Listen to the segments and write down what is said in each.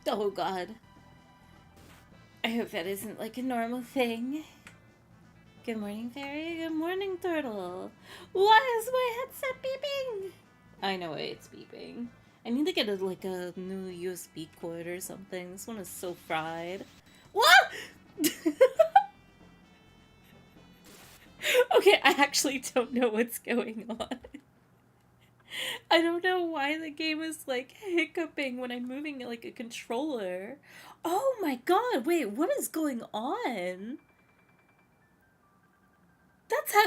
Oh god. I hope that isn't like a normal thing. Good morning, fairy. Good morning, turtle. Why is my headset beeping? I know why it's beeping. I need to get like a new USB cord or something. This one is so fried. What? Okay, I actually don't know what's going on. I don't know why the game is like hiccuping when I'm moving it like a controller. Oh my god, wait, what is going on?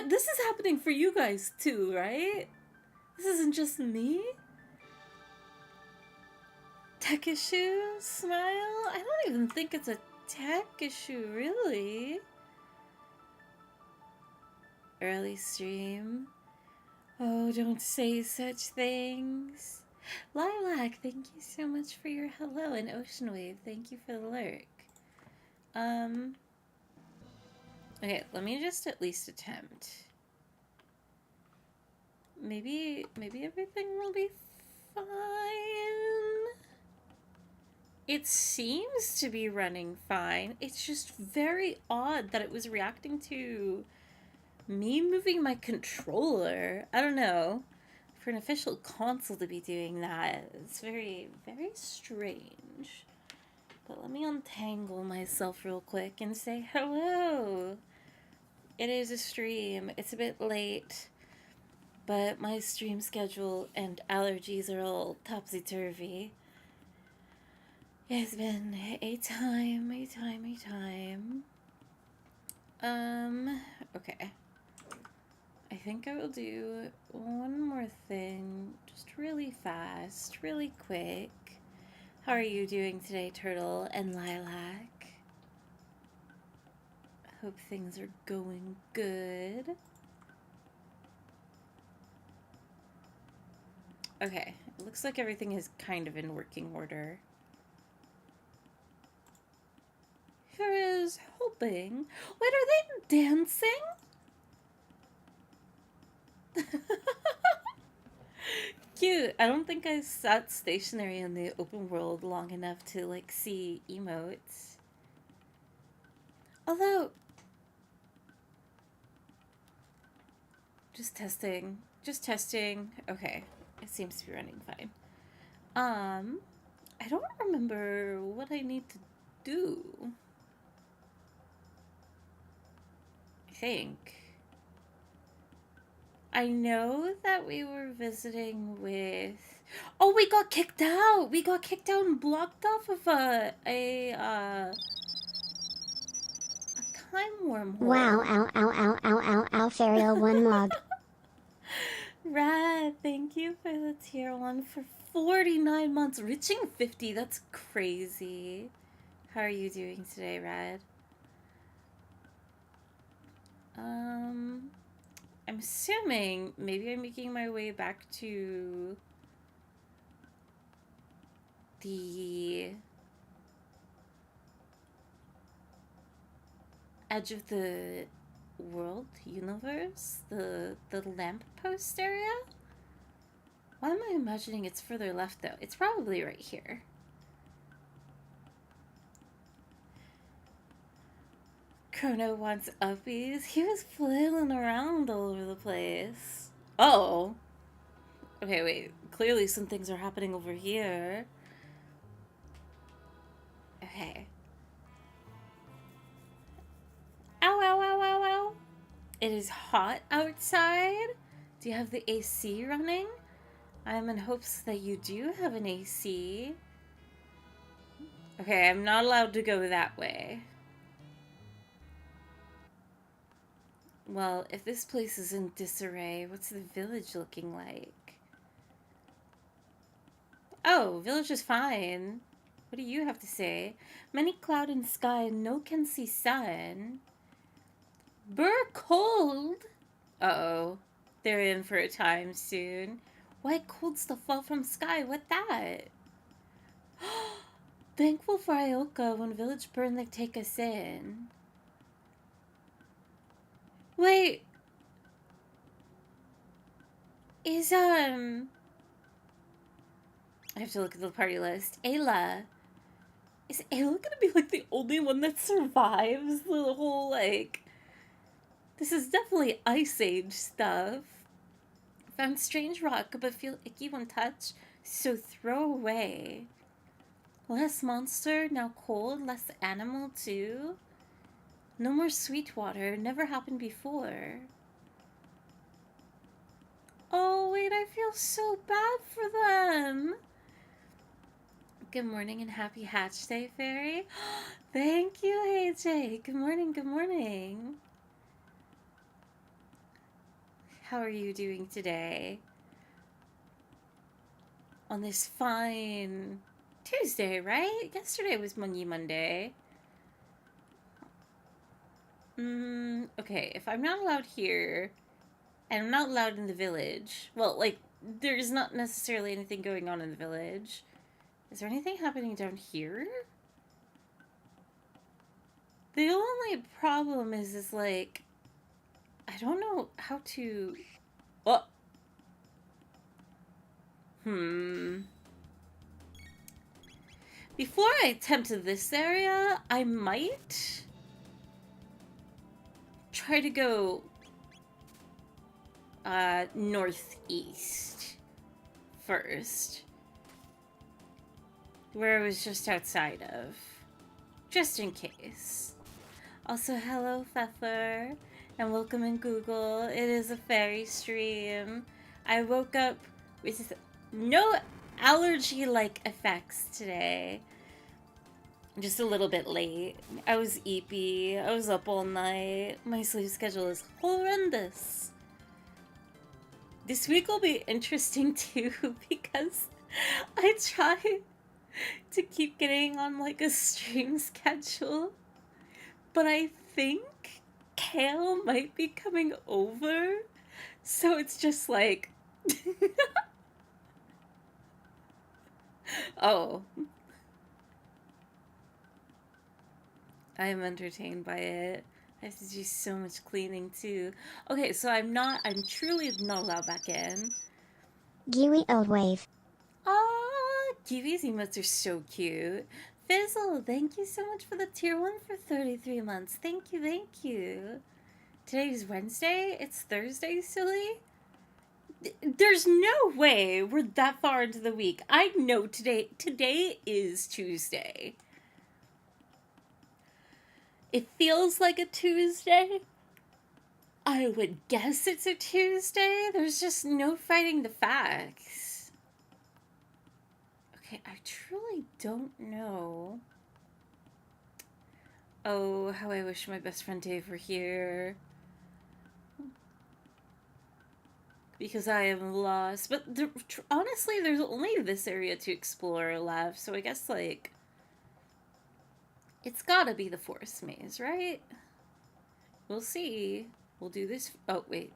This is happening for you guys too, right? This isn't just me? Tech issue? Smile? I don't even think it's a tech issue, really. Early stream. Oh, don't say such things. Lilac, thank you so much for your hello, and Ocean Wave, thank you for the lurk. Okay, let me just at least attempt. Maybe everything will be fine. It seems to be running fine. It's just very odd that it was reacting to me moving my controller. I don't know. For an official console to be doing that, it's very, very strange. But let me untangle myself real quick and say hello. It is a stream. It's a bit late, but my stream schedule and allergies are all topsy-turvy. It's been a time. Okay. I think I will do one more thing, just really fast, really quick. How are you doing today, Turtle and Lilac? Hope things are going good. Okay, it looks like everything is kind of in working order. Here is hoping. Wait, are they dancing? Cute. I don't think I sat stationary in the open world long enough to like see emotes. Although, just testing. Okay, it seems to be running fine. I don't remember what I need to do. I think. I know that we were visiting with. Oh, we got kicked out. We got kicked out and blocked off of a time wormhole. Wow, ow, ow, ow, ow, ow, ow, Ferio, one mod. Rad, thank you for the tier 1 for 49 months. Reaching 50, that's crazy. How are you doing today, Rad? I'm assuming maybe I'm making my way back to the edge of the world universe, the lamppost area. Why am I imagining it's further left though? It's probably right here. Chrono wants uppies. He was flailing around all over the place. Oh. Okay, wait. Clearly some things are happening over here. Okay. Ow, ow, ow, ow, ow. It is hot outside. Do you have the AC running? I'm in hopes that you do have an AC. Okay, I'm not allowed to go that way. Well, if this place is in disarray, what's the village looking like? Oh, village is fine. What do you have to say? Many cloud and sky, no can see sun. Burr cold. Uh-oh. They're in for a time soon. Why cold stuff fall from sky? What that? Thankful for Ioka when village burn they take us in. Wait. Is, I have to look at the party list. Ayla. Is Ayla gonna be like the only one that survives the whole like? This is definitely Ice Age stuff. Found strange rock, but feel icky when touched, so throw away. Less monster, now cold, less animal too. No more sweet water, never happened before. Oh wait, I feel so bad for them. Good morning and happy Hatch Day, Fairy. Thank you, AJ. Good morning, good morning. How are you doing today? On this fine Tuesday, right? Yesterday was Mungy Monday. Okay, if I'm not allowed here, and I'm not allowed in the village, well, like, there's not necessarily anything going on in the village. Is there anything happening down here? The only problem is like, I don't know how to... Oh! Before I attempt this area, I might try to go northeast first, where I was just outside of, just in case. Also, hello, Pfeffer, and welcome in Google. It is a fairy stream. I woke up with no allergy-like effects today. Just a little bit late. I was eepy. I was up all night. My sleep schedule is horrendous. This week will be interesting too because I try to keep getting on like a stream schedule, but I think Kale might be coming over, so it's just like oh, I am entertained by it. I have to do so much cleaning too. Okay, so I'm truly not allowed back in. Kiwi old wave. Ah, Kiwi's emotes are so cute. Fizzle, thank you so much for the tier 1 for 33 months. Thank you, thank you. Today is Wednesday? It's Thursday, silly? There's no way we're that far into the week. I know today is Tuesday. It feels like a Tuesday. I would guess it's a Tuesday. There's just no fighting the facts. Okay, I truly don't know. Oh, how I wish my best friend Dave were here. Because I am lost. But honestly, there's only this area to explore left, so I guess, like, it's gotta be the forest maze, right? We'll see. We'll do this. Oh, wait.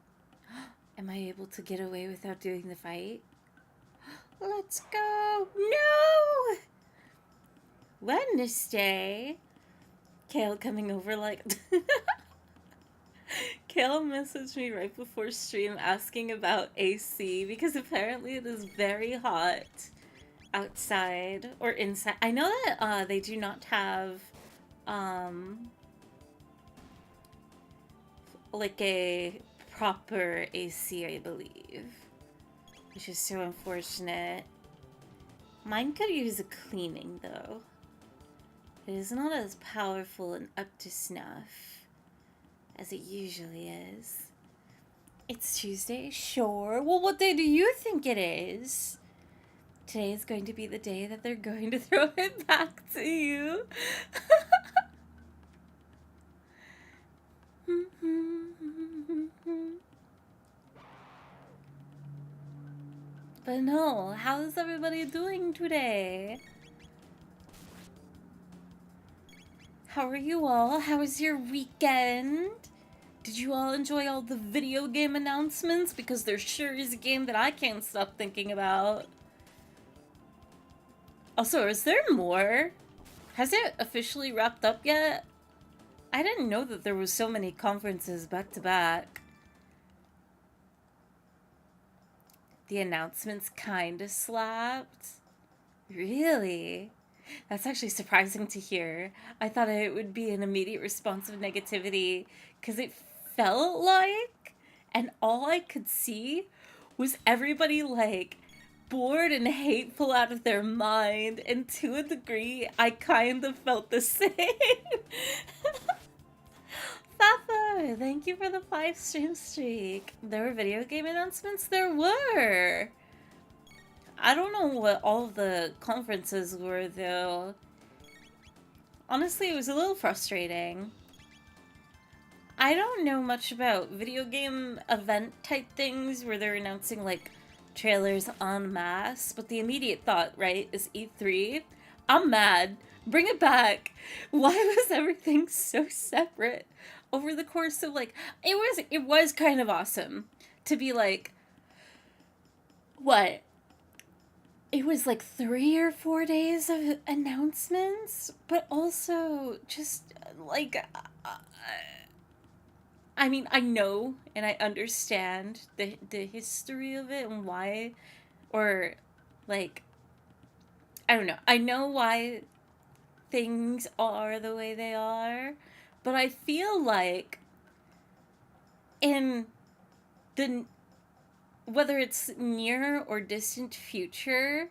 Am I able to get away without doing the fight? Let's go! No! Wednesday? Kale coming over like... Kale messaged me right before stream asking about AC because apparently it is very hot outside or inside. I know that they do not have like a proper AC, I believe, which is so unfortunate. Mine could use a cleaning though. It is not as powerful and up to snuff as it usually is. It's Tuesday? Sure. Well, what day do you think it is? Today is going to be the day that they're going to throw it back to you. But no, how's everybody doing today? How are you all? How was your weekend? Did you all enjoy all the video game announcements? Because there sure is a game that I can't stop thinking about. Also, is there more? Has it officially wrapped up yet? I didn't know that there was so many conferences back to back. The announcements kinda slapped. Really? That's actually surprising to hear. I thought it would be an immediate response of negativity because it felt like, and all I could see was everybody like bored and hateful out of their mind. And to a degree, I kind of felt the same. Fafa, thank you for the 5 stream streak. There were video game announcements? There were. I don't know what all of the conferences were, though. Honestly, it was a little frustrating. I don't know much about video game event type things where they're announcing, like, trailers en masse, but the immediate thought, right, is E3. I'm mad. Bring it back. Why was everything so separate over the course of, like, it was kind of awesome to be like, what? It was like 3 or 4 days of announcements, but also just like, I mean, I know and I understand the history of it and why, or like, I don't know. I know why things are the way they are, but I feel like in the whether it's near or distant future,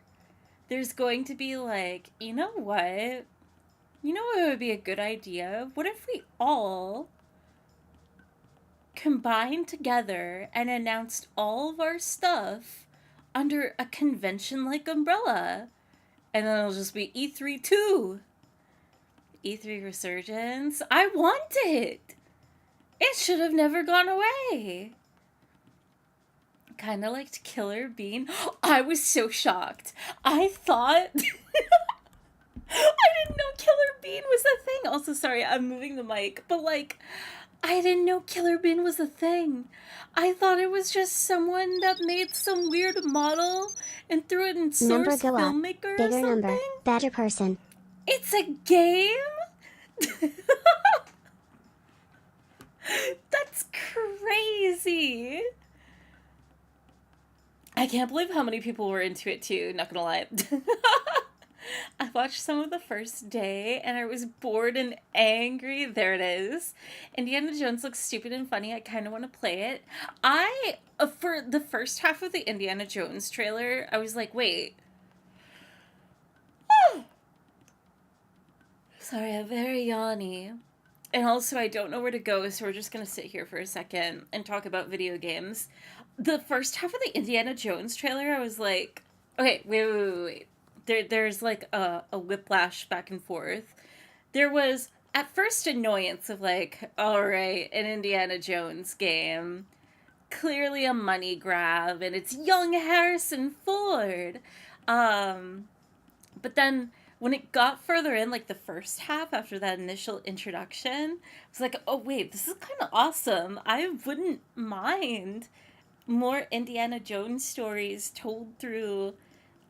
there's going to be like, you know what? You know what would be a good idea? What if we all combined together and announced all of our stuff under a convention-like umbrella? And then it'll just be E3 2. E3 Resurgence. I want it! It should have never gone away. Kind of liked Killer Bean. I was so shocked. I thought... I didn't know Killer Bean was a thing. Also, sorry, I'm moving the mic. But, like, I didn't know Killer Bean was a thing. I thought it was just someone that made some weird model and threw it in Number Source go up. Filmmaker or Bigger something. number. Better person. It's a game? That's crazy. I can't believe how many people were into it too, not gonna lie. I watched some of the first day and I was bored and angry. There it is. Indiana Jones looks stupid and funny. I kind of want to play it. For the first half of the Indiana Jones trailer, I was like, wait. Sorry, I'm very yawny. And also, I don't know where to go, so we're just going to sit here for a second and talk about video games. The first half of the Indiana Jones trailer, I was like, okay, wait. There's like a whiplash back and forth. There was, at first, annoyance of like, all right, an Indiana Jones game. Clearly a money grab, and it's young Harrison Ford. But then when it got further in, like the first half after that initial introduction, I was like, oh wait, this is kind of awesome. I wouldn't mind more Indiana Jones stories told through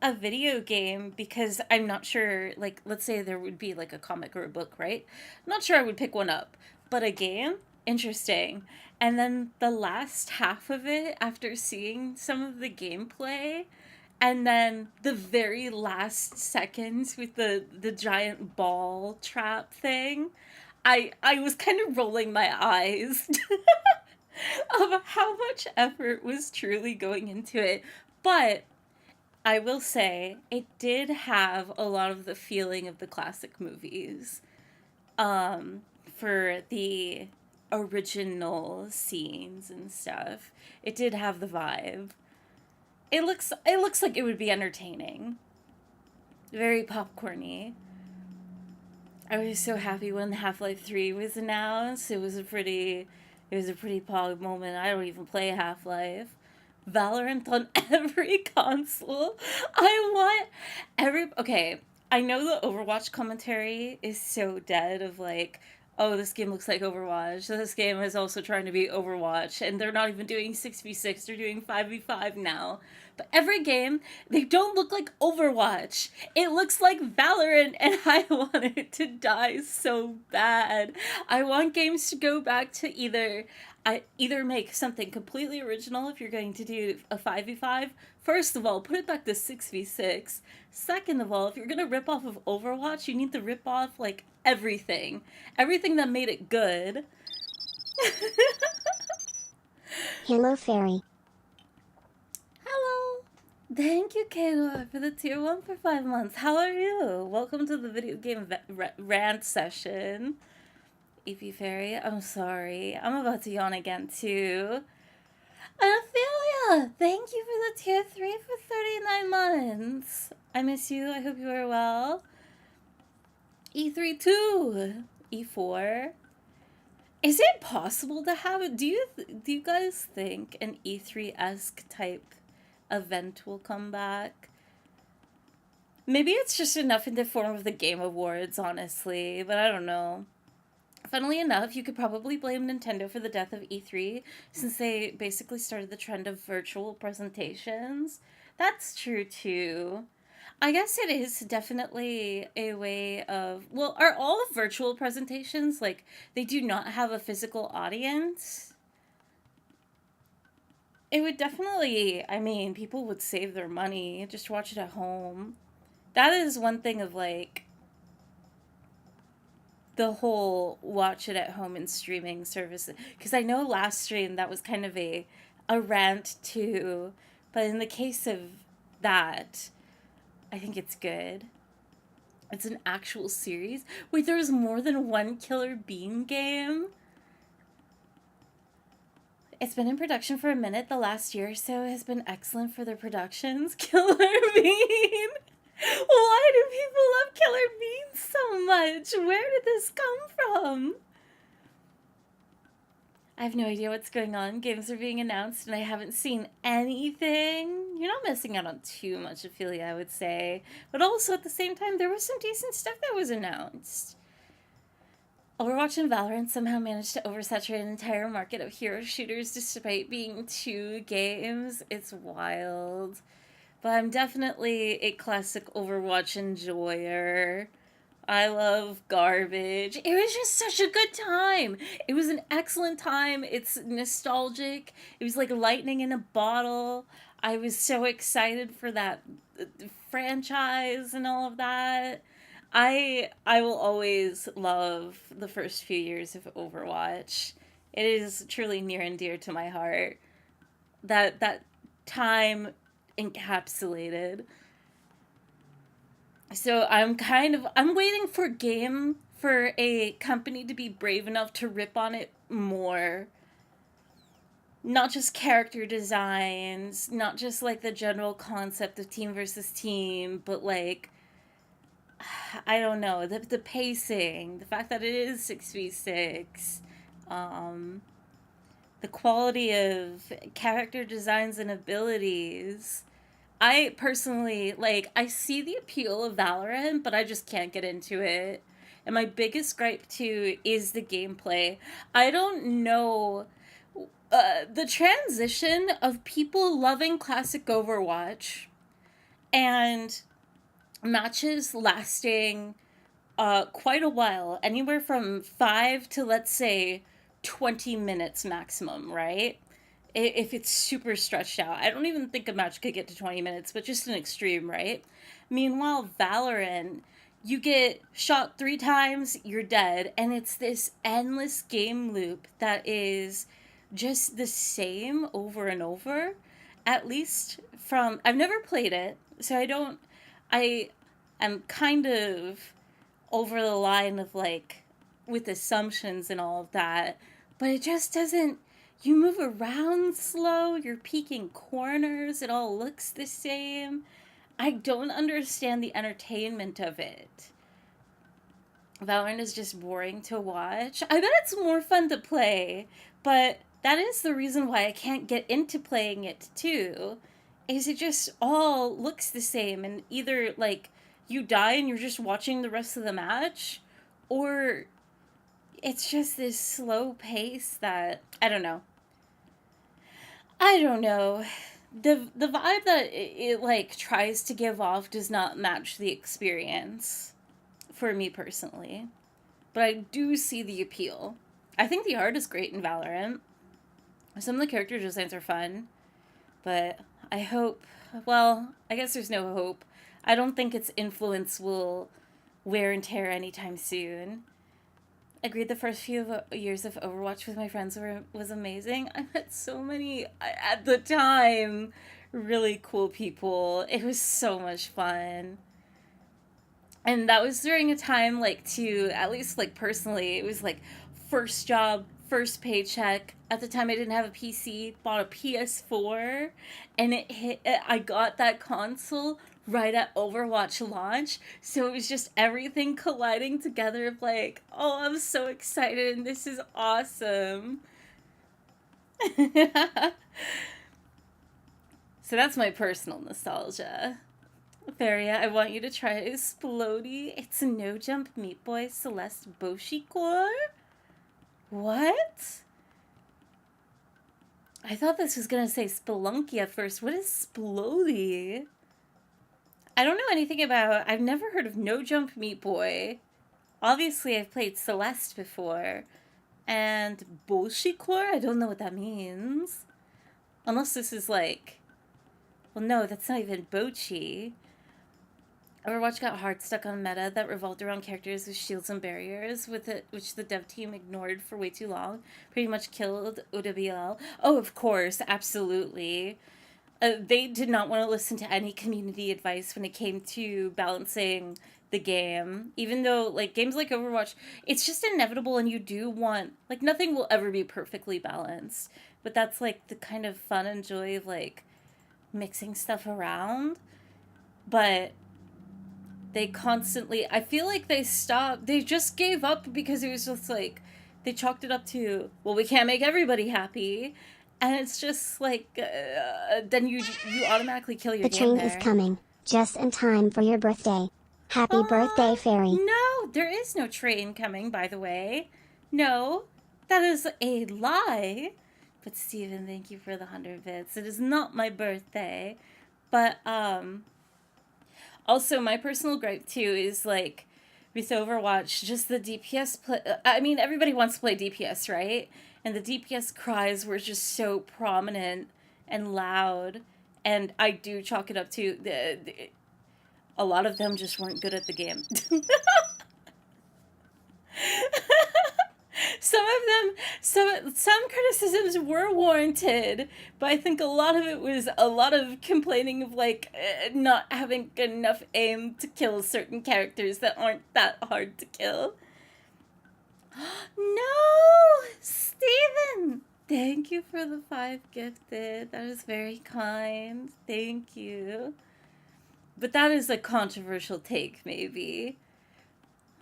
a video game, because I'm not sure, like, let's say there would be like a comic or a book, right? I'm not sure I would pick one up, but a game, interesting. And then the last half of it, after seeing some of the gameplay, and then the very last seconds with the giant ball trap thing, I was kind of rolling my eyes of how much effort was truly going into it. But I will say it did have a lot of the feeling of the classic movies, for the original scenes and stuff. It did have the vibe. It looks like it would be entertaining. Very popcorny. I was so happy when Half-Life 3 was announced. It was a pretty pog moment. I don't even play Half-Life. Valorant on every console. I want okay, I know the Overwatch commentary is so dead of like, oh, this game looks like Overwatch. So this game is also trying to be Overwatch, and they're not even doing 6v6, they're doing 5v5 now. But every game, they don't look like Overwatch. It looks like Valorant, and I want it to die so bad. I want games to go back to either make something completely original if you're going to do a 5v5, First of all, put it back to 6v6. Second of all, if you're gonna rip off of Overwatch, you need to rip off, like, everything. Everything that made it good. Hello, Fairy. Hello! Thank you, Kayla, for the tier 1 for 5 months. How are you? Welcome to the video game rant session. EP Fairy, I'm sorry. I'm about to yawn again, too. Ophelia, thank you for the tier 3 for 39 months. I miss you. I hope you are well. E3 too. E4. Is it possible to have it? Do you guys think an E3-esque type event will come back? Maybe it's just enough in the form of the Game Awards, honestly, but I don't know. Funnily enough, you could probably blame Nintendo for the death of E3, since they basically started the trend of virtual presentations. That's true, too. I guess it is definitely a way of... Well, are all of virtual presentations, like, they do not have a physical audience? It would definitely... I mean, people would save their money, just watch it at home. That is one thing of, like... the whole watch it at home and streaming service, because I know last stream that was kind of a rant too, but in the case of that, I think it's good. It's an actual series. Wait, there's more than one Killer Bean game? It's been in production for a minute. The last year or so has been excellent for their productions. Killer Bean! Why do people love Killer Beans so much? Where did this come from? I have no idea what's going on. Games are being announced and I haven't seen anything. You're not missing out on too much, Ophelia, I would say. But also at the same time, there was some decent stuff that was announced. Overwatch and Valorant somehow managed to oversaturate an entire market of hero shooters despite being 2 games. It's wild. But I'm definitely a classic Overwatch enjoyer. I love garbage. It was just such a good time. It was an excellent time. It's nostalgic. It was like lightning in a bottle. I was so excited for that franchise and all of that. I will always love the first few years of Overwatch. It is truly near and dear to my heart. That time encapsulated. So I'm waiting for a company to be brave enough to rip on it more. Not just character designs, not just like the general concept of team versus team, but like I don't know, the pacing, the fact that it is 6v6, the quality of character designs and abilities. I personally, like, I see the appeal of Valorant, but I just can't get into it. And my biggest gripe, too, is the gameplay. I don't know... the transition of people loving classic Overwatch and matches lasting quite a while, anywhere from 5 to, let's say, 20 minutes maximum, right? If it's super stretched out. I don't even think a match could get to 20 minutes, but just an extreme, right? Meanwhile, Valorant, you get shot 3 times, you're dead, and it's this endless game loop that is just the same over and over. At least from... I've never played it, so I am kind of over the line of, like, with assumptions and all of that, but it just doesn't... You move around slow, you're peeking corners, it all looks the same. I don't understand the entertainment of it. Valorant is just boring to watch. I bet it's more fun to play, but that is the reason why I can't get into playing it too, is it just all looks the same, and either, like, you die and you're just watching the rest of the match, or it's just this slow pace that, I don't know. The vibe that it like tries to give off does not match the experience for me personally. But I do see the appeal. I think the art is great in Valorant. Some of the character designs are fun, but I hope, well, I guess there's no hope. I don't think its influence will wear and tear anytime soon. Agreed, the first few years of Overwatch with my friends was amazing. I met so many, at the time, really cool people. It was so much fun. And that was during a time, like, to, at least, like, personally, it was, like, first job, first paycheck. At the time, I didn't have a PC, bought a PS4, and I got that console right at Overwatch launch. So it was just everything colliding together of, like, oh, I'm so excited, and this is awesome. So that's my personal nostalgia. Feria, I want you to try Explodey. It's a no jump Meat Boy Celeste Boshi core. What? I thought this was gonna say Spelunky at first. What is Splody? I don't know anything about. I've never heard of No Jump Meat Boy. Obviously, I've played Celeste before. And Boshi core? I don't know what that means. Unless this is like. Well, no, that's not even Bochi. Overwatch got hard stuck on meta that revolved around characters with shields and barriers, which the dev team ignored for way too long. Pretty much killed OWL. Oh, of course, absolutely. They did not want to listen to any community advice when it came to balancing the game. Even though, like, games like Overwatch, it's just inevitable, and you do want, like, nothing will ever be perfectly balanced. But that's, like, the kind of fun and joy of, like, mixing stuff around. But they constantly, I feel like they just gave up because it was just like, they chalked it up to, well, we can't make everybody happy. And it's just like, then you automatically kill your The game train is there. coming, just in time for your birthday. Happy birthday, Fairy. No, there is no train coming, by the way. No, that is a lie. But Steven, thank you for the 100 bits. It is not my birthday. But, also, my personal gripe too is like with Overwatch, just the DPS. I mean, everybody wants to play DPS, right? And the DPS cries were just so prominent and loud, and I do chalk it up to a lot of them just weren't good at the game. Some criticisms were warranted, but I think a lot of it was a lot of complaining of like not having good enough aim to kill certain characters that aren't that hard to kill. No, Steven! Thank you for the 5 gifted. That is very kind. Thank you. But that is a controversial take, maybe.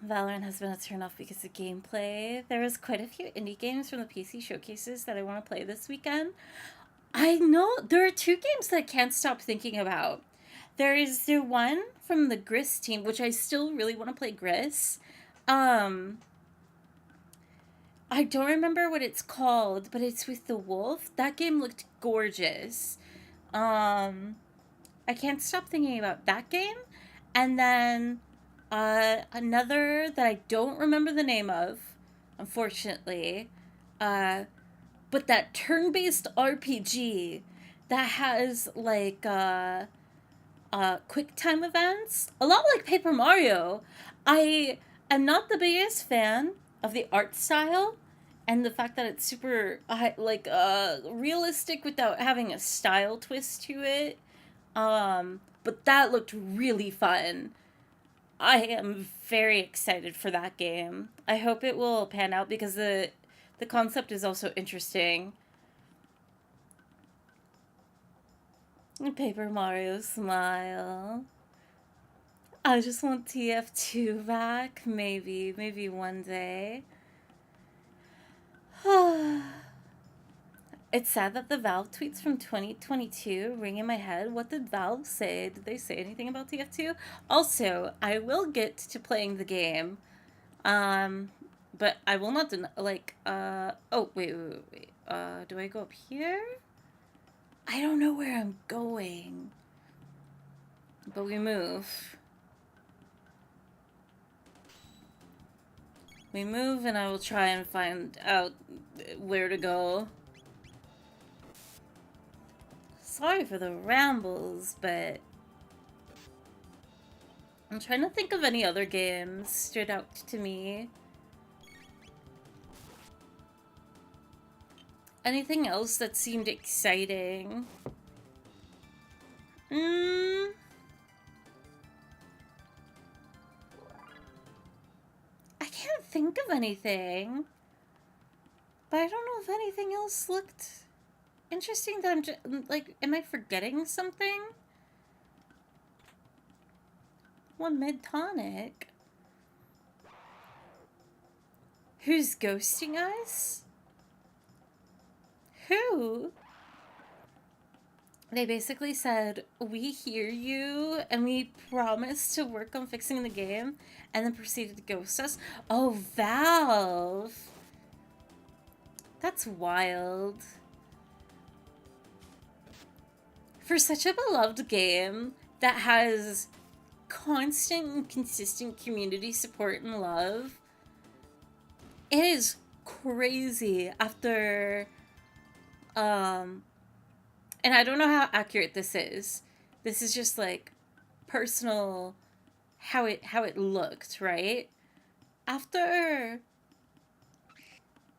Valorant has been a turnoff because of gameplay. There was quite a few indie games from the PC showcases that I want to play this weekend. I know there are 2 games that I can't stop thinking about. There is the one from the Gris team, which I still really want to play Gris. I don't remember what it's called, but it's with the wolf. That game looked gorgeous. I can't stop thinking about that game. And then another that I don't remember the name of, unfortunately. But that turn-based RPG that has like quick time events, a lot like Paper Mario. I am not the biggest fan of the art style and the fact that it's super realistic without having a style twist to it. But that looked really fun. I am very excited for that game. I hope it will pan out because the concept is also interesting. Paper Mario smile. I just want TF2 back. Maybe one day. It's sad that the Valve tweets from 2022 ring in my head. What did Valve say? Did they say anything about TF2? Also, I will get to playing the game. But I will not oh, wait. Do I go up here? I don't know where I'm going. But we move. We move and I will try and find out where to go. Sorry for the rambles, but I'm trying to think of any other games stood out to me. Anything else that seemed exciting? I can't think of anything. But I don't know if anything else looked interesting that I'm just, like, am I forgetting something? One mid-tonic. Who's ghosting us? Who? They basically said, we hear you and we promise to work on fixing the game, and then proceeded to ghost us. Oh, Valve. That's wild. For such a beloved game that has constant and consistent community support and love, it is crazy after and I don't know how accurate this is. This is just like personal how it looked, right? After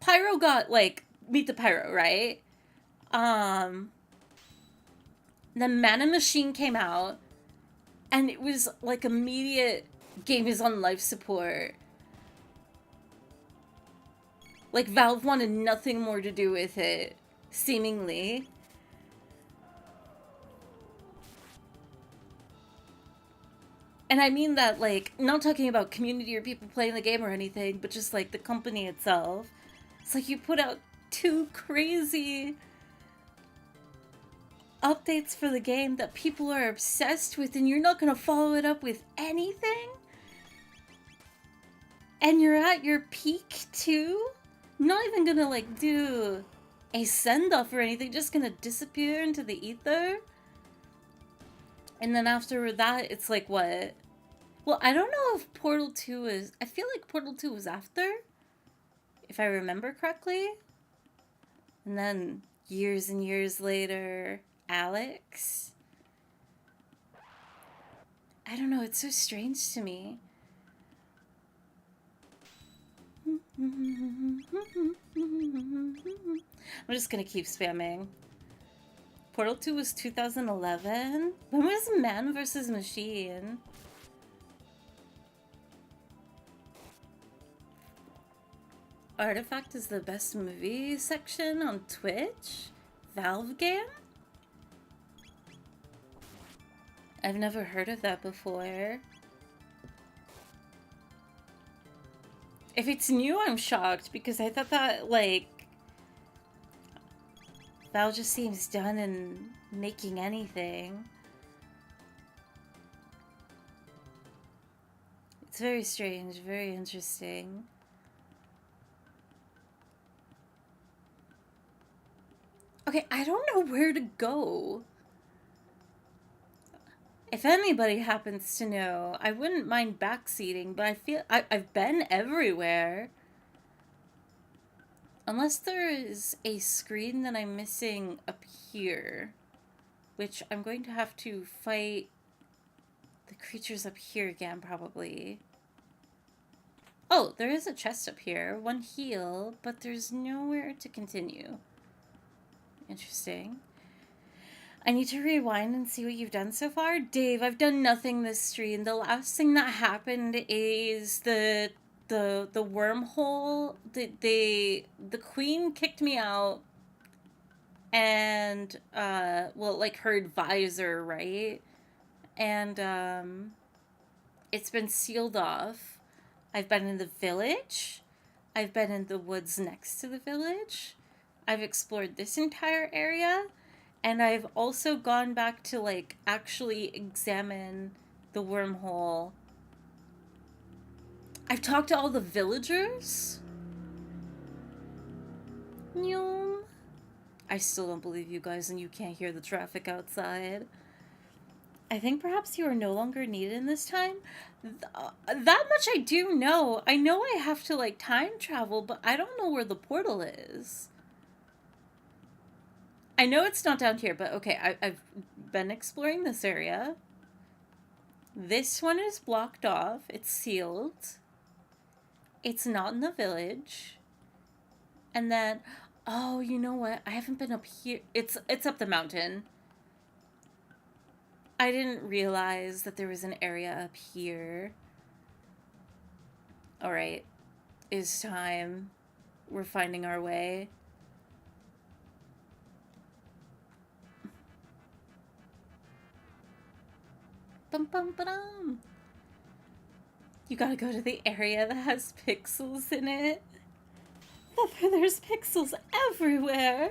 Pyro got like Meet the Pyro, right? The Mana Machine came out and it was like immediate game is on life support. Like Valve wanted nothing more to do with it, seemingly. And I mean that, like, not talking about community or people playing the game or anything, but just, like, the company itself. It's like you put out 2 crazy updates for the game that people are obsessed with, and you're not gonna follow it up with anything? And you're at your peak, too? Not even gonna, like, do a send-off or anything, just gonna disappear into the ether? And then after that, it's like, what? Well, I don't know if Portal 2 is... I feel like Portal 2 was after, if I remember correctly. And then, years and years later, Alex. I don't know, it's so strange to me. I'm just gonna keep spamming. Portal 2 was 2011? When was Man vs. Machine? Artifact is the best movie section on Twitch? Valve game? I've never heard of that before. If it's new, I'm shocked because I thought that, like, Valve just seems done in making anything. It's very strange, very interesting. Okay, I don't know where to go. If anybody happens to know, I wouldn't mind backseating, but I feel I've been everywhere. Unless there is a screen that I'm missing up here, which I'm going to have to fight the creatures up here again, probably. Oh, there is a chest up here. 1 heal, but there's nowhere to continue. Interesting. I need to rewind and see what you've done so far. Dave, I've done nothing this stream. The last thing that happened is the wormhole. The queen kicked me out, and well, like her advisor, right? And it's been sealed off. I've been in the village. I've been in the woods next to the village. I've explored this entire area. And I've also gone back to, like, actually examine the wormhole. I've talked to all the villagers. Nyum. I still don't believe you guys, and you can't hear the traffic outside. I think perhaps you are no longer needed in this time. That much I do know. I know I have to, like, time travel, but I don't know where the portal is. I know it's not down here, but okay, I've been exploring this area. This one is blocked off. It's sealed. It's not in the village. And then, oh, you know what? I haven't been up here. It's up the mountain. I didn't realize that there was an area up here. All right, it's time. We're finding our way. Bum bum ba-dum. You gotta go to the area that has pixels in it. There's pixels everywhere.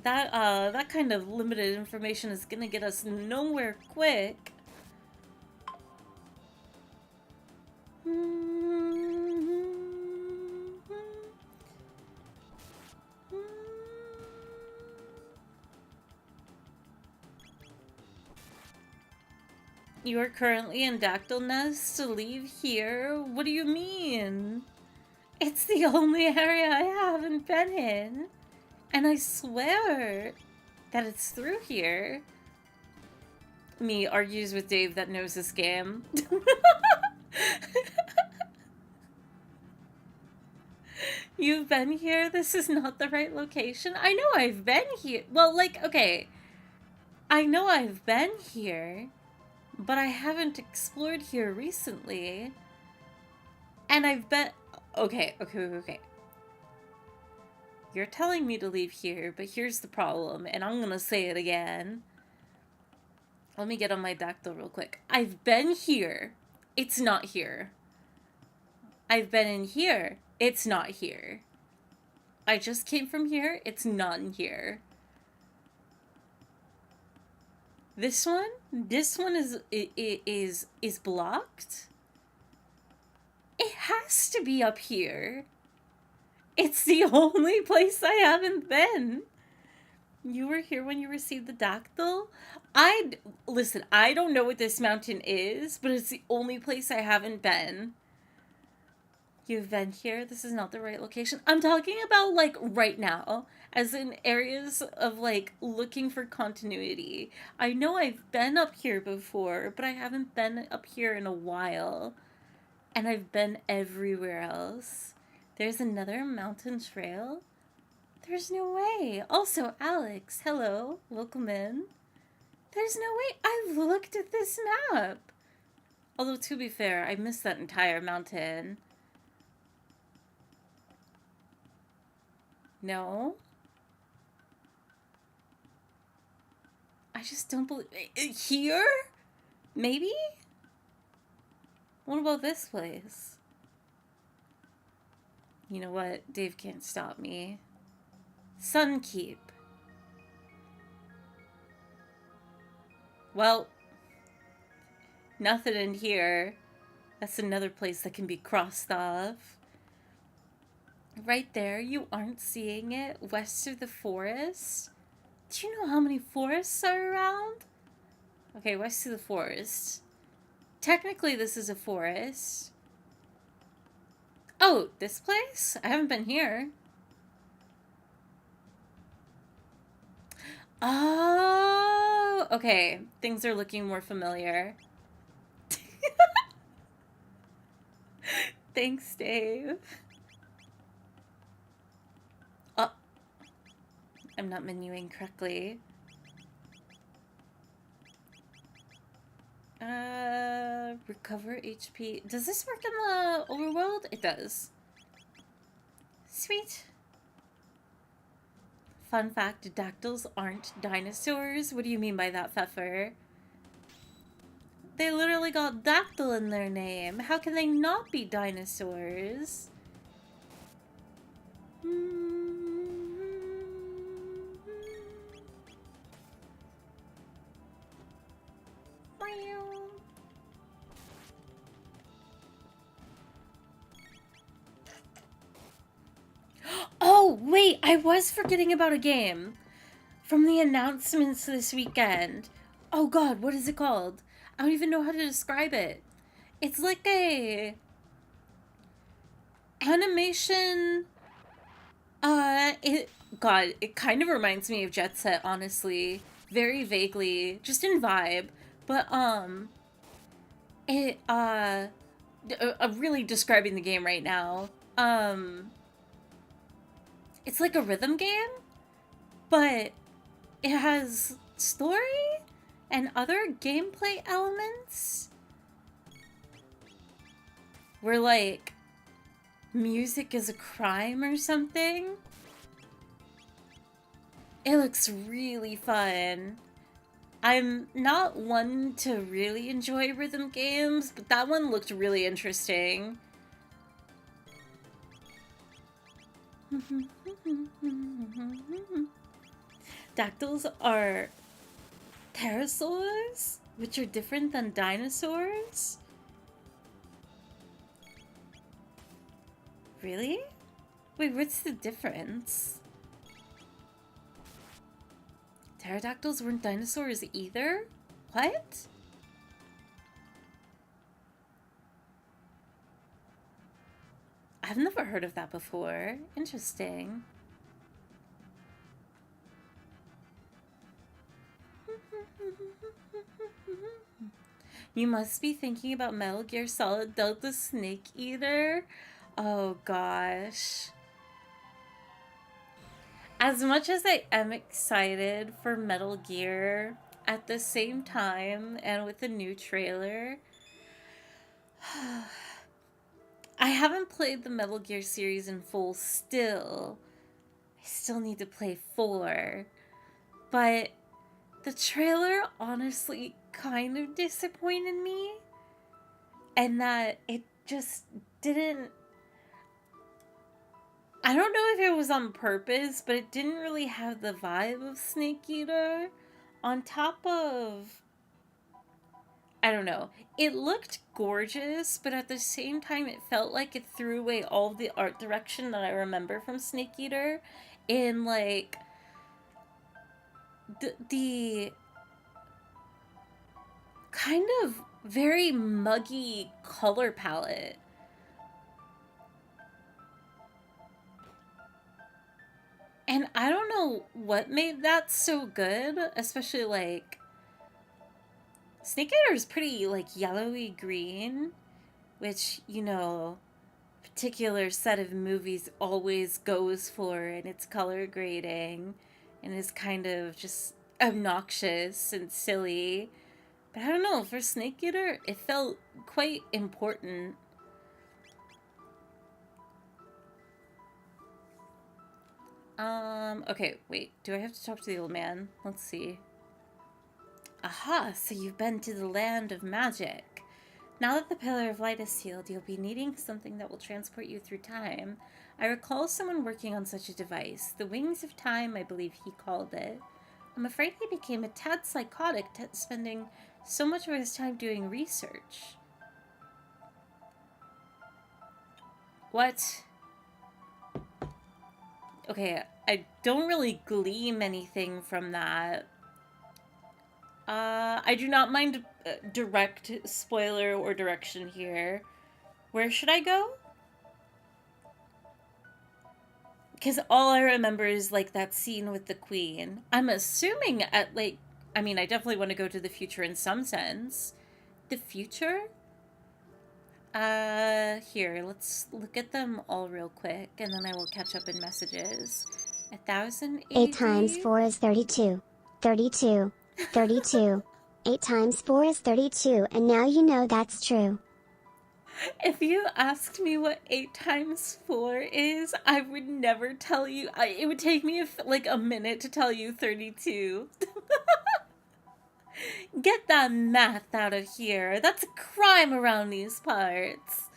That kind of limited information is gonna get us nowhere quick. You are currently in Dactyl Nest to leave here? What do you mean? It's the only area I haven't been in. And I swear that it's through here. Me argues with Dave that knows this game. You've been here? This is not the right location? I know I've been here. Well, like, okay. I know I've been here, but I haven't explored here recently. And I've been... Okay. You're telling me to leave here, but here's the problem, and I'm gonna say it again. Let me get on my Dactyl real quick. I've been here. It's not here. I've been in here. It's not here. I just came from here. It's not in here. This one is blocked. It has to be up here. It's the only place I haven't been. You were here when you received the Dactyl? Listen, I don't know what this mountain is, but it's the only place I haven't been. You've been here? This is not the right location. I'm talking about, like, right now. As in areas of, like, looking for continuity. I know I've been up here before, but I haven't been up here in a while. And I've been everywhere else. There's another mountain trail? There's no way. Also, Alex, hello. Welcome in. There's no way. I've looked at this map. Although, to be fair, I missed that entire mountain. No? I just don't believe... Here? Maybe? What about this place? You know what? Dave can't stop me. Sunkeep. Well, nothing in here. That's another place that can be crossed off. Right there, you aren't seeing it? West of the forest? Do you know how many forests are around? Okay, west of the forest. Technically, this is a forest. Oh, this place? I haven't been here. Oh, okay. Things are looking more familiar. Thanks, Dave. Oh, I'm not menuing correctly. Recover HP. Does this work in the overworld? It does. Sweet. Fun fact, dactyls aren't dinosaurs. What do you mean by that, Pfeffer? They literally got dactyl in their name. How can they not be dinosaurs? Oh, wait, I was forgetting about a game from the announcements this weekend. Oh god, what is it called? I don't even know how to describe it. It's like a animation It, God, it kind of reminds me of Jet Set, honestly. Very vaguely, just in vibe. But, it, I'm really describing the game right now. Um, it's like a rhythm game, but it has story and other gameplay elements where, like, music is a crime or something. It looks really fun. I'm not one to really enjoy rhythm games, but that one looked really interesting. Dactyls are pterosaurs, which are different than dinosaurs? Really? Wait, what's the difference? Pterodactyls weren't dinosaurs either? What? I've never heard of that before. Interesting. You must be thinking about Metal Gear Solid Delta Snake Eater. Oh gosh. As much as I am excited for Metal Gear, at the same time, and with the new trailer, I haven't played the Metal Gear series in full still. I still need to play 4. But the trailer honestly kind of disappointed me. And that it just didn't. I don't know if it was on purpose, but it didn't really have the vibe of Snake Eater. On top of, I don't know, it looked gorgeous, but at the same time, it felt like it threw away all of the art direction that I remember from Snake Eater in, like, the kind of very muggy color palette. And I don't know what made that so good, especially, like, Snake Eater is pretty, like, yellowy green, which, you know, particular set of movies always goes for in its color grading and is kind of just obnoxious and silly. But I don't know, for Snake Eater, it felt quite important. Okay, wait, do I have to talk to the old man? Let's see. Aha, so you've been to the land of magic. Now that the Pillar of Light is sealed, you'll be needing something that will transport you through time. I recall someone working on such a device. The Wings of Time, I believe he called it. I'm afraid he became a tad psychotic, spending so much of his time doing research. What? Okay, I don't really glean anything from that. I do not mind direct spoiler or direction here. Where should I go? Because all I remember is, like, that scene with the queen. I'm assuming at, like, I mean, I definitely want to go to the future in some sense. The future? Here, let's look at them all real quick, and then I will catch up in messages. 1000 AD? 8 times 4 is 32. 32. 32. 8 times 4 is 32, and now you know that's true. If you asked me what 8 times 4 is, I would never tell you. It would take me like a minute to tell you 32. Get that math out of here. That's a crime around these parts.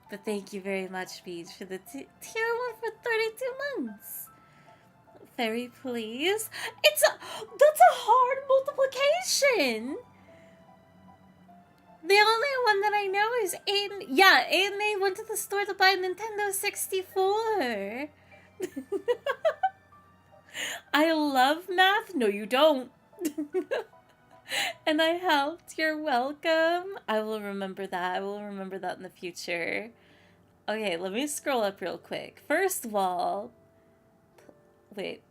But thank you very much, Beach, for the tier 1 for 32 months. Very pleased. That's a hard multiplication. The only one that I know is Aiden. Yeah, Aiden A went to the store to buy a Nintendo 64. I love math. No, you don't. And I helped. You're welcome. I will remember that. I will remember that in the future. Okay, let me scroll up real quick. First of all, Wait,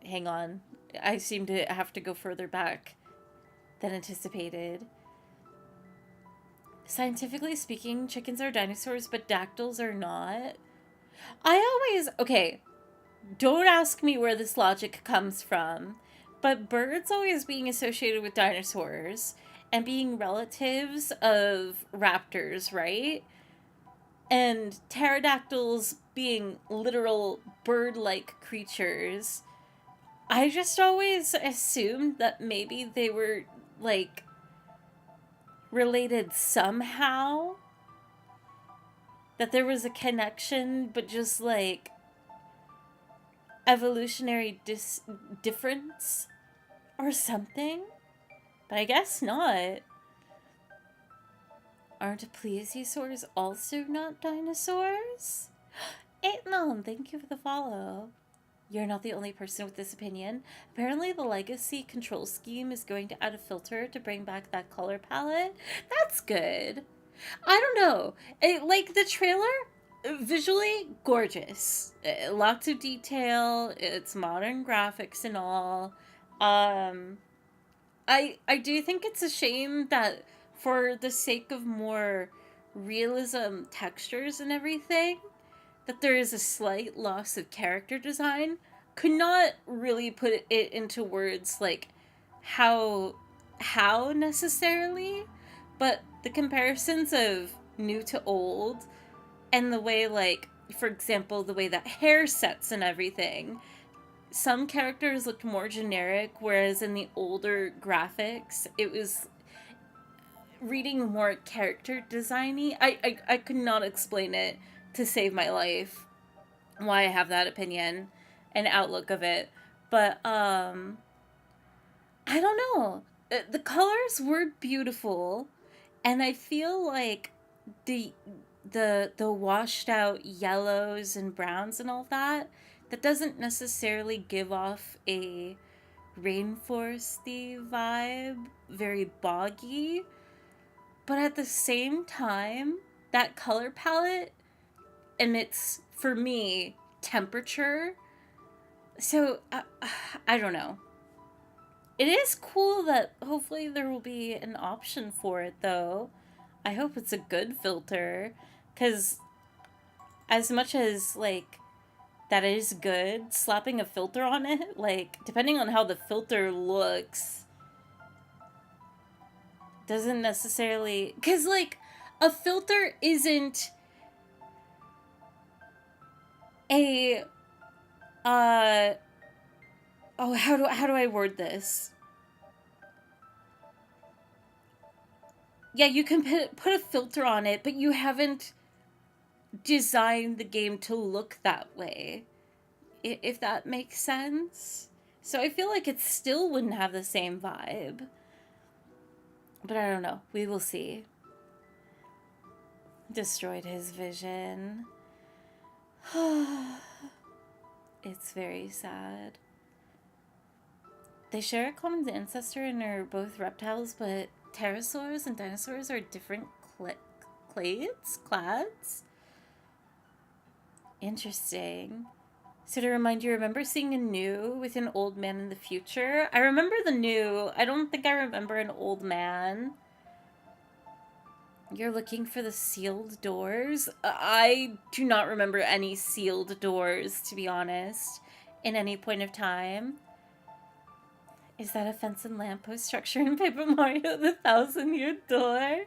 hang on. I seem to have to go further back than anticipated. Scientifically speaking, chickens are dinosaurs, but dactyls are not. Okay, don't ask me where this logic comes from, but birds always being associated with dinosaurs and being relatives of raptors, right? And pterodactyls being literal bird like creatures. I just always assumed that maybe they were like related somehow, that there was a connection, but just like evolutionary difference or something. But I guess not. Aren't plesiosaurs also not dinosaurs? Aetnon, thank you for the follow. You're not the only person with this opinion. Apparently the legacy control scheme is going to add a filter to bring back that color palette. That's good. I don't know. Like the trailer, visually gorgeous. Lots of detail. It's modern graphics and all. I do think it's a shame that for the sake of more realism textures and everything, that there is a slight loss of character design. Could not really put it into words like how necessarily, but the comparisons of new to old and the way, like, for example, the way that hair sets and everything, some characters looked more generic, whereas in the older graphics it was reading more character designy. I could not explain it to save my life why I have that opinion and outlook of it. But I don't know. The colors were beautiful, and I feel like the the washed out yellows and browns and all that, that doesn't necessarily give off a rainforesty vibe, very boggy, but at the same time, that color palette emits, for me, temperature. So I don't know. It is cool that hopefully there will be an option for it, though. I hope it's a good filter, because as much as, like, that is good, slapping a filter on it, like, depending on how the filter looks, doesn't necessarily... Because, like, a filter isn't a... Oh, how do I word this? Yeah, you can put a filter on it, but you haven't designed the game to look that way, if that makes sense. So I feel like it still wouldn't have the same vibe. But I don't know. We will see. Destroyed his vision. It's very sad. They share a common ancestor and are both reptiles, but pterosaurs and dinosaurs are different clades? Interesting. So to remind you, remember seeing a new with an old man in the future? I remember the new. I don't think I remember an old man. You're looking for the sealed doors? I do not remember any sealed doors, to be honest, in any point of time. Is that a fence and lamppost structure in Paper Mario the 1,000-Year Door?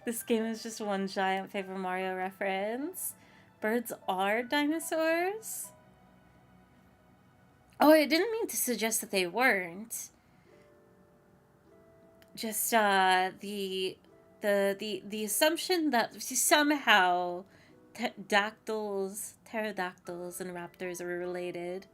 This game is just one giant Paper Mario reference. Birds are dinosaurs? Oh, I didn't mean to suggest that they weren't. Just the assumption that somehow pterodactyls and raptors are related.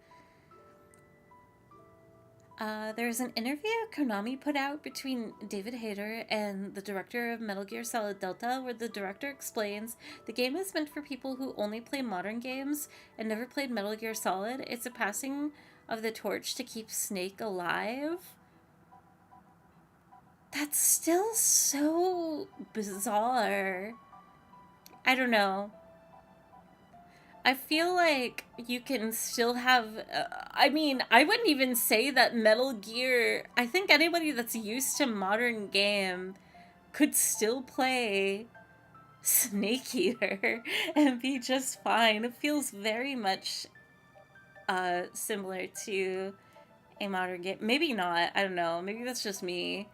There's an interview Konami put out between David Hayter and the director of Metal Gear Solid Delta, where the director explains the game is meant for people who only play modern games and never played Metal Gear Solid. It's a passing of the torch to keep Snake alive. That's still so bizarre. I don't know. I feel like you can still have. I mean, I wouldn't even say that Metal Gear. I think anybody that's used to modern game could still play Snake Eater and be just fine. It feels very much similar to a modern game. Maybe not. I don't know. Maybe that's just me.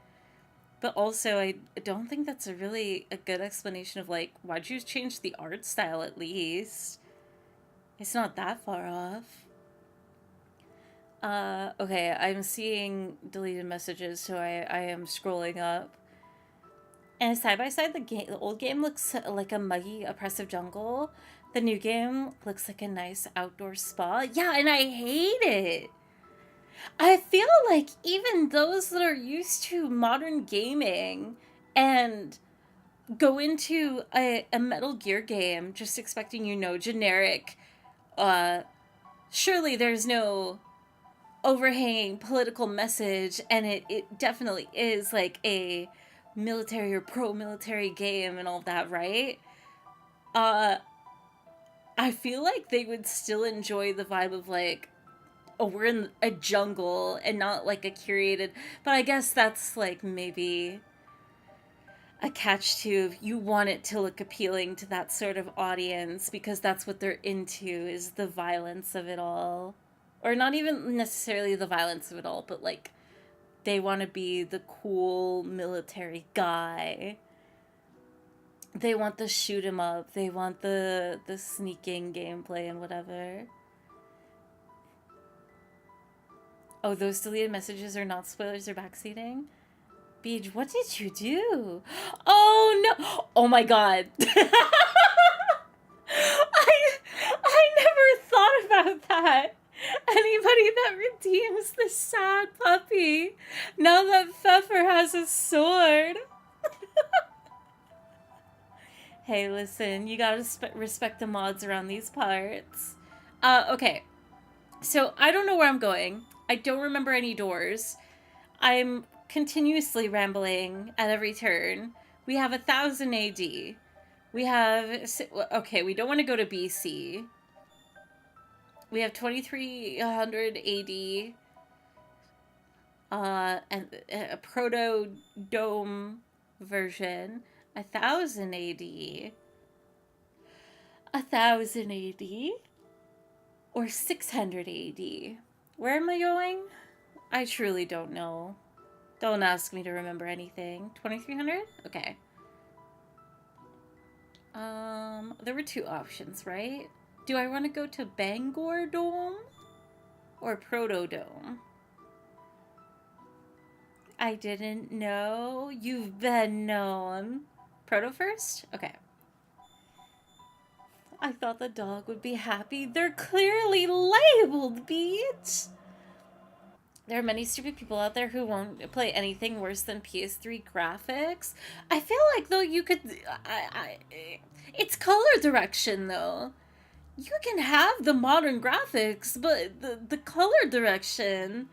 But also, I don't think that's a good explanation of like why'd you change the art style at least. It's not that far off. Okay, I'm seeing deleted messages, so I am scrolling up. And side by side, the old game looks like a muggy, oppressive jungle. The new game looks like a nice outdoor spa. Yeah, and I hate it. I feel like even those that are used to modern gaming and go into a Metal Gear game just expecting, generic, uh, surely there's no overhanging political message, and it definitely is like a military or pro-military game and all that, right? uh I feel like they would still enjoy the vibe of like, oh, we're in a jungle and not like a curated. But I guess that's like maybe a catch too. If you want it to look appealing to that sort of audience because that's what they're into, is the violence of it all. Or not even necessarily the violence of it all, but like they want to be the cool military guy. They want the shoot 'em up. They want the sneaking gameplay and whatever. Oh, those deleted messages are not spoilers or backseating? Beej, what did you do? Oh no! Oh my god. I never thought about that. Anybody that redeems the sad puppy now that Pfeffer has a sword. Hey, listen, you gotta respect the mods around these parts. Okay. So, I don't know where I'm going. I don't remember any doors. I'm continuously rambling at every turn. We have 1000 AD. We have... Okay, we don't want to go to BC. We have 2300 AD. And a proto-dome version. 1000 AD. 1000 AD. Or 600 AD. Where am I going? I truly don't know. Don't ask me to remember anything. 2300? Okay. There were two options, right? Do I want to go to Bangor Dome or Proto Dome? I didn't know. You've been known. Proto first? Okay. I thought the dog would be happy. They're clearly labeled, Beach. There are many stupid people out there who won't play anything worse than PS3 graphics. I feel like, though, you could... it's color direction, though. You can have the modern graphics, but the color direction...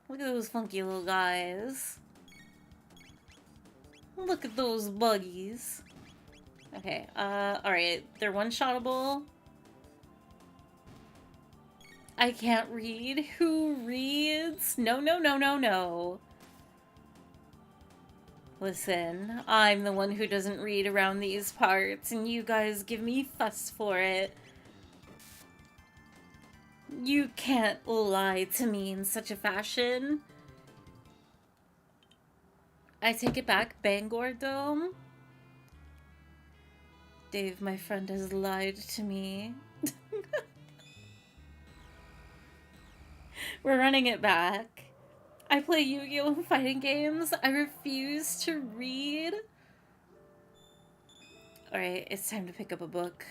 Look at those funky little guys. Look at those buggies. Okay, alright. They're one-shottable. I can't read. Who reads? No, no, no, no, no. Listen, I'm the one who doesn't read around these parts, and you guys give me fuss for it. You can't lie to me in such a fashion. I take it back, Bangor Dome. Dave, my friend, has lied to me. We're running it back. I play Yu-Gi-Oh! Fighting games. I refuse to read. Alright, it's time to pick up a book.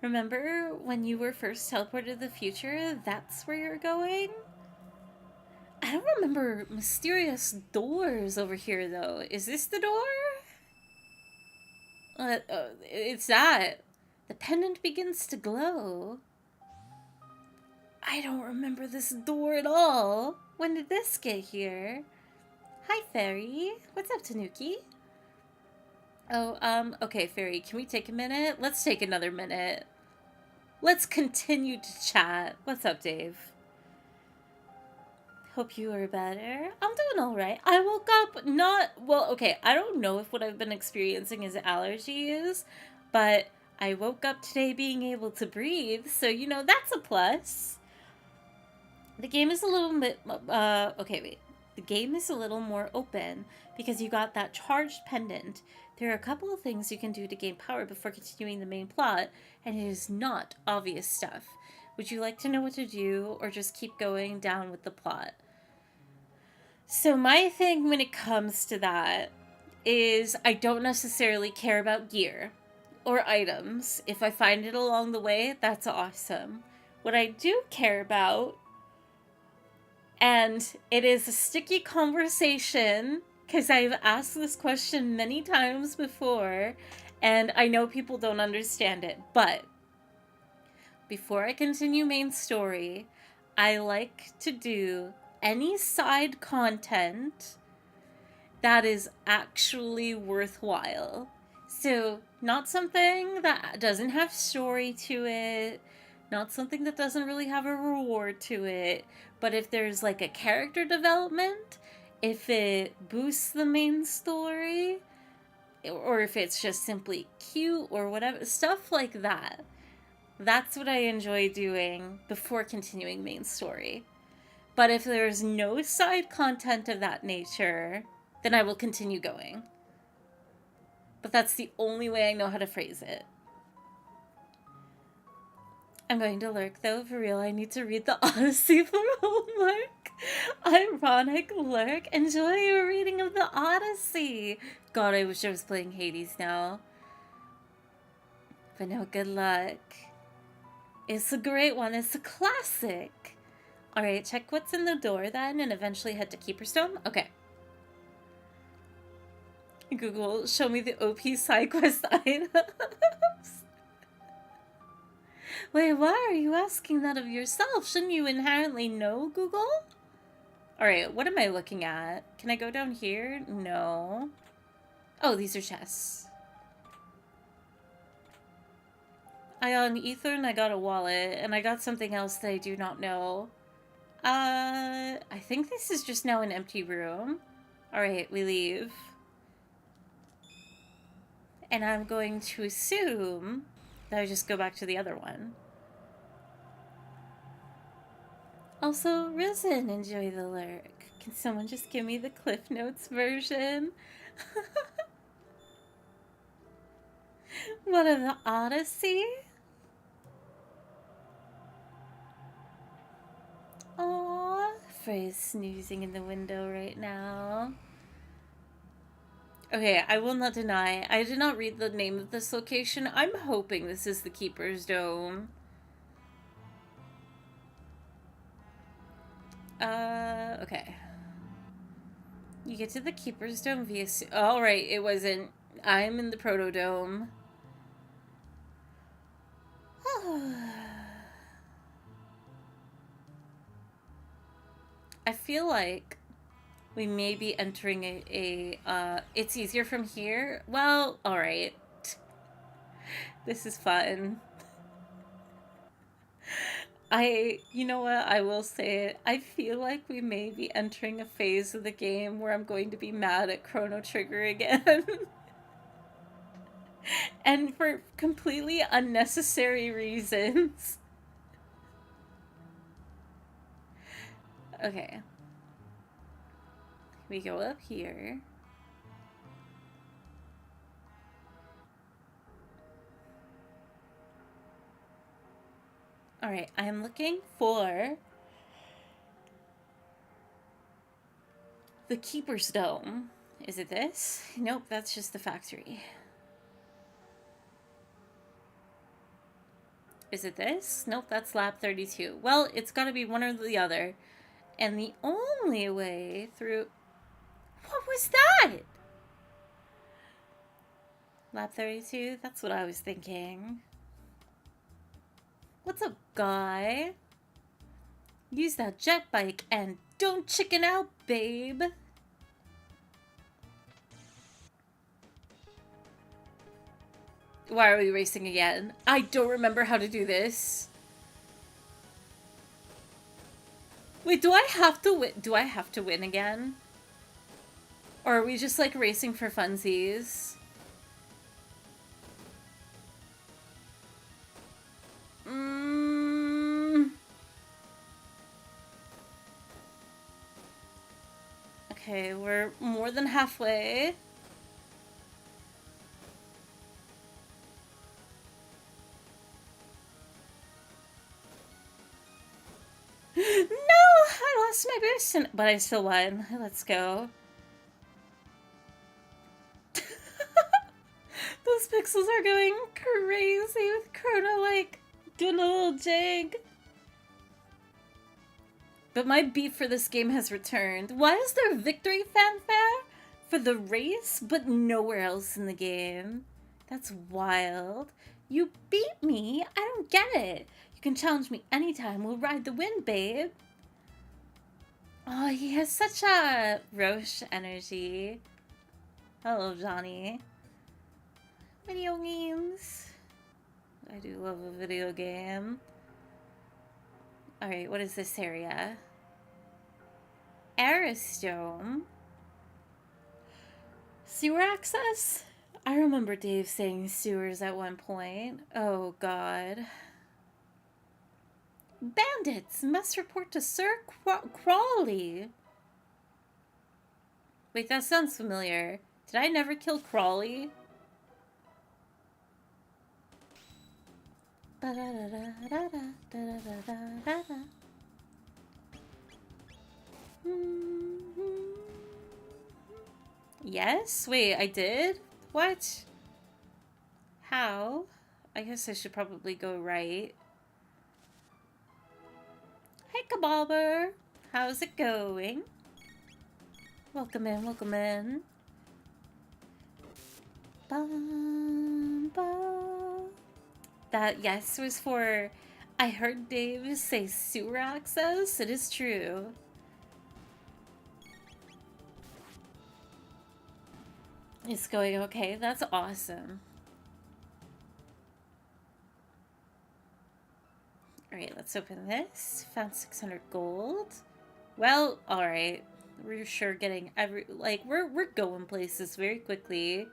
Remember when you were first teleported to the future? That's where you're going? I don't remember mysterious doors over here, though. Is this the door? It's that. The pendant begins to glow. I don't remember this door at all. When did this get here? Hi, Fairy. What's up, Tanuki? Oh, okay, Fairy, can we take a minute? Let's take another minute. Let's continue to chat. What's up, Dave? Hope you are better. I'm doing alright. I woke up okay, I don't know if what I've been experiencing is allergies, but I woke up today being able to breathe, so that's a plus. The game is a little bit, okay, wait. The game is a little more open because you got that charged pendant. There are a couple of things you can do to gain power before continuing the main plot, and it is not obvious stuff. Would you like to know what to do, or just keep going down with the plot? So my thing when it comes to that is I don't necessarily care about gear or items. If I find it along the way, that's awesome. What I do care about, and it is a sticky conversation because I've asked this question many times before, and I know people don't understand it, but before I continue main story, I like to do any side content that is actually worthwhile. So, not something that doesn't have story to it, not something that doesn't really have a reward to it, but if there's like a character development, if it boosts the main story, or if it's just simply cute or whatever, stuff like that. That's what I enjoy doing before continuing main story. But if there's no side content of that nature, then I will continue going. But that's the only way I know how to phrase it. I'm going to lurk, though, for real. I need to read the Odyssey for homework. Ironic lurk. Enjoy your reading of the Odyssey. God, I wish I was playing Hades now. But no, good luck. It's a great one. It's a classic. Alright, check what's in the door then, and eventually head to Keeper's Dome. Okay. Google, show me the OP side quest items. Wait, why are you asking that of yourself? Shouldn't you inherently know, Google? Alright, what am I looking at? Can I go down here? No. Oh, these are chests. I got an ether and I got a wallet, and I got something else that I do not know. I think this is just now an empty room. Alright, we leave. And I'm going to assume that I just go back to the other one. Also, Risen, enjoy the lurk. Can someone just give me the Cliff Notes version? What of the Odyssey? Aww, Frey's snoozing in the window right now. Okay, I will not deny, I did not read the name of this location. I'm hoping this is the Keeper's Dome. Okay. You get to the Keeper's Dome via... Oh, right, it wasn't. I'm in the Protodome. I feel like we may be entering it's easier from here. Well, alright. This is fun. You know what, I will say it. I feel like we may be entering a phase of the game where I'm going to be mad at Chrono Trigger again. And for completely unnecessary reasons. Okay. We go up here. Alright, I'm looking for the Keeper's Dome. Is it this? Nope, that's just the factory. Is it this? Nope, that's Lab 32. Well, it's gotta be one or the other. And the only way through... What was that? Lab 32? That's what I was thinking. What's up, guy? Use that jet bike and don't chicken out, babe. Why are we racing again? I don't remember how to do this. Wait, do I have to win? Do I have to win again? Or are we just like racing for funsies? Okay, we're more than halfway. No! I lost my boost, but I still won. Let's go. Those pixels are going crazy with Chrono, like, doing a little jig. But my beat for this game has returned. Why is there victory fanfare for the race, but nowhere else in the game? That's wild. You beat me? I don't get it. You can challenge me anytime. We'll ride the wind, babe. Oh, he has such a Roche energy. Hello, Johnny. Video games. I do love a video game. Alright, what is this area? Aristome. Sewer access? I remember Dave saying sewers at one point. Oh, God. Bandits must report to Sir Crawley. Wait, that sounds familiar. Did I never kill Crawley? Yes? Wait, I did? What? How? I guess I should probably go right. Hey, Kabalber. How's it going? Welcome in, welcome in. Bum, bum. That yes was for... I heard Dave say sewer access. It is true. It's going okay. That's awesome. Alright, let's open this. Found 600 gold. Well, alright. We're sure getting every... Like, we're going places very quickly.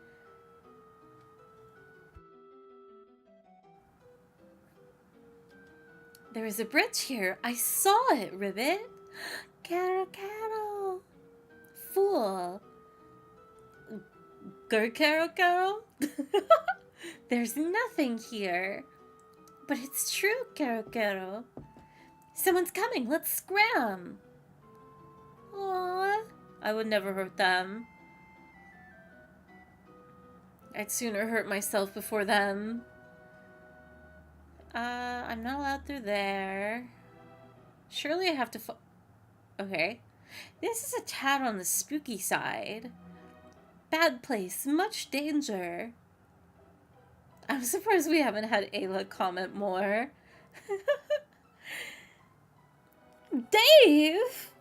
There is a bridge here. I saw it, Ribbit. Caro. Fool. Caro? There's nothing here. But it's true, Caro. Someone's coming. Let's scram. Aww. I would never hurt them. I'd sooner hurt myself before them. I'm not allowed through there. Surely I have to okay. This is a tad on the spooky side. Bad place, much danger. I'm surprised we haven't had Ayla comment more. Dave!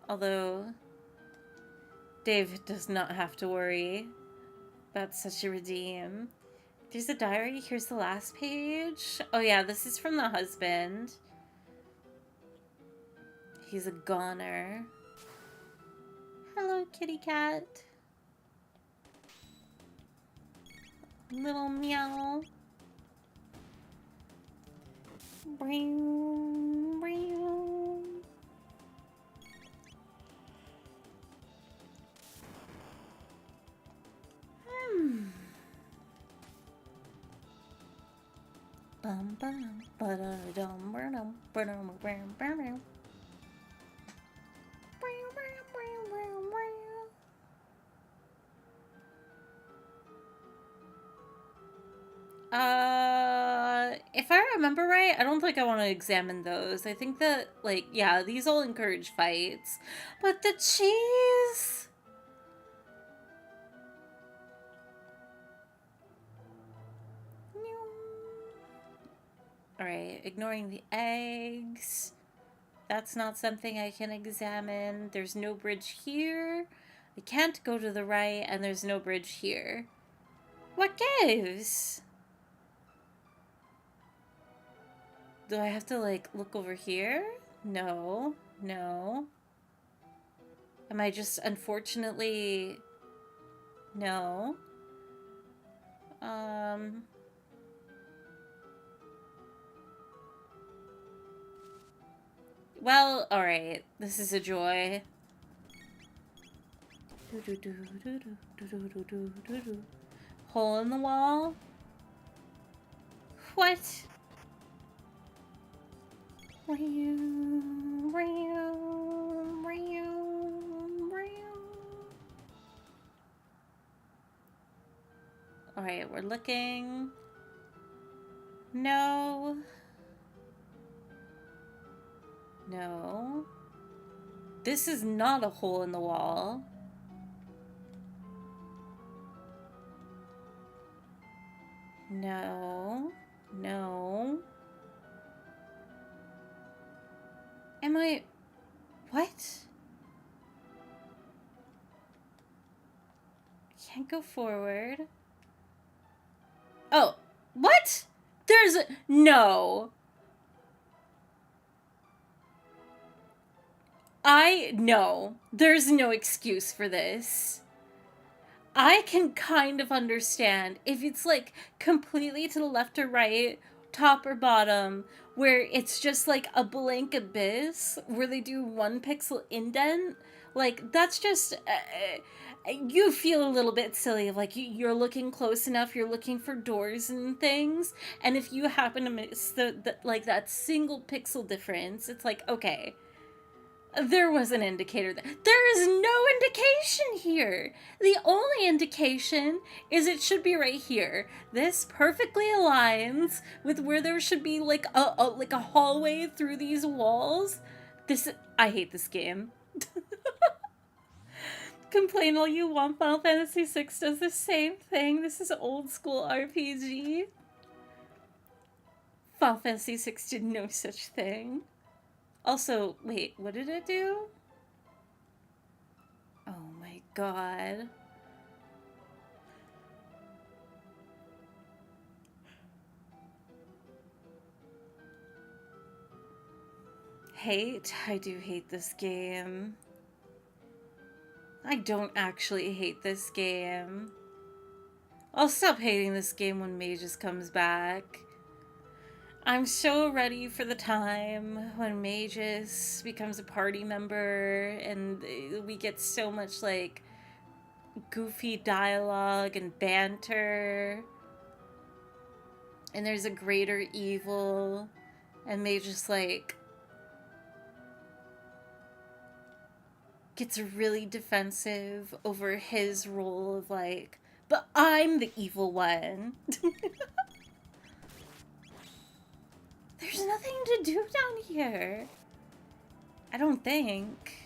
Although, Dave does not have to worry about such a redeem. There's a diary. Here's the last page. Oh yeah, this is from the husband. He's a goner. Hello, kitty cat. Little meow. Bring. Bum bum ba-da-dum ba-dum ba-dum ba-dum. If I remember right, I don't think I want to examine those. I think that, like, yeah, these all encourage fights. But the cheese... Alright, ignoring the eggs. That's not something I can examine. There's no bridge here. I can't go to the right, and there's no bridge here. What gives? Do I have to, like, look over here? No. No. Am I just unfortunately... No. Well, alright. This is a joy. Hole in the wall? What? Alright, we're looking. No. No. This is not a hole in the wall. No. No. Am I... What? Can't go forward. Oh, what? There's a... No. No. There's no excuse for this. I can kind of understand if it's like completely to the left or right, top or bottom, where it's just like a blank abyss where they do 1 pixel indent. Like, that's just... you feel a little bit silly of like you're looking close enough, you're looking for doors and things, and if you happen to miss the like that single pixel difference, it's like, okay, there was an indicator there is no indication here. The only indication is it should be right here. This perfectly aligns with where there should be like a hallway through these walls. I hate this game. Complain all you want, Final Fantasy VI does the same thing. This is old school RPG. Final Fantasy VI did no such thing. Also, wait, what did it do? Oh my god. Hate? I do hate this game. I don't actually hate this game. I'll stop hating this game when Magus comes back. I'm so ready for the time when Magus becomes a party member and we get so much like goofy dialogue and banter. And there's a greater evil and Magus like gets really defensive over his role of like, but I'm the evil one. There's nothing to do down here. I don't think.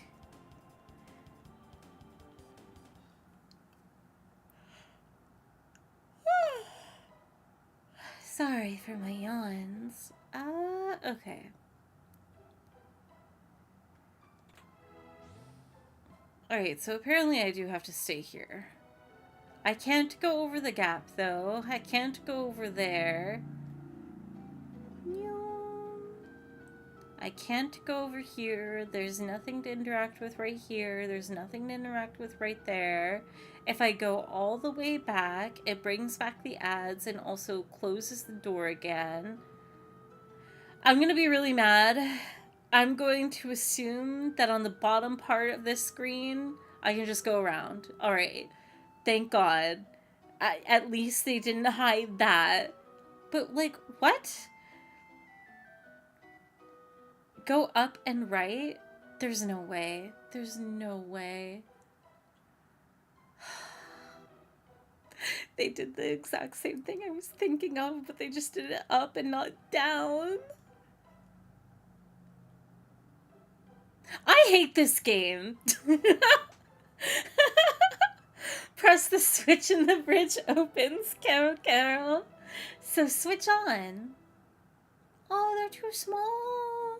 Sorry for my yawns. Okay. Alright, so apparently I do have to stay here. I can't go over the gap, though. I can't go over there. I can't go over here. There's nothing to interact with right here. There's nothing to interact with right there. If I go all the way back, it brings back the ads and also closes the door again. I'm gonna be really mad. I'm going to assume that on the bottom part of this screen, I can just go around. Alright. Thank God. At least they didn't hide that. But, like, what? Go up and right? There's no way. There's no way. They did the exact same thing I was thinking of, but they just did it up and not down. I hate this game. Press the switch and the bridge opens. Carol, Carol. So switch on. Oh, they're too small.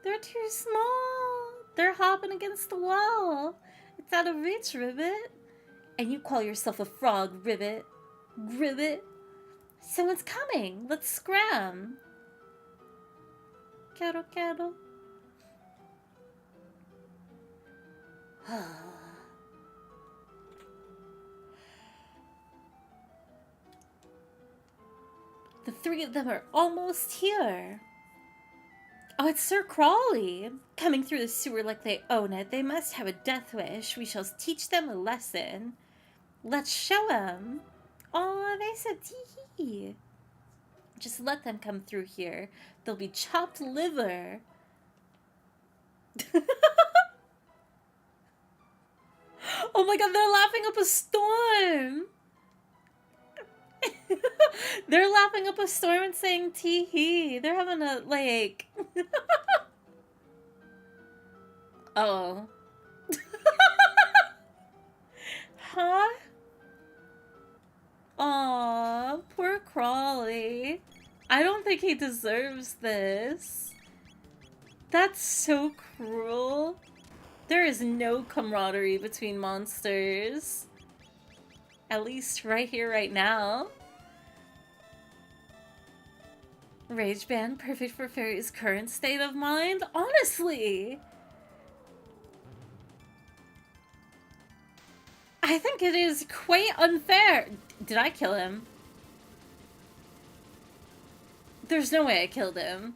They're too small. They're hopping against the wall. It's out of reach, Ribbit. And you call yourself a frog, Ribbit. Ribbit. Someone's coming. Let's scram. Quero, quero. The three of them are almost here. Oh, it's Sir Crawley. Coming through the sewer like they own it. They must have a death wish. We shall teach them a lesson. Let's show them. Oh, they said tee. Just let them come through here. They'll be chopped liver. Oh my god, they're laughing up a storm. They're laughing up a storm and saying tee hee. They're having a, like... Oh. Huh? Aw, poor Crawley. I don't think he deserves this. That's so cruel. There is no camaraderie between monsters. At least right here, right now. Rage Band, perfect for Fairy's current state of mind? Honestly! I think it is quite unfair. Did I kill him? There's no way I killed him.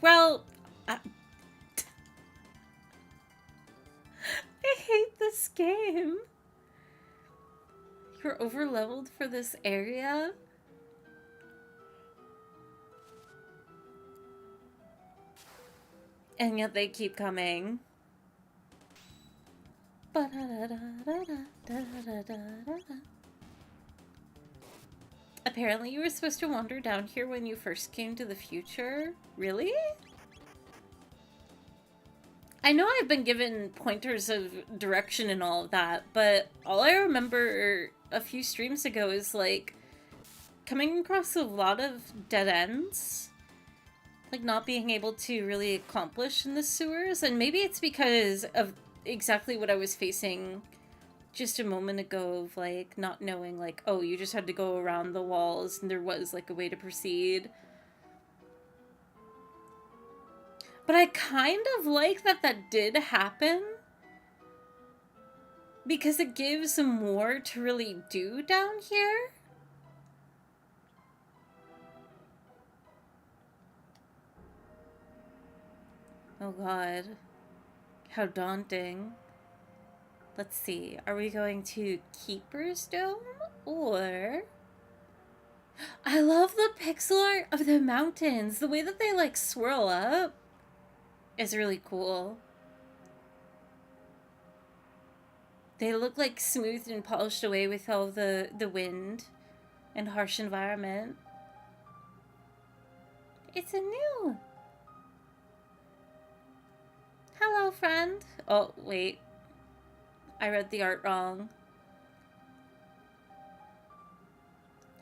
Well, I hate this game. You're over-leveled for this area? And yet they keep coming. Apparently you were supposed to wander down here when you first came to the future? Really? I know I've been given pointers of direction and all of that, but all I remember a few streams ago is, like, coming across a lot of dead ends. Like, not being able to really accomplish in the sewers, and maybe it's because of exactly what I was facing just a moment ago of, like, not knowing, like, oh, you just had to go around the walls and there was, like, a way to proceed. But I kind of like that that did happen, because it gives more to really do down here. Oh god. How daunting. Let's see. Are we going to Keeper's Dome? Or... I love the pixel art of the mountains. The way that they, like, swirl up is really cool. They look, like, smoothed and polished away with all the wind and harsh environment. It's a new... Hello, friend. Oh, wait. I read the art wrong.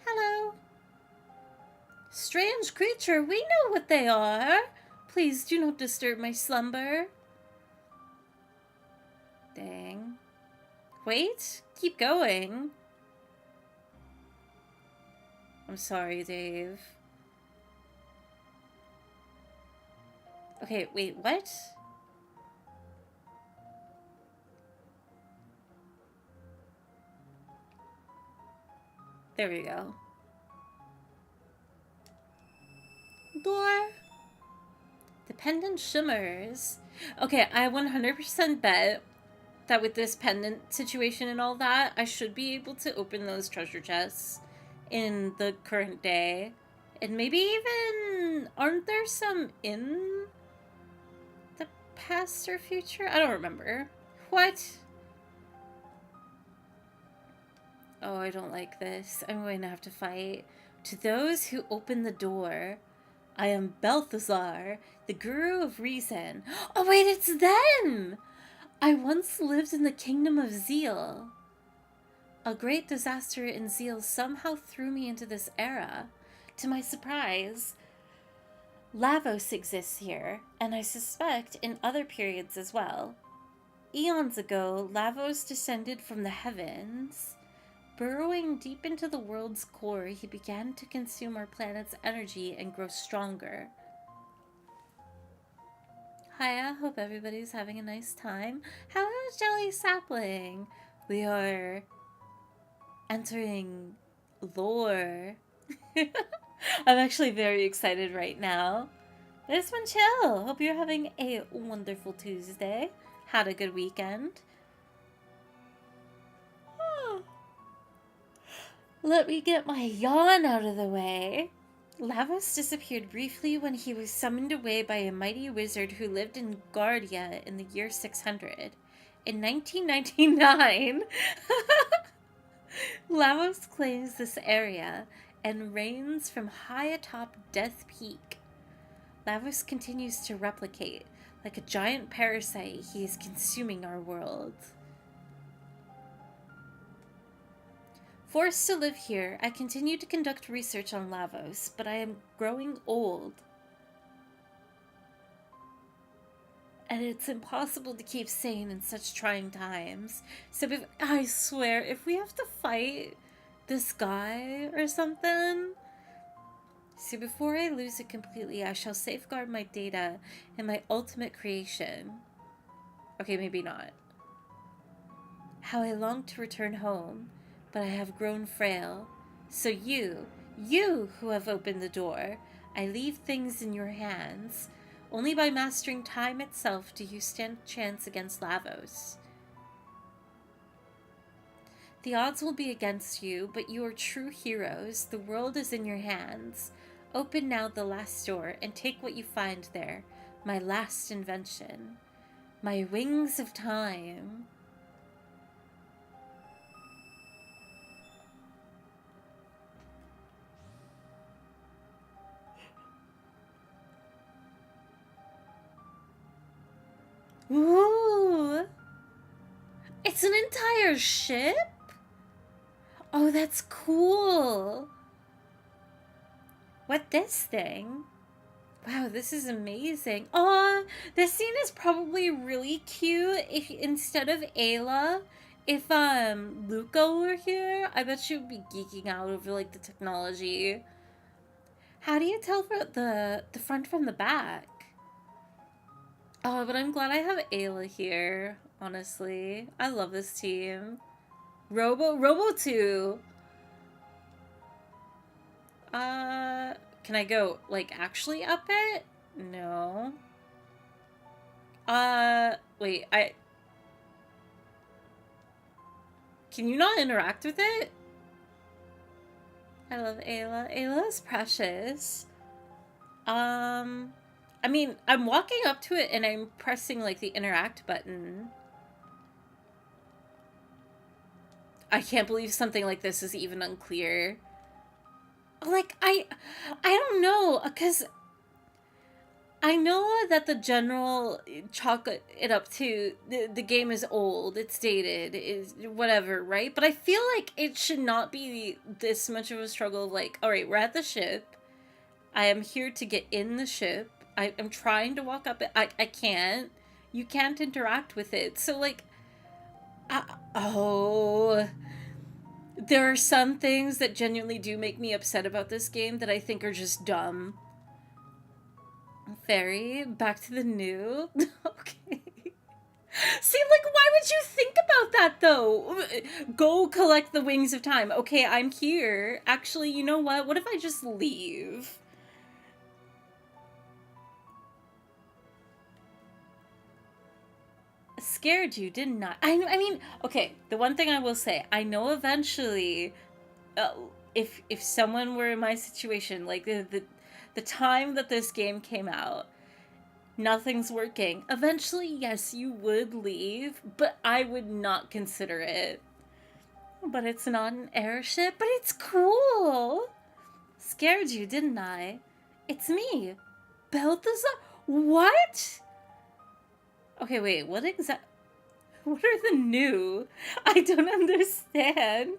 Hello. Strange creature, we know what they are. Please do not disturb my slumber. Dang. Wait, keep going. I'm sorry, Dave. Okay, wait, what? There we go. Door. The pendant shimmers. Okay, I 100% bet that with this pendant situation and all that, I should be able to open those treasure chests in the current day. And maybe even... Aren't there some in the past or future? I don't remember. What? Oh, I don't like this. I'm going to have to fight. To those who open the door, I am Balthazar, the Guru of Reason. Oh wait, it's them! I once lived in the kingdom of Zeal. A great disaster in Zeal somehow threw me into this era. To my surprise, Lavos exists here, and I suspect in other periods as well. Eons ago, Lavos descended from the heavens. Burrowing deep into the world's core, he began to consume our planet's energy and grow stronger. Hiya, hope everybody's having a nice time. Hello, Jelly Sapling. We are entering lore. I'm actually very excited right now. This one chill. Hope you're having a wonderful Tuesday. Had a good weekend. Let me get my yawn out of the way. Lavos disappeared briefly when he was summoned away by a mighty wizard who lived in Guardia in the year 600. In 1999, Lavos claims this area and reigns from high atop Death Peak. Lavos continues to replicate. Like a giant parasite, he is consuming our world. Forced to live here, I continue to conduct research on Lavos, but I am growing old. And it's impossible to keep sane in such trying times. So I swear, if we have to fight this guy or something... So before I lose it completely, I shall safeguard my data and my ultimate creation. Okay, maybe not. How I long to return home, but I have grown frail. So you who have opened the door, I leave things in your hands. Only by mastering time itself do you stand a chance against Lavos. The odds will be against you, but you are true heroes. The world is in your hands. Open now the last door and take what you find there. My last invention. My wings of time. Ooh! It's an entire ship? Oh, that's cool. What this thing? Wow, this is amazing. Oh, this scene is probably really cute if instead of Ayla, if Luca were here, I bet she would be geeking out over like the technology. How do you tell the front from the back? Oh, but I'm glad I have Ayla here, honestly. I love this team. Robo 2. Can I go, like, actually up it? No. Wait, Can you not interact with it? I love Ayla. Ayla is precious. I mean, I'm walking up to it and I'm pressing, like, the interact button. I can't believe something like this is even unclear. Like, I don't know, because I know that the general chalk it up to the game is old, it's dated, is whatever, right? But I feel like it should not be this much of a struggle of like, all right, we're at the ship. I am here to get in the ship. I'm trying to walk up it. I can't. You can't interact with it. So like, oh... There are some things that genuinely do make me upset about this game that I think are just dumb. Fairy, back to the new. Okay. See, like, why would you think about that, though? Go collect the Wings of Time. Okay, I'm here. Actually, you know what? What if I just leave? Scared you, didn't I? I mean, okay, the one thing I will say, I know eventually, if someone were in my situation, like the time that this game came out, nothing's working. Eventually, yes, you would leave, but I would not consider it. But it's not an airship, but it's cool. Scared you, didn't I? It's me, Balthazar. What? Okay, wait, what are the new? I don't understand.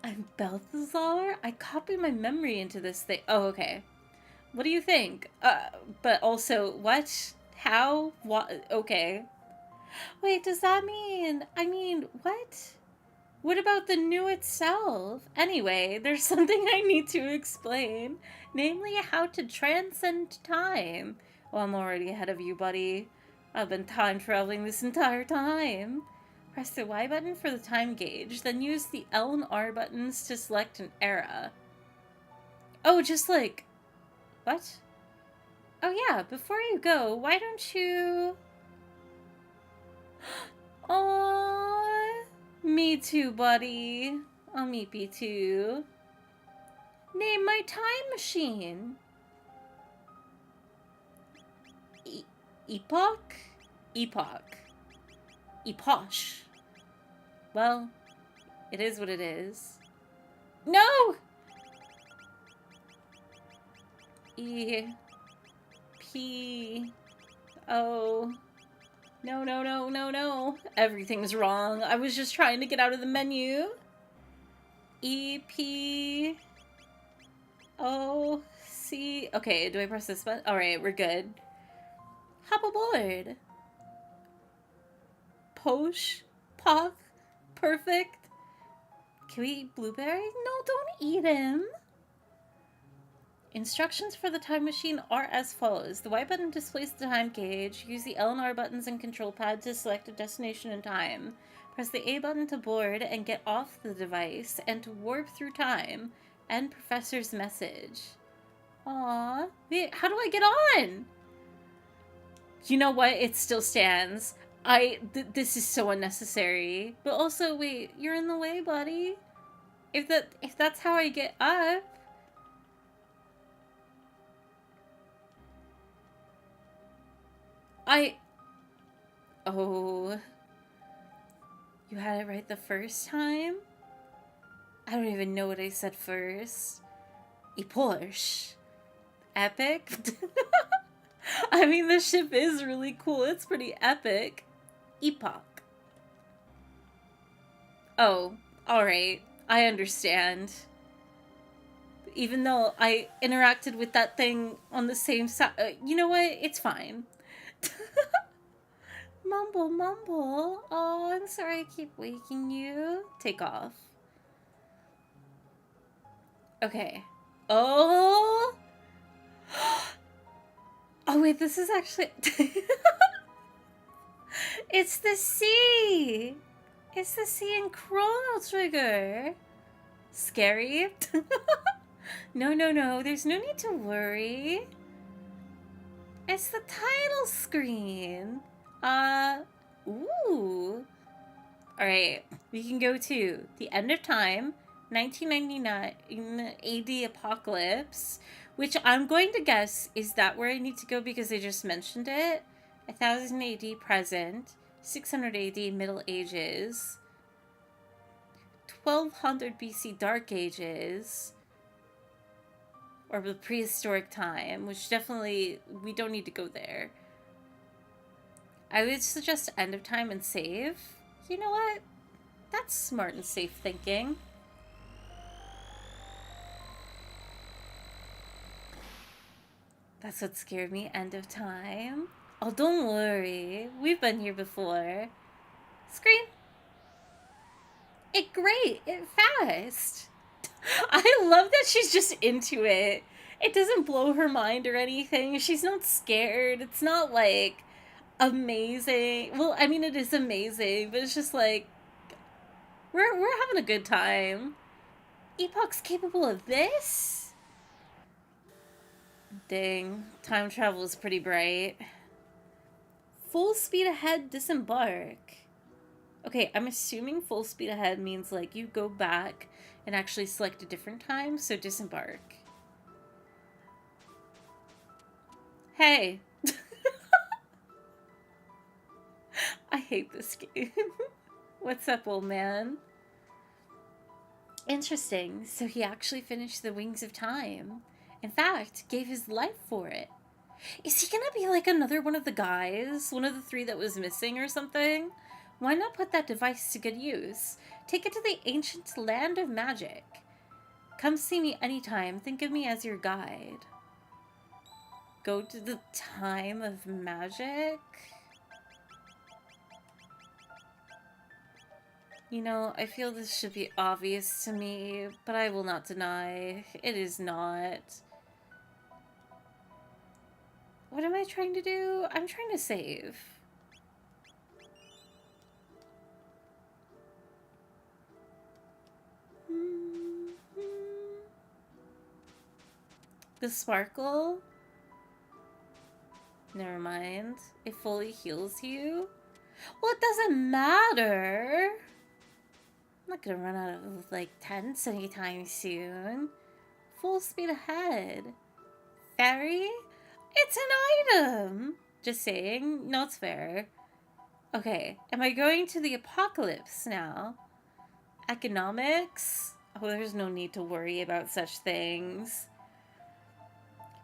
I'm Balthazar? I copied my memory into this thing. Oh, okay. What do you think? But also, what? How? What? Okay. Wait, does that mean... I mean, what? What about the new itself? Anyway, there's something I need to explain, namely how to transcend time. Well, I'm already ahead of you, buddy. I've been time traveling this entire time. Press the Y button for the time gauge, then use the L and R buttons to select an era. Oh, just like... What? Oh yeah, before you go, why don't you... Aww. Me too, buddy. I'll meet you too. Name my time machine. Epoch? Epoch. Epoch. Well, it is what it is. No! E. P. O. No, no, no, no, no. Everything's wrong. I was just trying to get out of the menu. E. P. O. C. Okay, do I press this button? Alright, we're good. Hop aboard. Posh. Pock. Perfect. Can we eat blueberries? No, don't eat him. Instructions for the time machine are as follows. The Y button displays the time gauge. Use the L and R buttons and control pad to select a destination and time. Press the A button to board and get off the device and to warp through time. End professor's message. Aww. Wait, how do I get on? You know what? It still stands. This is so unnecessary. But also, wait, you're in the way, buddy. If that's how I get up. Oh. You had it right the first time? I don't even know what I said first. E Porsche. Epic? I mean, the ship is really cool. It's pretty epic. Epoch. Oh, alright. I understand. Even though I interacted with that thing on the same side. You know what? It's fine. Mumble, mumble. Oh, I'm sorry I keep waking you. Take off. Okay. Oh! Oh, wait, this is actually... It's the sea! It's the sea in Chrono Trigger! Scary? No, no, no. There's no need to worry. It's the title screen. Ooh. Alright, we can go to The End of Time, 1999 AD Apocalypse, which I'm going to guess is that where I need to go because they just mentioned it. 1000 AD present, 600 AD Middle Ages, 1200 BC Dark Ages, or the prehistoric time, which definitely, we don't need to go there. I would suggest End of Time and save. You know what? That's smart and safe thinking. That's what scared me, End of Time. Oh, don't worry. We've been here before. Scream. It great. It fast. I love that she's just into it. It doesn't blow her mind or anything. She's not scared. It's not like amazing. Well, I mean, it is amazing, but it's just like we're having a good time. Epoch's capable of this? Dang, time travel is pretty bright. Full speed ahead, disembark. Okay, I'm assuming full speed ahead means like you go back and actually select a different time, so disembark. Hey. I hate this game. What's up, old man? Interesting. So he actually finished the Wings of Time. In fact, gave his life for it. Is he gonna be like another one of the guys? One of the 3 that was missing or something? Why not put that device to good use? Take it to the ancient land of magic. Come see me anytime. Think of me as your guide. Go to the time of magic? You know, I feel this should be obvious to me, but I will not deny it is not. What am I trying to do? I'm trying to save. The sparkle? Never mind. It fully heals you? Well, it doesn't matter. I'm not gonna run out of, like, tents anytime soon. Full speed ahead. Fairy? It's an item! Just saying. No, it's fair. Okay, am I going to the apocalypse now? Economics? Oh, there's no need to worry about such things.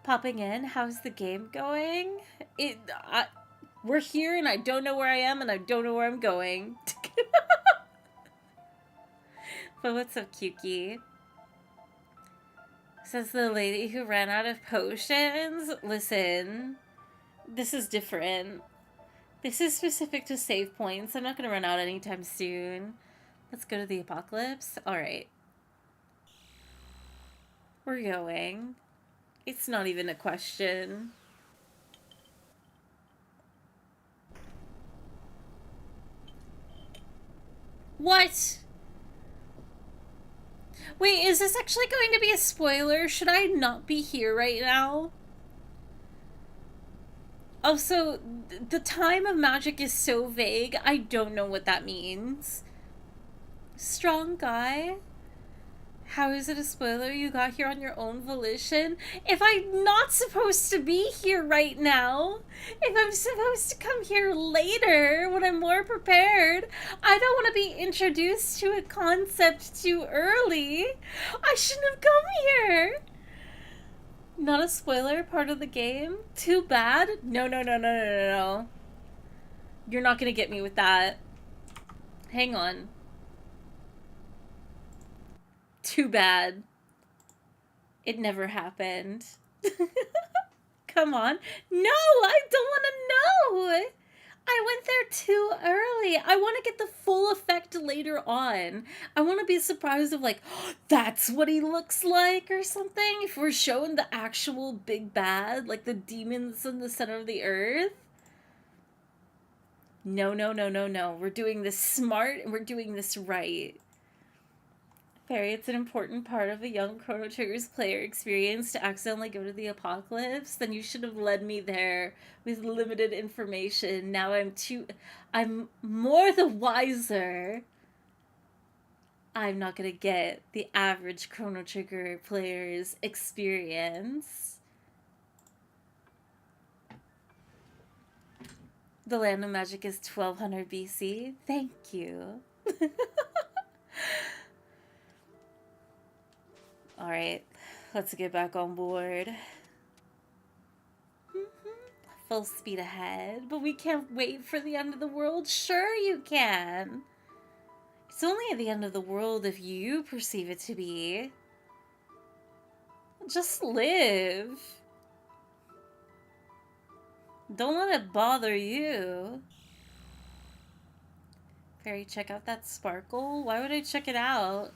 Popping in, how's the game going? We're here and I don't know where I am and I don't know where I'm going. But what's up, Kyuki? Says the lady who ran out of potions. Listen, this is different. This is specific to save points. I'm not going to run out anytime soon. Let's go to the apocalypse. Alright. We're going. It's not even a question. What? Wait, is this actually going to be a spoiler? Should I not be here right now? Also, the time of magic is so vague, I don't know what that means. Strong guy? How is it a spoiler? You got here on your own volition? If I'm not supposed to be here right now, if I'm supposed to come here later when I'm more prepared, I don't want to be introduced to a concept too early. I shouldn't have come here. Not a spoiler part of the game? Too bad? No, no, no, no, no, no, no. You're not gonna get me with that. Hang on. Too bad. It never happened. Come on. No, I don't want to know. I went there too early. I want to get the full effect later on. I want to be surprised of like, oh, that's what he looks like or something. If we're showing the actual big bad, like the demons in the center of the earth. No, no, no, no, no. We're doing this smart and we're doing this right. Fairy, it's an important part of a young Chrono Trigger's player experience to accidentally go to the apocalypse. Then you should have led me there with limited information. Now I'm more the wiser. I'm not gonna get the average Chrono Trigger player's experience. The land of magic is 1200 BC. Thank you. Alright, let's get back on board. Full speed ahead, but we can't wait for the end of the world. Sure you can. It's only at the end of the world if you perceive it to be. Just live. Don't let it bother you. Fairy, check out that sparkle. Why would I check it out?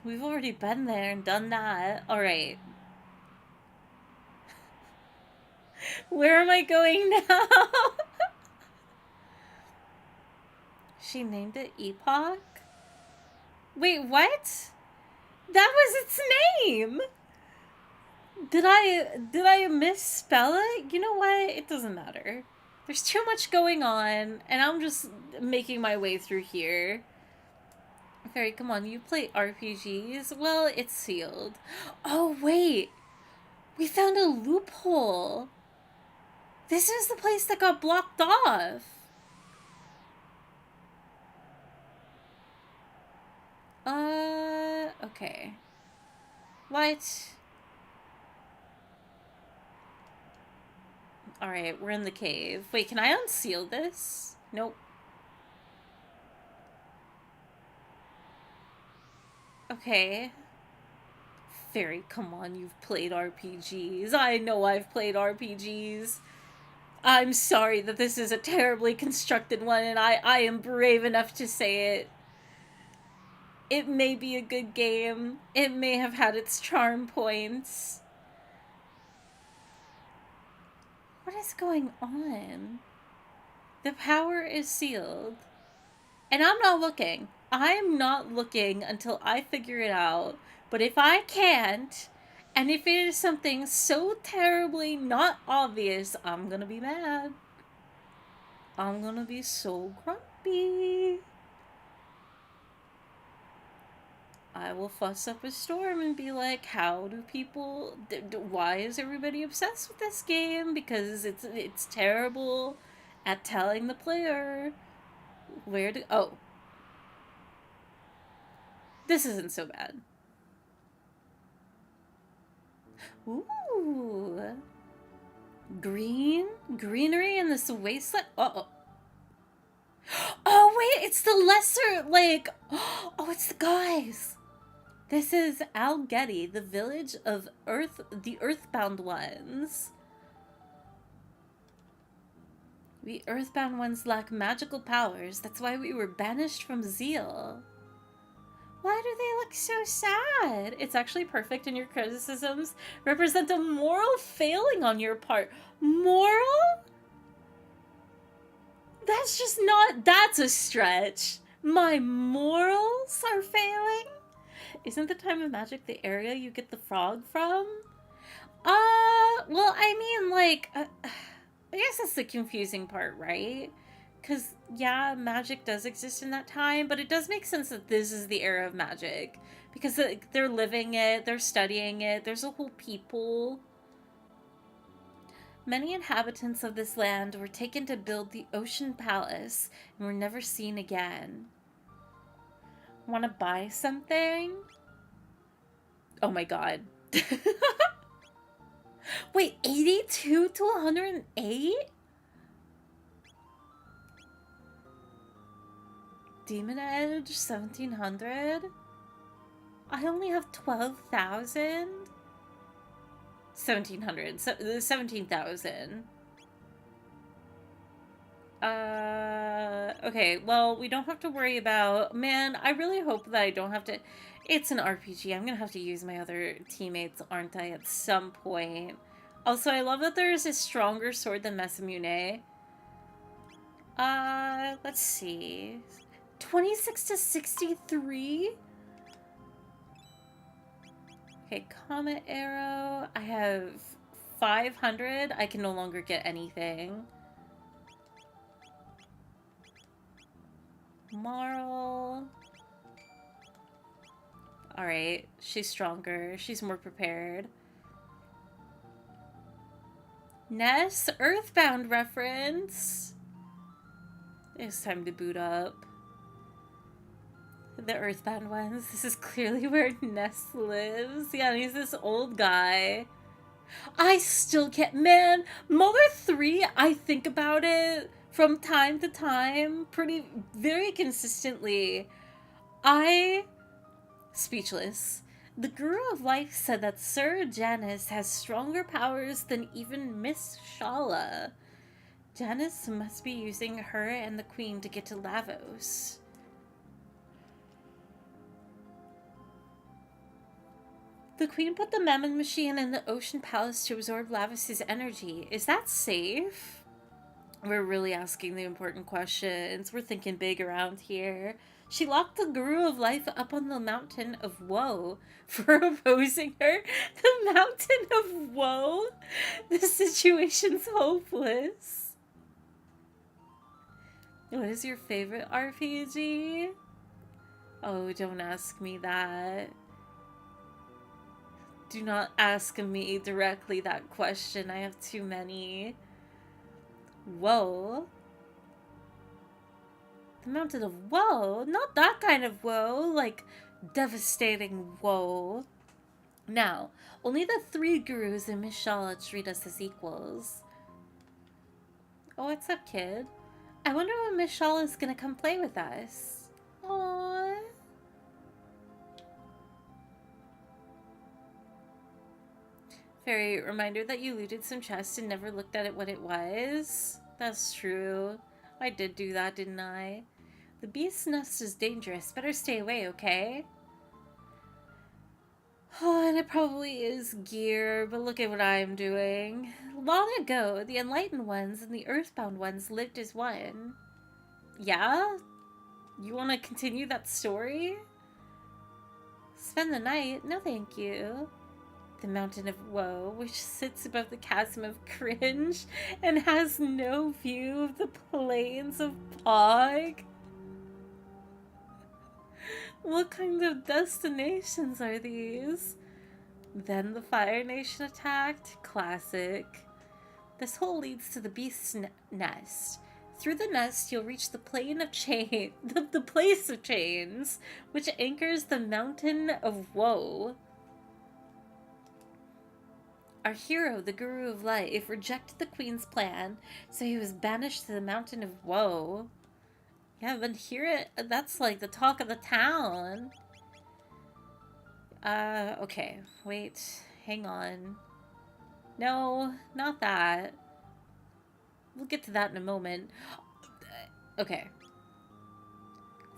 We've already been there and done that. Alright. Where am I going now? She named it Epoch? Wait, what? That was its name! Did I misspell it? You know what? It doesn't matter. There's too much going on, and I'm just making my way through here. Fairy, come on, you play RPGs? Well, it's sealed. Oh, wait! We found a loophole! This is the place that got blocked off! Okay. What? Alright, we're in the cave. Wait, can I unseal this? Nope. Okay. Fairy, come on, you've played RPGs. I know I've played RPGs. I'm sorry that this is a terribly constructed one, and I am brave enough to say it. It may be a good game. It may have had its charm points. What is going on? The power is sealed. And I'm not looking. I'm not looking until I figure it out. But if I can't, and if it is something so terribly not obvious, I'm gonna be mad. I'm gonna be so grumpy. I will fuss up a storm and be like, how do people... why is everybody obsessed with this game? Because it's terrible at telling the player where to... Oh. This isn't so bad. Ooh. Greenery in this wasteland. Uh-oh. Oh, wait, it's the lesser, like... Oh, it's the guys. This is Algetty, the village of the Earthbound ones. We Earthbound ones lack magical powers. That's why we were banished from Zeal. Why do they look so sad? It's actually perfect, and your criticisms represent a moral failing on your part. Moral? That's just not... That's a stretch. My morals are failing? Isn't the time of magic the area you get the frog from? Well, I mean, like... I guess that's the confusing part, right? Because, yeah, magic does exist in that time, but it does make sense that this is the era of magic. Because they're living it, they're studying it, there's a whole people. Many inhabitants of this land were taken to build the Ocean Palace and were never seen again. Want to buy something? Oh my god. Wait, 82 to 108? Demon Edge, 1700? I only have 12,000? 1700. 17,000. Okay, well, we don't have to worry about... Man, I really hope that I don't have to... It's an RPG. I'm gonna have to use my other teammates, aren't I, at some point. Also, I love that there's a stronger sword than Masamune. Let's see. 26 to 63? Okay, Comet Arrow. I have 500. I can no longer get anything. Marl. Alright, she's stronger. She's more prepared. Ness, Earthbound reference. It's time to boot up. The Earthbound ones. This is clearly where Ness lives. Yeah, he's this old guy. I still can't... Man, Mother 3, I think about it from time to time. Very consistently. Speechless. The Guru of Life said that Sir Janice has stronger powers than even Miss Shala. Janice must be using her and the Queen to get to Lavos. The Queen put the Mammon Machine in the Ocean Palace to absorb Lavos' energy. Is that safe? We're really asking the important questions. We're thinking big around here. She locked the Guru of Life up on the Mountain of Woe for opposing her. The Mountain of Woe? The situation's hopeless. What is your favorite RPG? Oh, don't ask me that. Do not ask me directly that question. I have too many. Woe? The Mountain of Woe? Not that kind of woe. Like, devastating woe. Now, only the 3 gurus and Miss Shala treat us as equals. Oh, what's up, kid? I wonder when Miss Shala is gonna come play with us. Aww. Fairy, reminder that you looted some chests and never looked at it what it was. That's true. I did do that, didn't I? The beast's nest is dangerous. Better stay away, okay? Oh, and it probably is gear, but look at what I'm doing. Long ago, the enlightened ones and the earthbound ones lived as one. Yeah? You want to continue that story? Spend the night? No, thank you. The Mountain of Woe, which sits above the Chasm of Cringe and has no view of the plains of Pog. What kind of destinations are these? Then the Fire Nation attacked? Classic. This hole leads to the beast's nest. Through the nest, you'll reach the plane of chain, the place of chains, which anchors the Mountain of Woe. Our hero, the Guru of Life, rejected the Queen's plan, so he was banished to the Mountain of Woe. Yeah, but that's like the talk of the town. Okay, wait, hang on. No, not that. We'll get to that in a moment. Okay.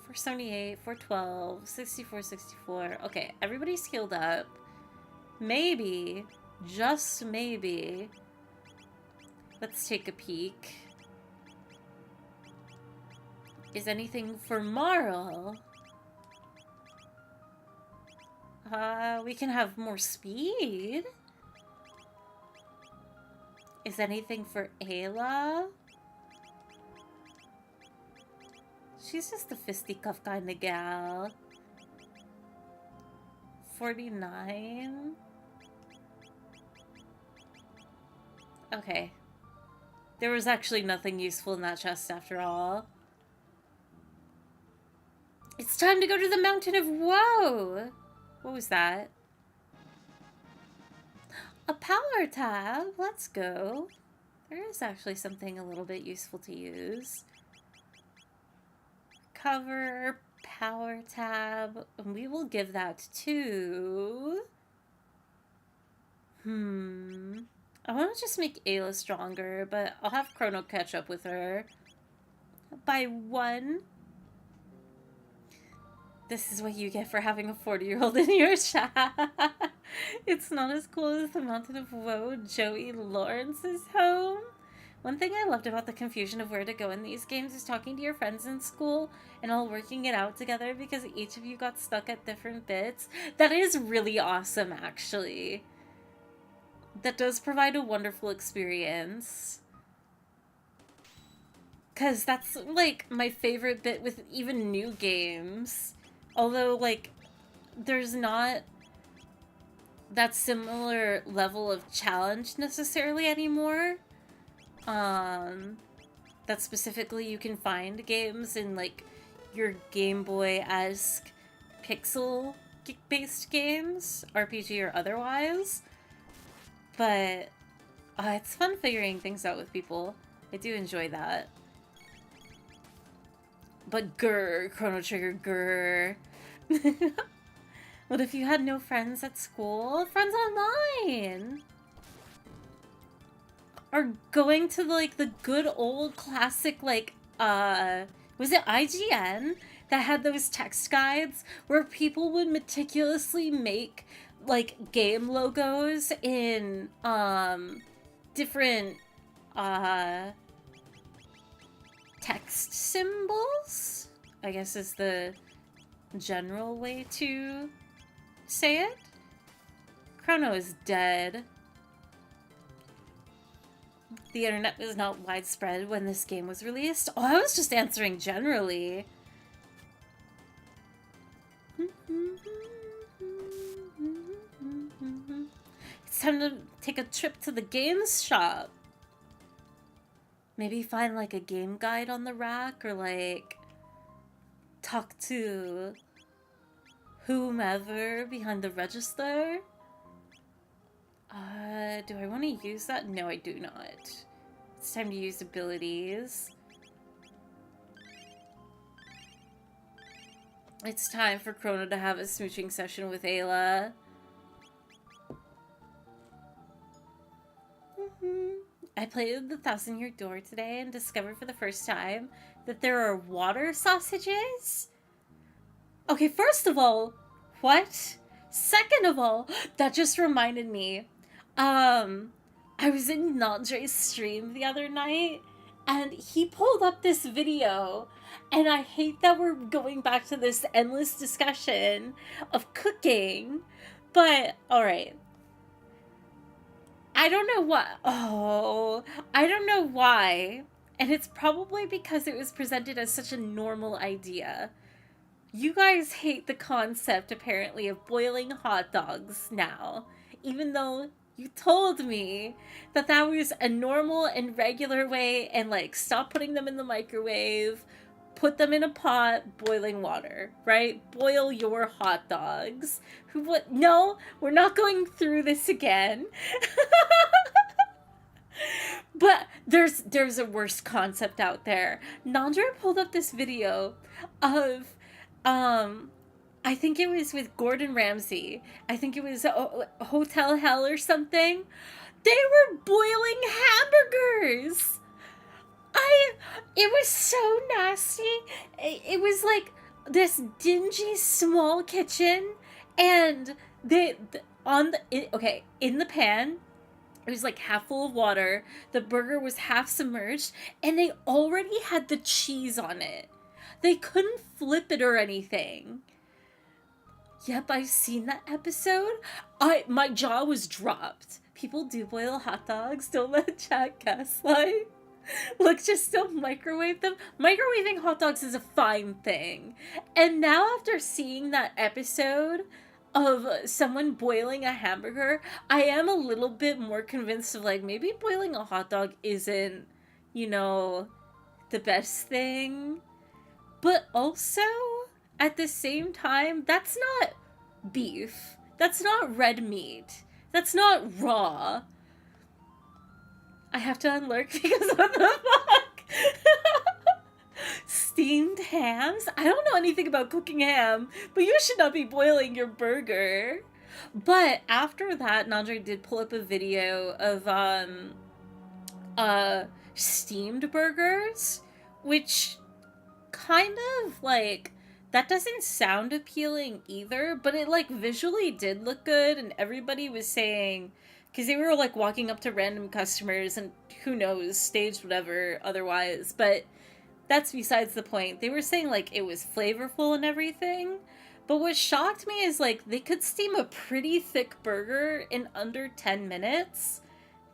478, 412, 64, 64. Okay, everybody's healed up. Maybe, just maybe, let's take a peek. Is anything for Marl? We can have more speed. Is anything for Ayla? She's just a fisticuff kind of gal. 49. Okay. There was actually nothing useful in that chest after all. It's time to go to the Mountain of Woe! What was that? A power tab? Let's go. There is actually something a little bit useful to use. Cover, power tab. And we will give that to... I want to just make Ayla stronger, but I'll have Chrono catch up with her. By 1. This is what you get for having a 40-year-old in your chat. It's not as cool as the Mountain of Woe, Joey Lawrence's home. One thing I loved about the confusion of where to go in these games is talking to your friends in school and all working it out together because each of you got stuck at different bits. That is really awesome, actually. That does provide a wonderful experience. Because that's, like, my favorite bit with even new games. Although, like, there's not that similar level of challenge necessarily anymore. That specifically you can find games in, like, your Game Boy-esque pixel-based games, RPG or otherwise. But it's fun figuring things out with people. I do enjoy that. But grr, Chrono Trigger, grr. What if you had no friends at school? Friends online! Or going to, like, the good old classic, like, was it IGN? That had those text guides where people would meticulously make, like, game logos in, different, text symbols, I guess is the general way to say it. Chrono is dead. The internet was not widespread when this game was released. Oh, I was just answering generally. It's time to take a trip to the games shop. Maybe find, like, a game guide on the rack, or, like, talk to whomever behind the register. Do I want to use that? No, I do not. It's time to use abilities. It's time for Chrono to have a smooching session with Ayla. I played the Thousand Year Door today and discovered for the first time that there are water sausages. Okay, first of all, what? Second of all, that just reminded me. I was in Nandre's stream the other night, and he pulled up this video, and I hate that we're going back to this endless discussion of cooking, but alright. I don't know what. Oh, I don't know why. And it's probably because it was presented as such a normal idea. You guys hate the concept, apparently, of boiling hot dogs now, even though you told me that that was a normal and regular way, and like, stop putting them in the microwave, put them in a pot, boiling water, right? Boil your hot dogs. Who what? No, we're not going through this again. But there's a worse concept out there. Nandra pulled up this video of I think it was with Gordon Ramsay. I think it was Hotel Hell or something. They were boiling hamburgers. It was so nasty. It was like this dingy small kitchen, and in the pan, it was like half full of water. The burger was half submerged, and they already had the cheese on it. They couldn't flip it or anything. Yep, I've seen that episode. My jaw was dropped. People do boil hot dogs. Don't let Jack gaslight. Look, just don't microwave them. Microwaving hot dogs is a fine thing. And now after seeing that episode of someone boiling a hamburger, I am a little bit more convinced of like, maybe boiling a hot dog isn't, the best thing. But also, at the same time, that's not beef. That's not red meat. That's not raw. I have to unlurk because what the fuck? Steamed hams? I don't know anything about cooking ham, but you should not be boiling your burger. But after that, Nandre did pull up a video of steamed burgers, which kind of like, that doesn't sound appealing either, but it like visually did look good, and everybody was saying, because they were like walking up to random customers and who knows, staged whatever otherwise, but that's besides the point. They were saying like it was flavorful and everything, but what shocked me is like they could steam a pretty thick burger in under 10 minutes,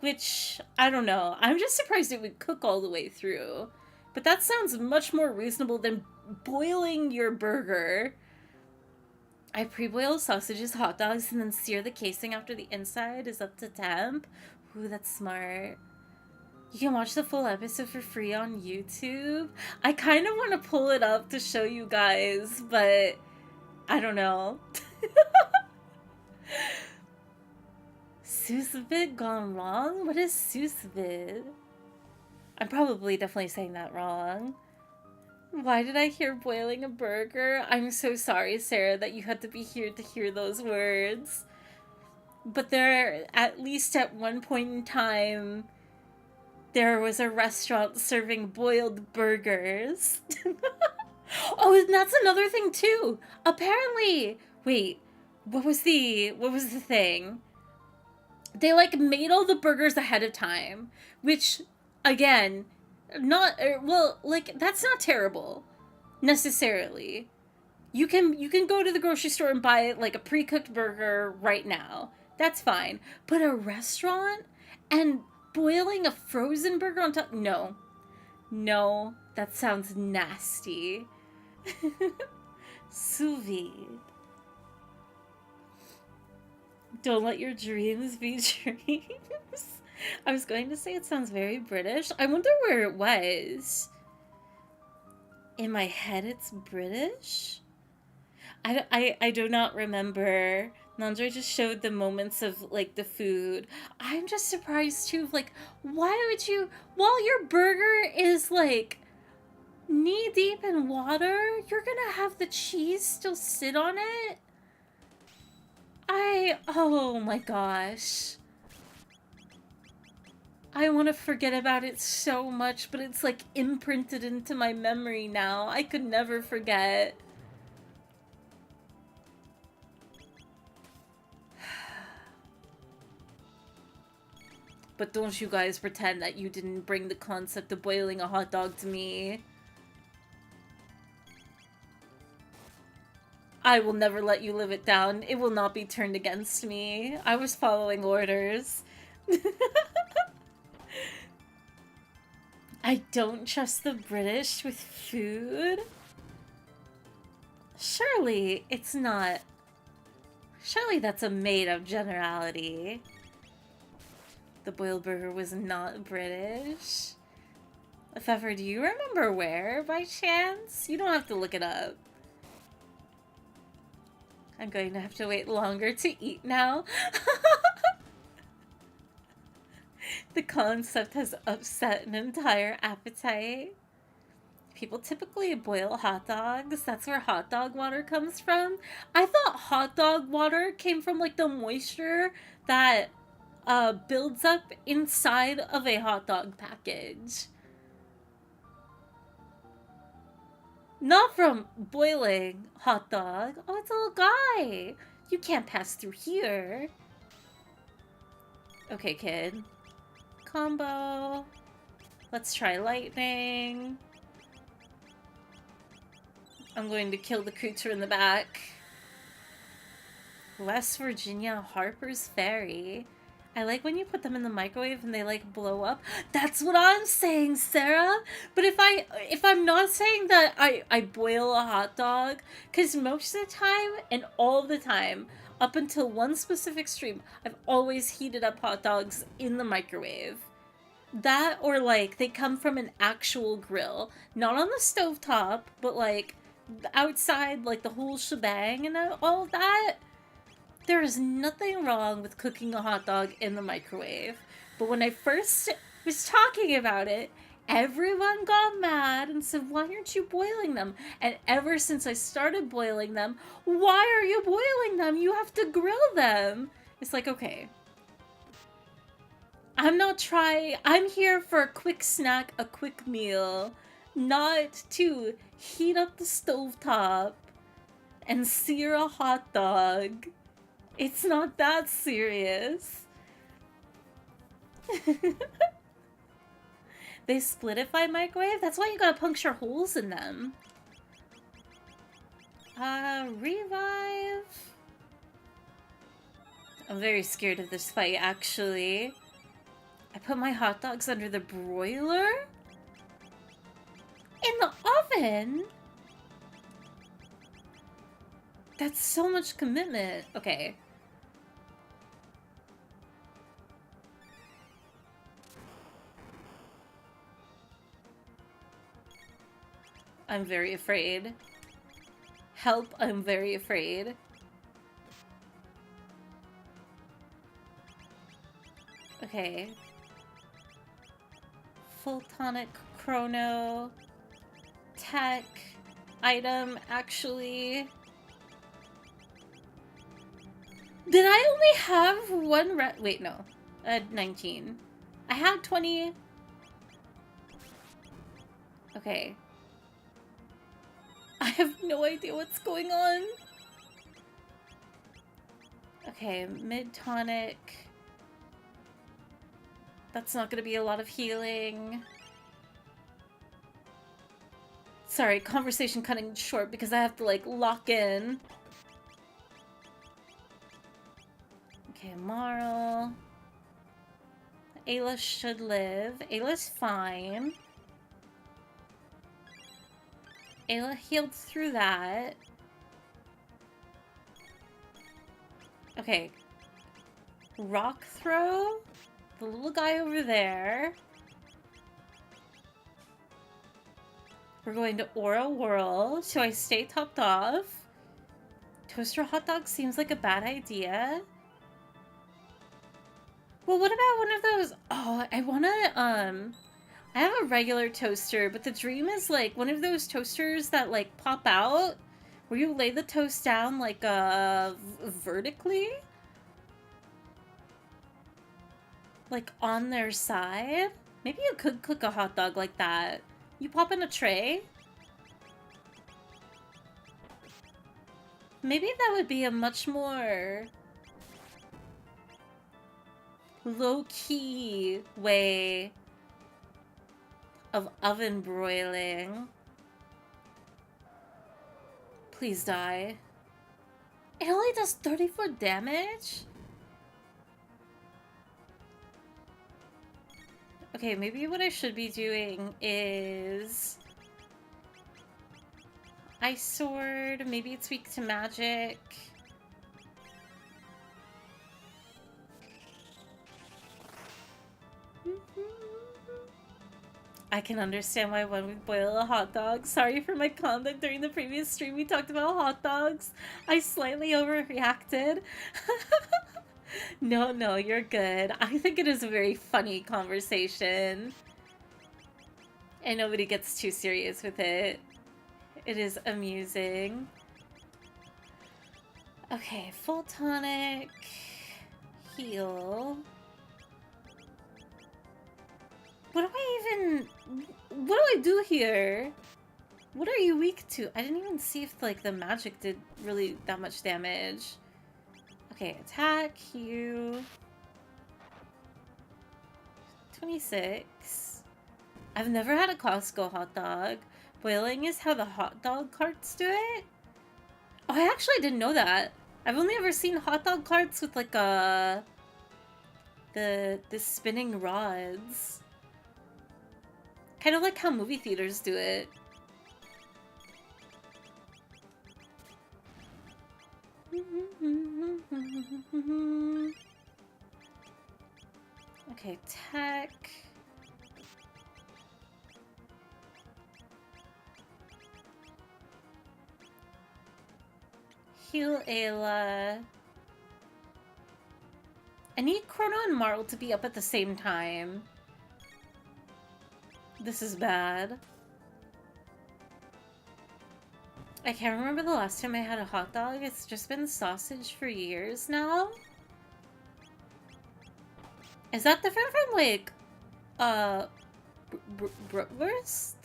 which, I don't know, I'm just surprised it would cook all the way through. But that sounds much more reasonable than boiling your burger. I pre-boil sausages, hot dogs, and then sear the casing after the inside is up to temp. Ooh, that's smart. You can watch the full episode for free on YouTube. I kind of want to pull it up to show you guys, but I don't know. Sous vide gone wrong? What is sous vide? I'm probably definitely saying that wrong. Why did I hear boiling a burger? I'm so sorry, Sarah, that you had to be here to hear those words. But there, at least at one point in time, there was a restaurant serving boiled burgers. Oh, and that's another thing too. Apparently, wait, what was the thing? They like made all the burgers ahead of time, which, again, that's not terrible necessarily. You can go to the grocery store and buy like a pre-cooked burger right now. That's fine. But a restaurant and boiling a frozen burger on top? No, that sounds nasty. Sous vide. Don't let your dreams be dreams. I was going to say it sounds very British. I wonder where it was. In my head, it's British? I do not remember. Nandre just showed the moments of, like, the food. I'm just surprised, too, like, why would you, while your burger is, like, knee-deep in water, you're gonna have the cheese still sit on it? Oh my gosh. I want to forget about it so much, but it's like imprinted into my memory now. I could never forget. But don't you guys pretend that you didn't bring the concept of boiling a hot dog to me. I will never let you live it down. It will not be turned against me. I was following orders. I don't trust the British with food? Surely it's not. Surely that's a made-up generality. The boiled burger was not British. If ever, do you remember where, by chance? You don't have to look it up. I'm going to have to wait longer to eat now. The concept has upset an entire appetite. People typically boil hot dogs. That's where hot dog water comes from. I thought hot dog water came from like the moisture that builds up inside of a hot dog package. Not from boiling hot dog. Oh, it's a little guy. You can't pass through here. Okay, kid. Combo. Let's try lightning. I'm going to kill the creature in the back. West Virginia Harper's Ferry. I like when you put them in the microwave and they like blow up. That's what I'm saying, Sarah. But if I'm not saying that I boil a hot dog, because most of the time and all the time, up until one specific stream, I've always heated up hot dogs in the microwave. That or like they come from an actual grill, not on the stovetop, but like outside, like the whole shebang and all of that. There is nothing wrong with cooking a hot dog in the microwave. But when I first was talking about it, everyone got mad and said, why aren't you boiling them? And ever since I started boiling them, why are you boiling them? You have to grill them. It's like, okay. I'm here for a quick snack, a quick meal, not to heat up the stovetop and sear a hot dog. It's not that serious. They splitify microwave? That's why you gotta puncture holes in them. Revive. I'm very scared of this fight, actually. I put my hot dogs under the broiler? In the oven? That's so much commitment. Okay. I'm very afraid. Help, I'm very afraid. Okay. Full tonic, chrono, tech, item, actually. Did I only have one wait, no. 19. I had 20. Okay. I have no idea what's going on. Okay, mid-tonic. That's not gonna be a lot of healing. Sorry, conversation cutting short because I have to, like, lock in. Okay, Marl. Ayla should live. Ayla's fine. Ayla healed through that. Okay. Rock throw. The little guy over there. We're going to Aura Whirl. So I stay topped off. Toaster hot dog seems like a bad idea. Well, what about one of those? Oh, I wanna, I have a regular toaster, but the dream is like one of those toasters that like pop out where you lay the toast down like vertically. like on their side. Maybe you could cook a hot dog like that. You pop in a tray. Maybe that would be a much more low-key way of oven broiling. Please die. It only does 34 damage? Okay, maybe what I should be doing is... Ice Sword, maybe it's weak to magic. I can understand why one would boil a hot dog. Sorry for my conduct during the previous stream. We talked about hot dogs. I slightly overreacted. No, you're good. I think it is a very funny conversation. And nobody gets too serious with it. It is amusing. Okay, full tonic. Heal. What do I do here? What are you weak to? I didn't even see if, like, the magic did really that much damage. Okay, attack, you. 26. I've never had a Costco hot dog. Boiling is how the hot dog carts do it? Oh, I actually didn't know that. I've only ever seen hot dog carts with, like, the spinning rods. Kind of like how movie theaters do it. Okay, tech. Heal Ayla. I need Chrono and Marl to be up at the same time. This is bad. I can't remember the last time I had a hot dog. It's just been sausage for years now. Is that different from, like, bratwurst?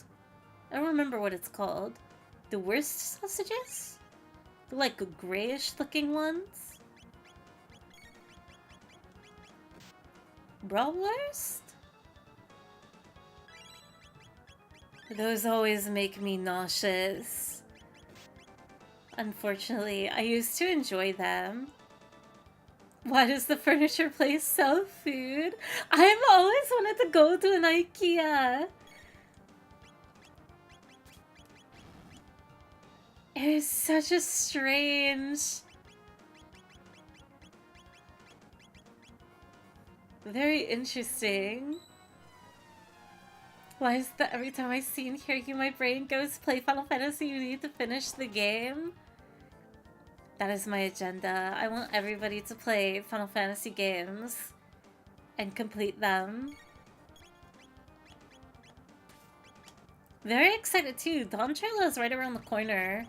I don't remember what it's called. The worst sausages? The, like, grayish-looking ones? Bratwurst? Those always make me nauseous. Unfortunately, I used to enjoy them. Why does the furniture place sell food? I've always wanted to go to an IKEA. It is such a strange... Very interesting. Why is that every time I see and hear you, my brain goes, play Final Fantasy, you need to finish the game? That is my agenda. I want everybody to play Final Fantasy games and complete them. Very excited too. Dawn Trail is right around the corner.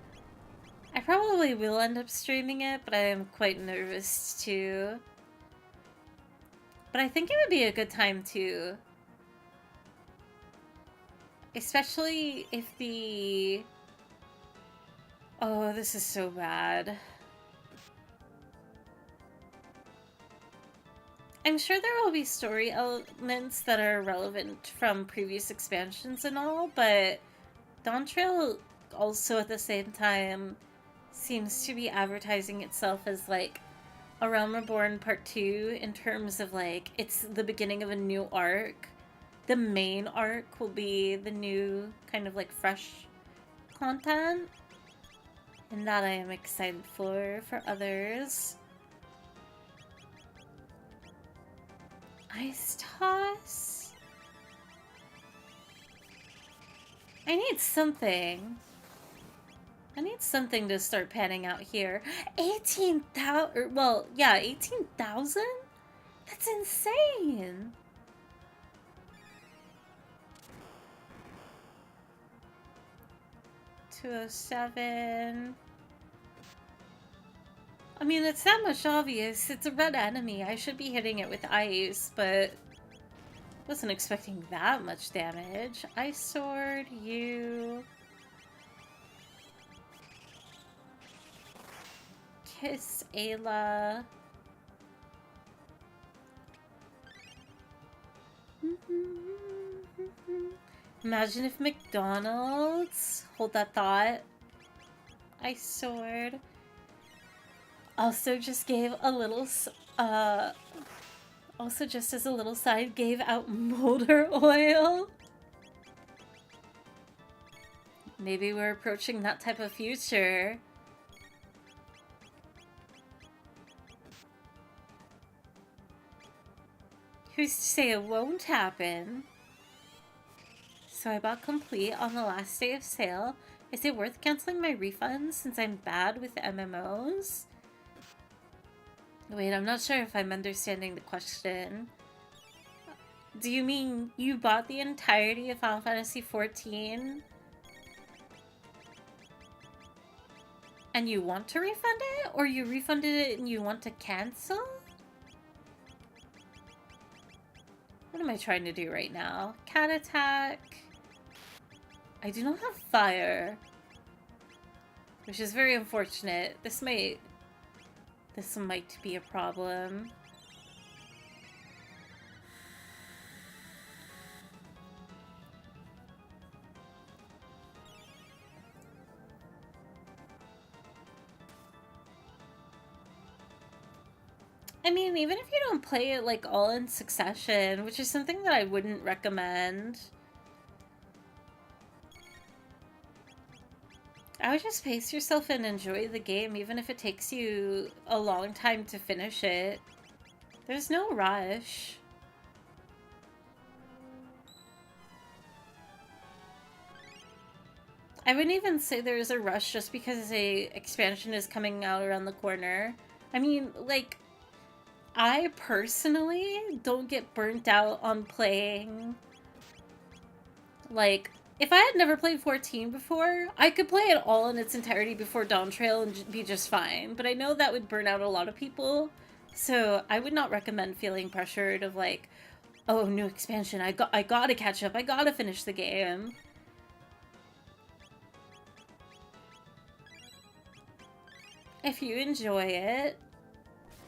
I probably will end up streaming it, but I am quite nervous too. But I think it would be a good time too. Especially if the... Oh, this is so bad. I'm sure there will be story elements that are relevant from previous expansions and all, but Dawn Trail also at the same time seems to be advertising itself as like A Realm Reborn Part 2 in terms of like it's the beginning of a new arc. The main arc will be the new kind of like fresh content, and that I am excited for others. Ice Toss? I need something. I need something to start panning out here. 18,000? Well, yeah, 18,000? That's insane! $207. I mean, it's that much obvious. It's a red enemy. I should be hitting it with ice, but Wasn't expecting that much damage. Ice Sword, you... Kiss Ayla. Imagine if McDonald's... Hold that thought. Ice Sword. Also just gave a little... Also, just as a little side, gave out motor oil. Maybe we're approaching that type of future. Who's to say it won't happen? So I bought Complete on the last day of sale. Is it worth canceling my refunds since I'm bad with MMOs? Wait, I'm not sure if I'm understanding the question. Do you mean you bought the entirety of Final Fantasy XIV? And you want to refund it? Or you refunded it and you want to cancel? What am I trying to do right now? Cat attack. I do not have fire. Which is very unfortunate. This might be a problem. I mean, even if you don't play it like all in succession, which is something that I wouldn't recommend, I would just pace yourself and enjoy the game, even if it takes you a long time to finish it. There's no rush. I wouldn't even say there's a rush just because a expansion is coming out around the corner. I mean, like, I personally don't get burnt out on playing, like, if I had never played 14 before, I could play it all in its entirety before Dawntrail and be just fine. But I know that would burn out a lot of people. So I would not recommend feeling pressured of like, oh, new expansion, I gotta catch up, I gotta finish the game. If you enjoy it,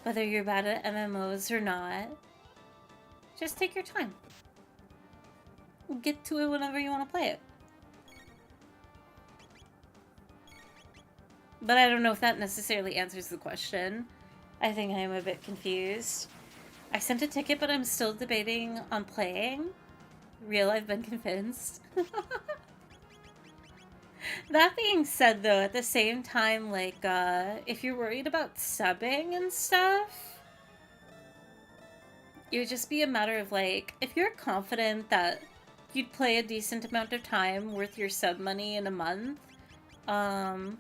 whether you're bad at MMOs or not, just take your time. Get to it whenever you want to play it. But I don't know if that necessarily answers the question. I think I am a bit confused. I sent a ticket, but I'm still debating on playing. Real, I've been convinced. That being said, though, at the same time, like, if you're worried about subbing and stuff, it would just be a matter of, like, if you're confident that you'd play a decent amount of time worth your sub money in a month, then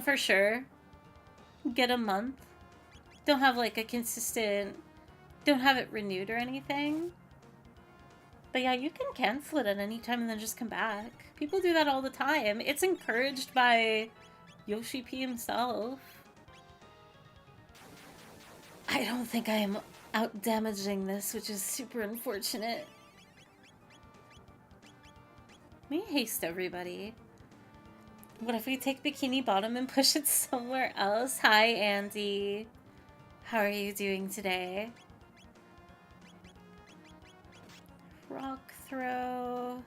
for sure, get a month. Don't have, like, a consistent... Don't have it renewed or anything. But yeah, you can cancel it at any time and then just come back. People do that all the time. It's encouraged by Yoshi P himself. I don't think I am out damaging this, which is super unfortunate. Let me haste everybody. What if we take Bikini Bottom and push it somewhere else? Hi, Andy. How are you doing today? Rock throw.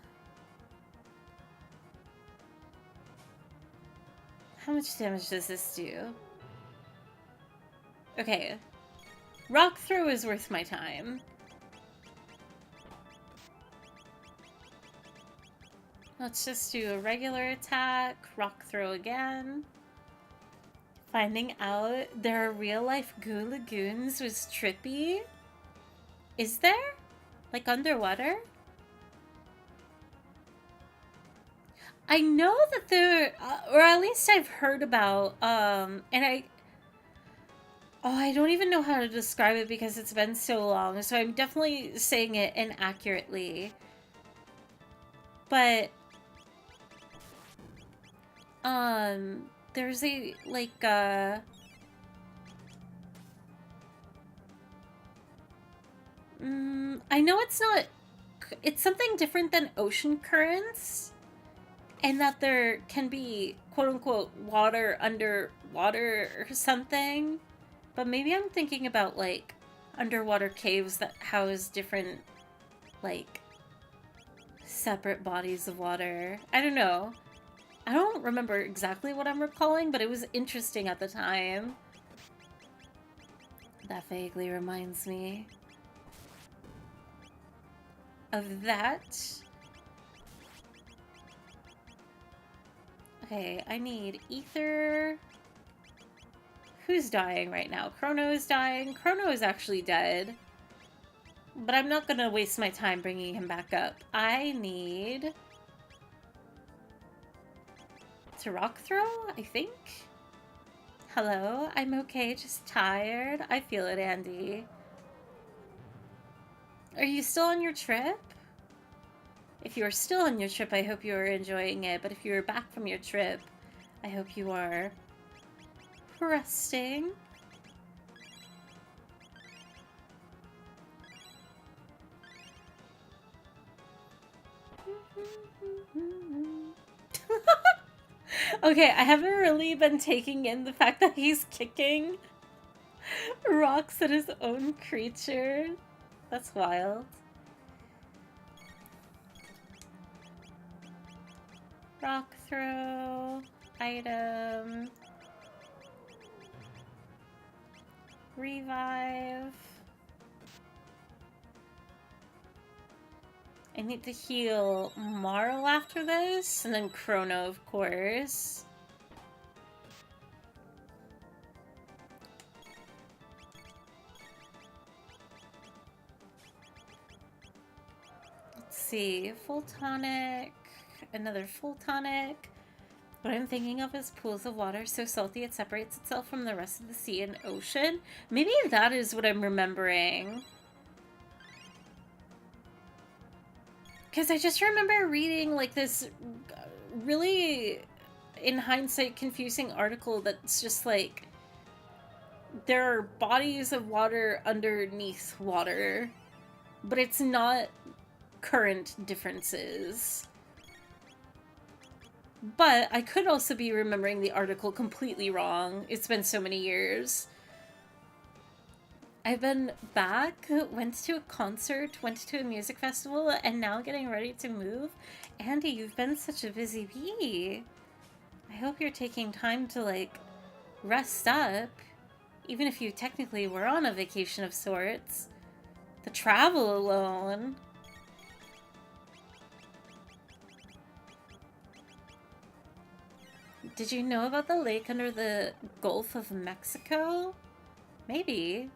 How much damage does this do? Okay. Rock throw is worth my time. Let's just do a regular attack. Rock throw again. Finding out there are real-life Goo Lagoons was trippy. Is there? Like underwater? I know that there, or at least I've heard about, and I don't even know how to describe it because it's been so long, so I'm definitely saying it inaccurately. But, there's a, like, I know it's not. It's something different than ocean currents, and that there can be quote unquote water under water or something. But maybe I'm thinking about like underwater caves that house different, like, separate bodies of water. I don't know. I don't remember exactly what I'm recalling, but it was interesting at the time. That vaguely reminds me of that. Okay, I need ether. Who's dying right now? Chrono is dying. Chrono is actually dead. But I'm not gonna waste my time bringing him back up. I need to rock throw, I think? Hello? I'm okay, just tired. I feel it, Andy. Are you still on your trip? If you are still on your trip, I hope you are enjoying it. But if you are back from your trip, I hope you are resting. Okay, I haven't really been taking in the fact that he's kicking rocks at his own creature. That's wild. Rock throw. Item. Revive. I need to heal Marl after this, and then Chrono, of course. Let's see. Full tonic. Another full tonic. What I'm thinking of is pools of water so salty it separates itself from the rest of the sea and ocean. Maybe that is what I'm remembering. Because I just remember reading, like, this really, in hindsight, confusing article that's just like, there are bodies of water underneath water, but it's not current differences. But I could also be remembering the article completely wrong. It's been so many years. I've been back, went to a concert, went to a music festival, and now getting ready to move. Andy, you've been such a busy bee. I hope you're taking time to, like, rest up. Even if you technically were on a vacation of sorts. The travel alone. Did you know about the lake under the Gulf of Mexico? Maybe.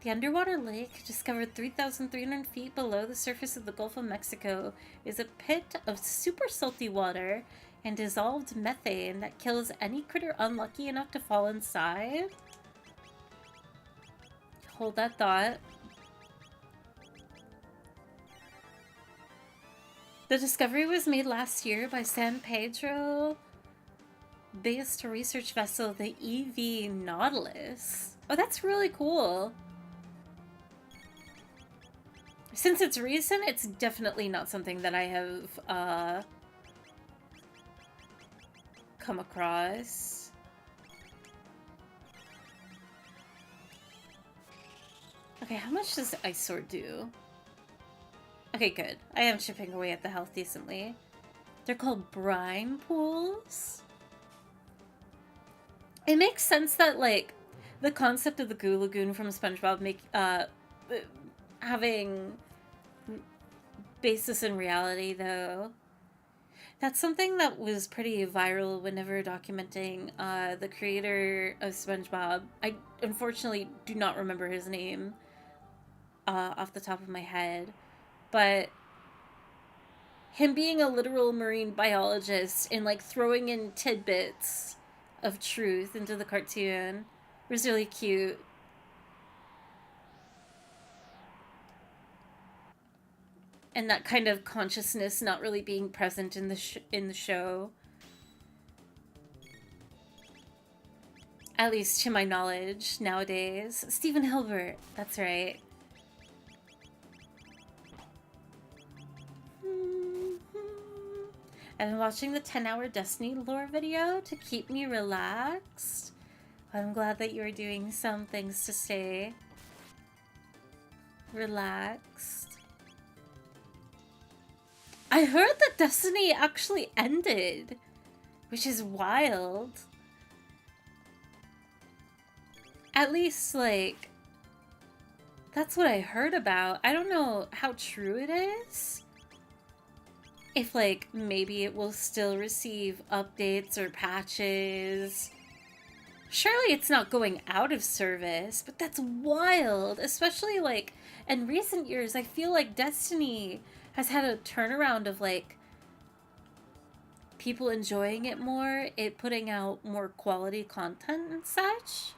The underwater lake, discovered 3,300 feet below the surface of the Gulf of Mexico, is a pit of super salty water and dissolved methane that kills any critter unlucky enough to fall inside. Hold that thought. The discovery was made last year by San Pedro based research vessel, the EV Nautilus. Oh, that's really cool. Since it's recent, it's definitely not something that I have come across. Okay, how much does Ice Sword do? Okay, good. I am chipping away at the health decently. They're called brine pools? It makes sense that, like, the concept of the Goo Lagoon from SpongeBob having basis in reality, though. That's something that was pretty viral whenever documenting the creator of SpongeBob. I unfortunately do not remember his name off the top of my head, but him being a literal marine biologist and, like, throwing in tidbits of truth into the cartoon was really cute. And that kind of consciousness not really being present in the show, at least to my knowledge nowadays. Steven Hilbert, that's right. I've been watching the 10-hour Destiny lore video to keep me relaxed. I'm glad that you're doing some things to stay relaxed. I heard that Destiny actually ended, which is wild. At least, like, that's what I heard about. I don't know how true it is. If, like, maybe it will still receive updates or patches. Surely it's not going out of service, but that's wild. Especially, like, in recent years, I feel like Destiny has had a turnaround of, like, people enjoying it more, it putting out more quality content and such.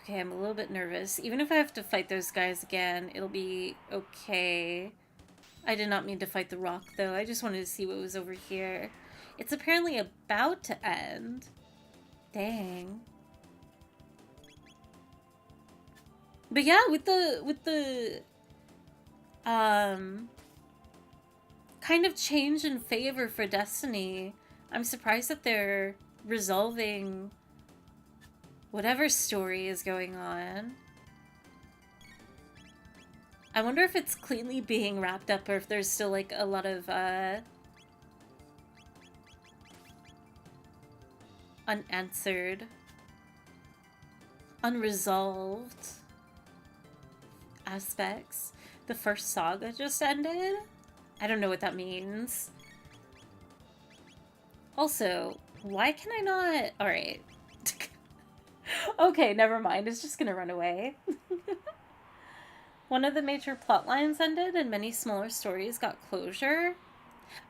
Okay, I'm a little bit nervous. Even if I have to fight those guys again, it'll be okay. I did not mean to fight the rock, though. I just wanted to see what was over here. It's apparently about to end. Dang. But yeah, with the kind of change in favor for Destiny, I'm surprised that they're resolving whatever story is going on. I wonder if it's cleanly being wrapped up or if there's still, like, a lot of, unanswered, unresolved aspects. The first saga just ended? I don't know what that means. Also, why can I not... Alright. Okay, never mind. It's just gonna run away. One of the major plot lines ended and many smaller stories got closure.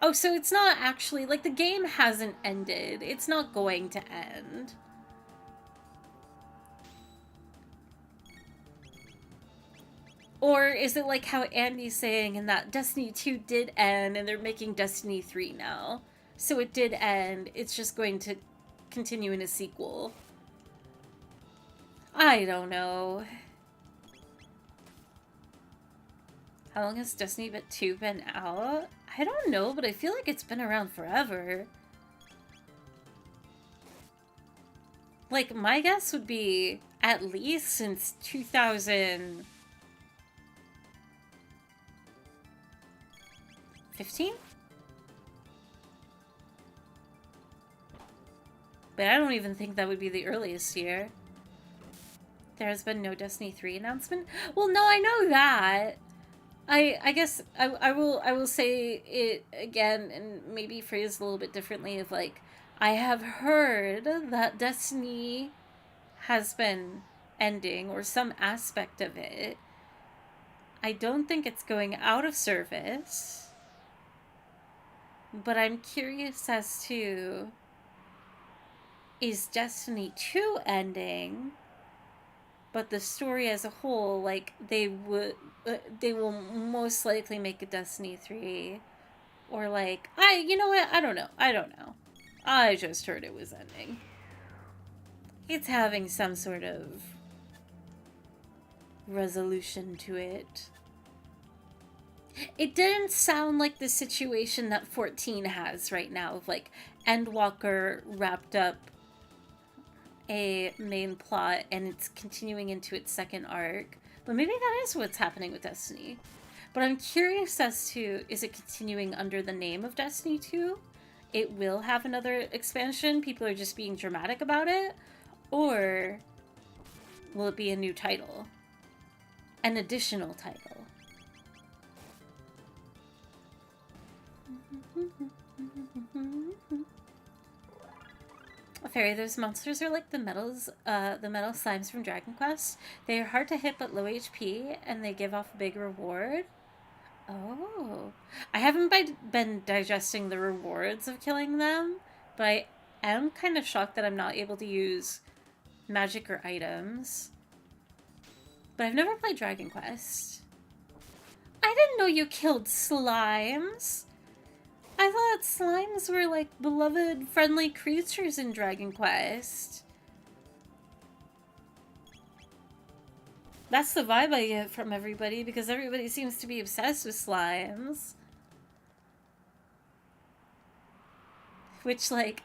Oh, so it's not actually... Like, the game hasn't ended. It's not going to end. Or is it like how Andy's saying in that Destiny 2 did end and they're making Destiny 3 now? So it did end. It's just going to continue in a sequel. I don't know. How long has Destiny 2 been out? I don't know, but I feel like it's been around forever. Like, my guess would be at least since 2015? But I don't even think that would be the earliest year. There has been no Destiny 3 announcement? Well, no, I know that. I guess I will say it again and maybe phrase a little bit differently of, like, I have heard that Destiny has been ending, or some aspect of it. I don't think it's going out of service. But I'm curious as to, is Destiny 2 ending? But the story as a whole, like, they will most likely make a Destiny 3. Or, like, you know what? I don't know. I just heard it was ending. It's having some sort of resolution to it. It didn't sound like the situation that 14 has right now, of, like, Endwalker wrapped up a main plot and it's continuing into its second arc. But maybe that is what's happening with Destiny. But I'm curious as to, is it continuing under the name of Destiny 2? It will have another expansion, people are just being dramatic about it? Or will it be a new title? An additional title? Fairy, those monsters are like the metal slimes from Dragon Quest. They are hard to hit but low HP, and they give off a big reward. Oh. I haven't been digesting the rewards of killing them, but I am kind of shocked that I'm not able to use magic or items. But I've never played Dragon Quest. I didn't know you killed slimes! I thought slimes were, like, beloved, friendly creatures in Dragon Quest. That's the vibe I get from everybody, because everybody seems to be obsessed with slimes. Which, like,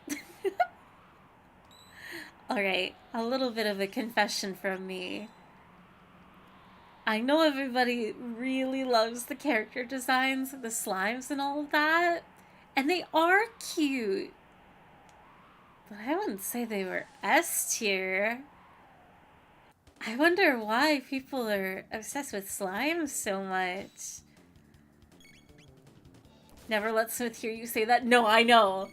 alright, a little bit of a confession from me. I know everybody really loves the character designs of the slimes and all of that, and they are cute. But I wouldn't say they were S tier. I wonder why people are obsessed with slimes so much. Never let Smith hear you say that. No, I know.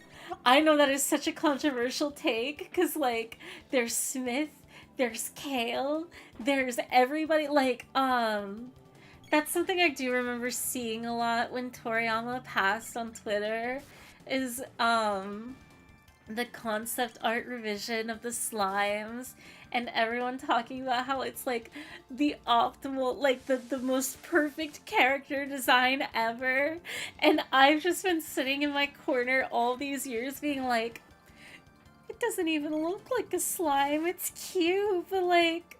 I know that is such a controversial take, because, like, there's Smith, there's Kale, there's everybody, like, that's something I do remember seeing a lot when Toriyama passed on Twitter, is, the concept art revision of the slimes, and everyone talking about how it's like the optimal, like the most perfect character design ever. And I've just been sitting in my corner all these years being like, it doesn't even look like a slime. It's cute, but like,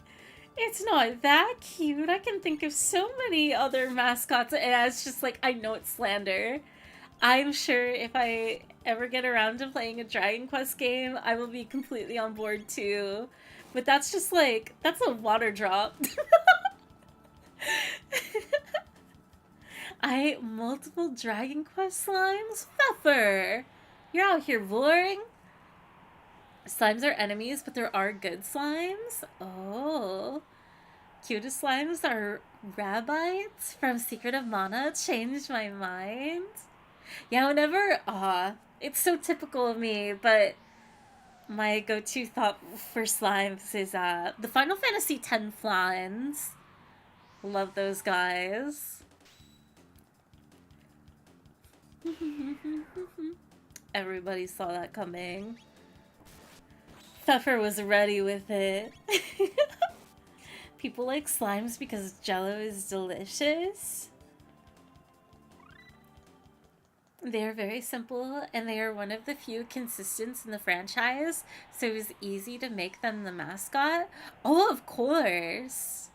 it's not that cute. I can think of so many other mascots, and it's just like, I know it's slander. I'm sure if I ever get around to playing a Dragon Quest game, I will be completely on board too. But that's just like, that's a water drop. Multiple Dragon Quest slimes? Pfeffer! You're out here boring? Slimes are enemies, but there are good slimes? Oh. Cutest slimes are Rabbites from Secret of Mana. Changed my mind. Yeah, whenever, it's so typical of me, but my go-to thought for slimes is, the Final Fantasy X flans. Love those guys. Everybody saw that coming. Pfeffer was ready with it. People like slimes because Jello is delicious. They are very simple, and they are one of the few consistents in the franchise, so it was easy to make them the mascot. Oh, of course.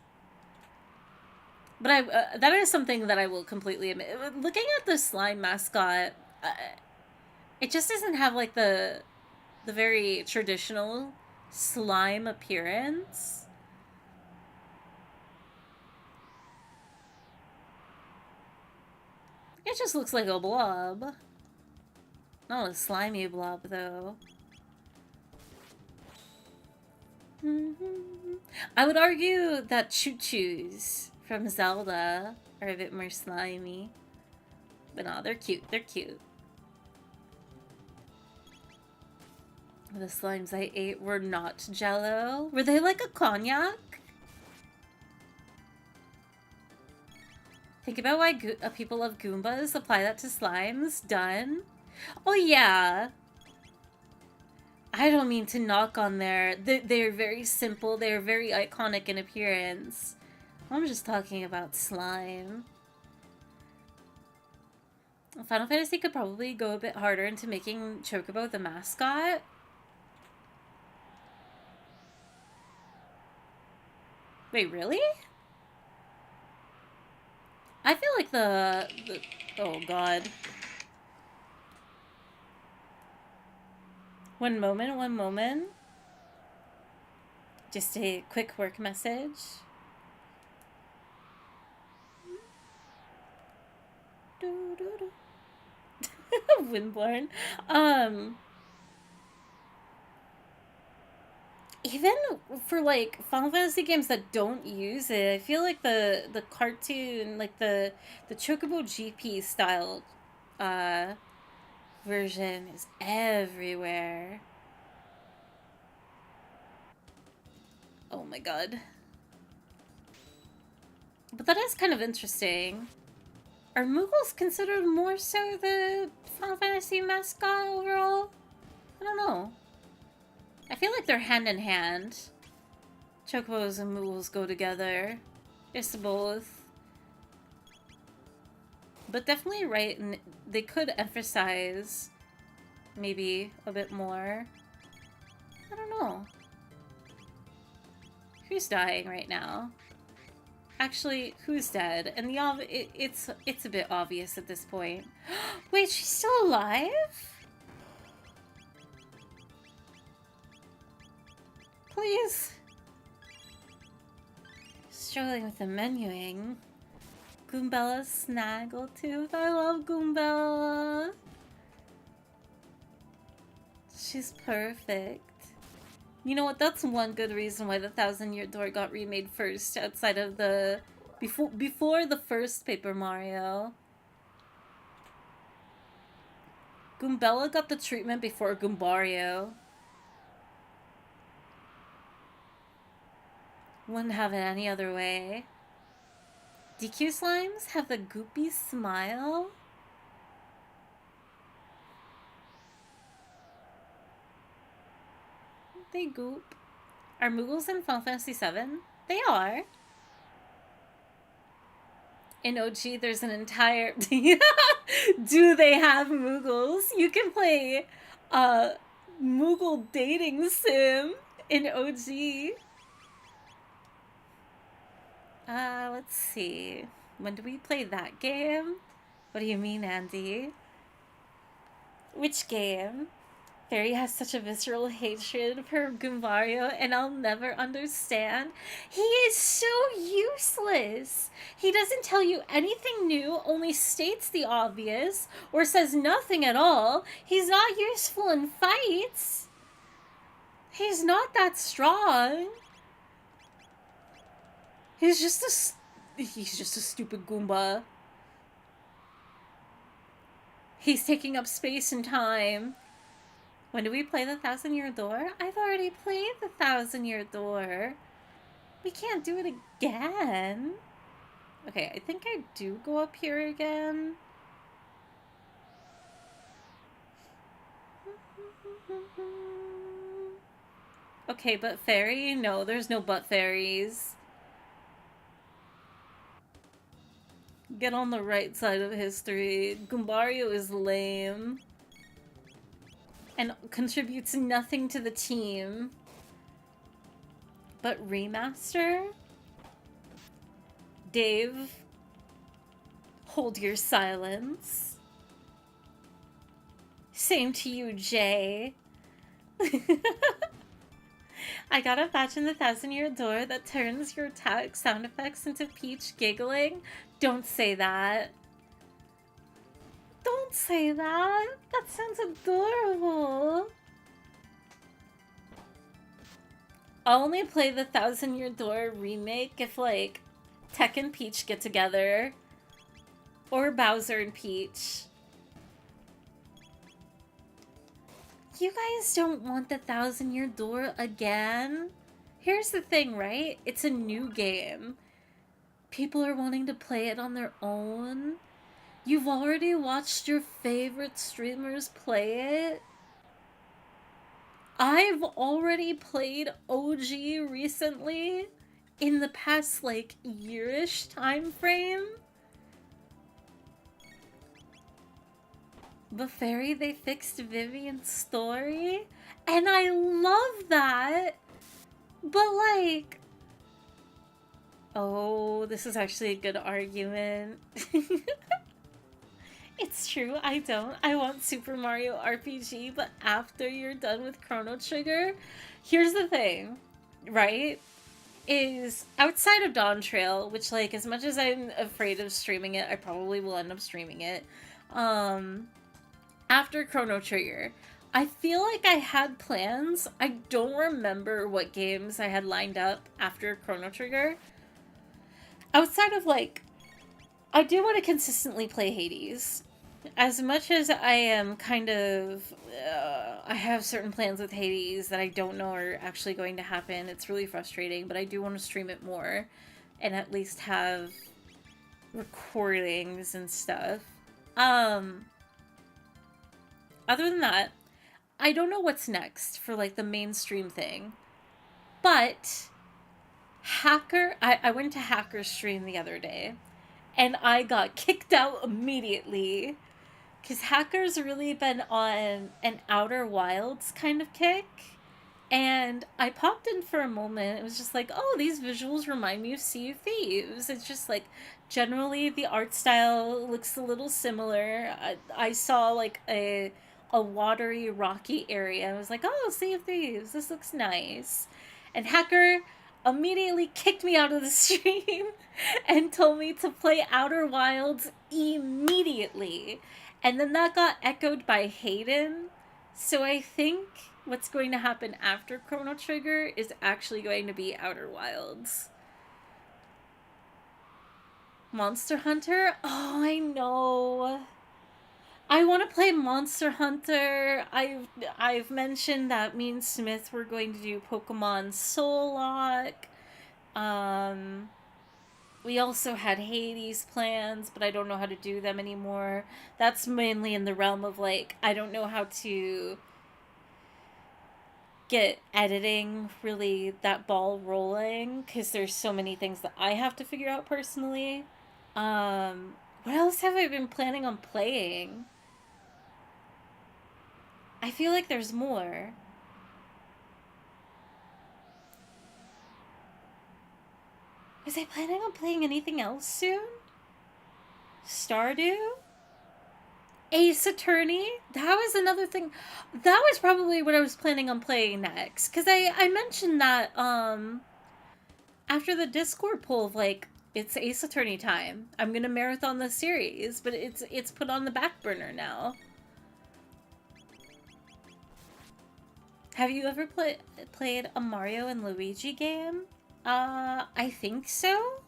But that is something that I will completely admit. Looking at the slime mascot, it just doesn't have like the very traditional slime appearance. It just looks like a blob. Not a slimy blob, though. I would argue that Choo-Choos from Zelda are a bit more slimy. But no, they're cute. They're cute. The slimes I ate were not Jello. Were they like a cognac? Think about why people love Goombas. Apply that to slimes. Done. Oh, yeah. I don't mean to knock on they're very simple. They're very iconic in appearance. I'm just talking about slime. Final Fantasy could probably go a bit harder into making Chocobo the mascot. Wait, really? I feel like the oh god. One moment. Just a quick work message. Windborn. Even for like Final Fantasy games that don't use it, I feel like the cartoon, like the Chocobo GP style version is everywhere. Oh my god. But that is kind of interesting. Are Moogles considered more so the Final Fantasy mascot overall? I don't know. I feel like they're hand in hand. Chocobos and Moogles go together. It's both. But definitely right, and they could emphasize maybe a bit more. I don't know. Who's dying right now? Actually, who's dead? And it's a bit obvious at this point. Wait, she's still alive? please. Struggling with the menuing. Goombella Snaggletooth. I love Goombella. She's perfect. You know what? That's one good reason why the Thousand Year Door got remade first, outside of the before the first Paper Mario. Goombella got the treatment before Goombario. Wouldn't have it any other way. DQ slimes have the goopy smile. They goop. Are Moogles in Final Fantasy VII? They are. In OG, there's an entire... Do they have Moogles? You can play Moogle dating sim in OG. Let's see. When do we play that game? What do you mean, Andy? Which game? Fairy has such a visceral hatred for Goombario, and I'll never understand. He is so useless. He doesn't tell you anything new, only states the obvious, or says nothing at all. He's not useful in fights. He's not that strong. He's just a stupid Goomba. He's taking up space and time. When do we play the Thousand Year Door? I've already played the Thousand Year Door. We can't do it again. Okay, I think I do go up here again. Okay, but fairy? No, there's no but fairies. Get on the right side of history. Goombario is lame. And contributes nothing to the team. But remaster? Dave, hold your silence. Same to you, Jay. I got a patch in the Thousand Year Door that turns your attack sound effects into Peach giggling. Don't say that. Don't say that. That sounds adorable. I'll only play the Thousand Year Door remake if, like, Tech and Peach get together. Or Bowser and Peach. You guys don't want the Thousand Year Door again? Here's the thing, right? It's a new game. People are wanting to play it on their own. You've already watched your favorite streamers play it. I've already played OG recently in the past, like, yearish time frame. But Fairy, they fixed Vivian's story, and I love that. But, like... Oh, this is actually a good argument. It's true, I don't. I want Super Mario RPG, but after you're done with Chrono Trigger, here's the thing, right? Is outside of Dawn Trail, which, like, as much as I'm afraid of streaming it, I probably will end up streaming it. After Chrono Trigger, I feel like I had plans. I don't remember what games I had lined up after Chrono Trigger. Outside of, like, I do want to consistently play Hades. As much as I am kind of... I have certain plans with Hades that I don't know are actually going to happen. It's really frustrating, but I do want to stream it more. And at least have recordings and stuff. Other than that, I don't know what's next for, like, the mainstream thing. But... I went to Hacker's stream the other day. And I got kicked out immediately. Because Hacker's really been on an Outer Wilds kind of kick. And I popped in for a moment. It was just like, oh, these visuals remind me of Sea of Thieves. It's just like, generally the art style looks a little similar. I saw like a watery, rocky area. I was like, oh, Sea of Thieves, this looks nice. And Hacker immediately kicked me out of the stream and told me to play Outer Wilds immediately. And then that got echoed by Hayden. So I think what's going to happen after Chrono Trigger is actually going to be Outer Wilds. Monster Hunter? Oh, I know. I want to play Monster Hunter. I've mentioned that me and Smith were going to do Pokemon Soul Lock. Um, we also had Hades plans, but I don't know how to do them anymore. That's mainly in the realm of like I don't know how to get editing really that ball rolling because there's so many things that I have to figure out personally. What else have I been planning on playing? I feel like there's more. Was I planning on playing anything else soon? Stardew? Ace Attorney? That was another thing. That was probably what I was planning on playing next. Because I mentioned that after the Discord poll of like, it's Ace Attorney time. I'm gonna marathon the series, but it's put on the back burner now. Have you ever played a Mario and Luigi game? I think so.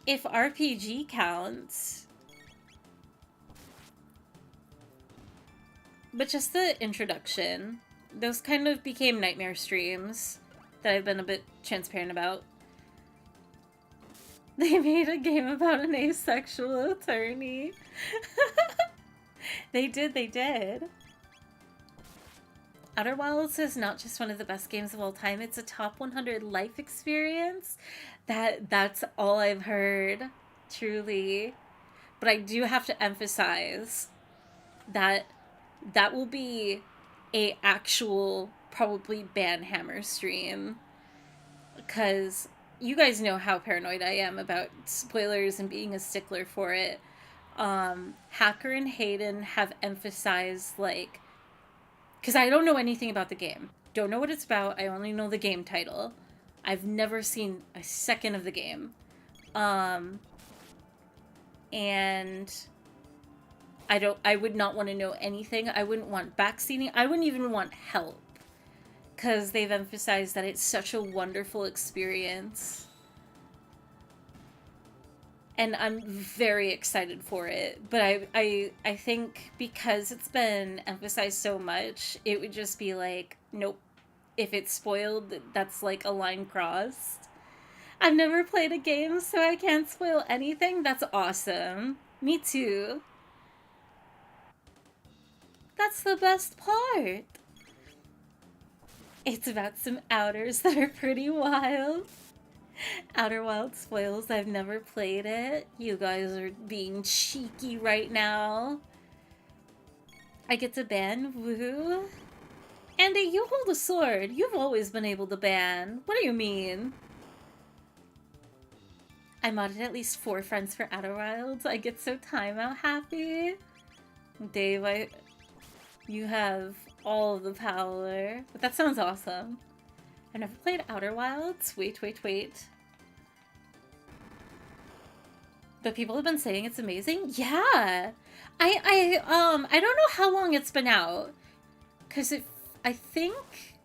If RPG counts. But just the introduction. Those kind of became nightmare streams that I've been a bit transparent about. They made a game about an asexual attorney. They did. Outer Wilds is not just one of the best games of all time, it's a top 100 life experience. That's all I've heard, truly. But I do have to emphasize that that will be a actual probably Banhammer stream, because you guys know how paranoid I am about spoilers and being a stickler for it. Hacker and Hayden have emphasized like, because I don't know anything about the game, don't know what it's about, I only know the game title. I've never seen a second of the game. And I would not want to know anything. I wouldn't want backseating. I wouldn't even want help. Because they've emphasized that it's such a wonderful experience. And I'm very excited for it. But I think because it's been emphasized so much, it would just be like, nope. If it's spoiled, that's like a line crossed. I've never played a game, so I can't spoil anything. That's awesome. Me too. That's the best part. It's about some outers that are pretty wild. Outer Wild spoils. I've never played it. You guys are being cheeky right now. I get to ban? Woohoo. Andy, you hold a sword. You've always been able to ban. What do you mean? I modded at least 4 friends for Outer Wilds. I get so timeout happy. Dave, you have all of the power. But that sounds awesome. I've never played Outer Wilds. Wait. But people have been saying it's amazing. Yeah. I don't know how long it's been out. Cause I think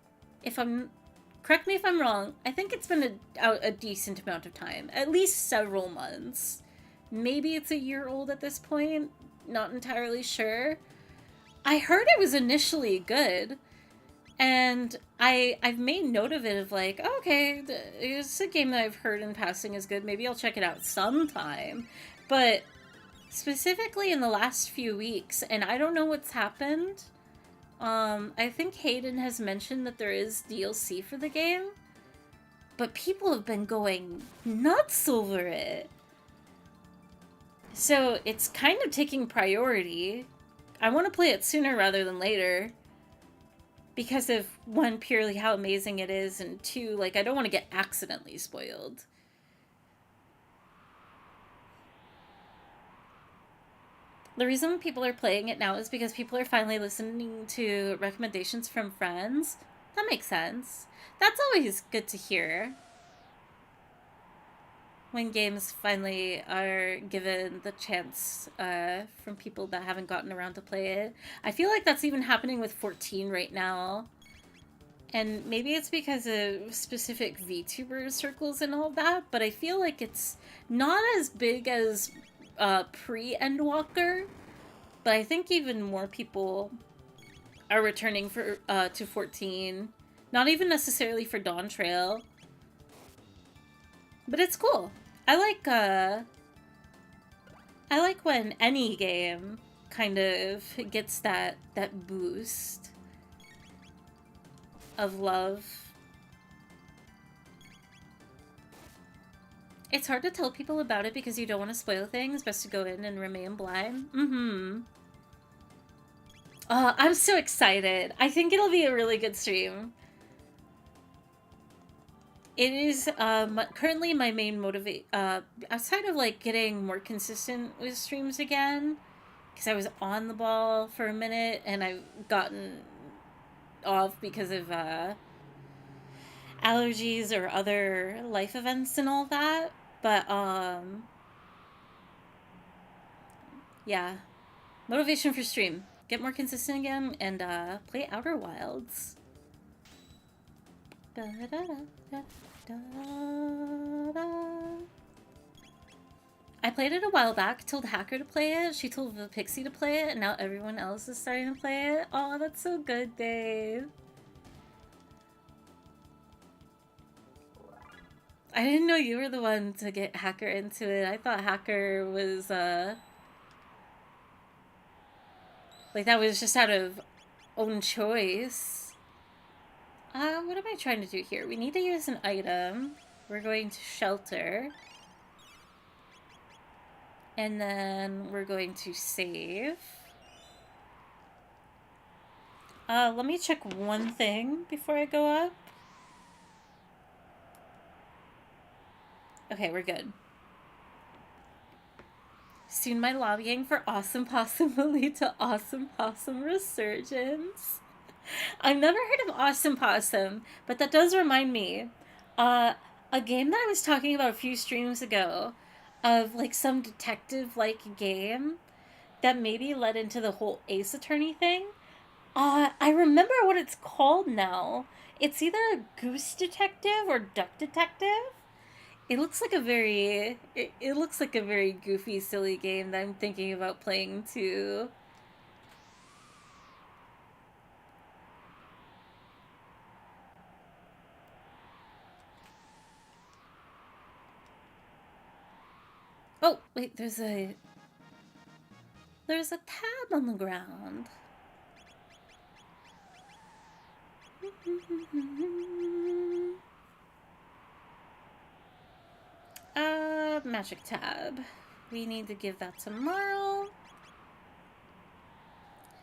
if I'm, correct me if I'm wrong, I think it's been out a decent amount of time. At least several months. Maybe it's a year old at this point. Not entirely sure. I heard it was initially good. And I've made note of it of like, oh, okay, it's a game that I've heard in passing is good. Maybe I'll check it out sometime. But specifically in the last few weeks, and I don't know what's happened. I think Hayden has mentioned that there is DLC for the game. But people have been going nuts over it. So it's kind of taking priority. I want to play it sooner rather than later. Because of, 1, purely how amazing it is, and 2, like, I don't want to get accidentally spoiled. The reason people are playing it now is because people are finally listening to recommendations from friends. That makes sense. That's always good to hear when games finally are given the chance from people that haven't gotten around to play it. I feel like that's even happening with 14 right now. And maybe it's because of specific VTuber circles and all that, but I feel like it's not as big as pre-Endwalker, but I think even more people are returning for to 14. Not even necessarily for Dawn Trail. But it's cool. I like when any game kind of gets that boost of love. It's hard to tell people about it because you don't want to spoil things, best to go in and remain blind. Mm-hmm. Oh, I'm so excited. I think it'll be a really good stream. It is currently my main motivate outside of like getting more consistent with streams again, because I was on the ball for a minute and I've gotten off because of allergies or other life events and all that. But yeah, motivation for stream. Get more consistent again and play Outer Wilds. Da, da, da, da, da, da. I played it a while back, told Hacker to play it, she told the Pixie to play it, and now everyone else is starting to play it. Oh, that's so good, Dave. I didn't know you were the one to get Hacker into it. I thought Hacker was, like, that was just out of own choice. What am I trying to do here? We need to use an item. We're going to shelter. And then we're going to save. Let me check one thing before I go up. Okay, we're good. Soon my lobbying for Awesome Possum will lead to Awesome Possum Resurgence. I've never heard of Awesome Possum, but that does remind me. A game that I was talking about a few streams ago of like some detective-like game that maybe led into the whole Ace Attorney thing. I remember what it's called now. It's either Goose Detective or Duck Detective. It looks like a very it looks like a very goofy, silly game that I'm thinking about playing too. Oh, wait, there's a tab on the ground. Magic tab. We need to give that to Marl.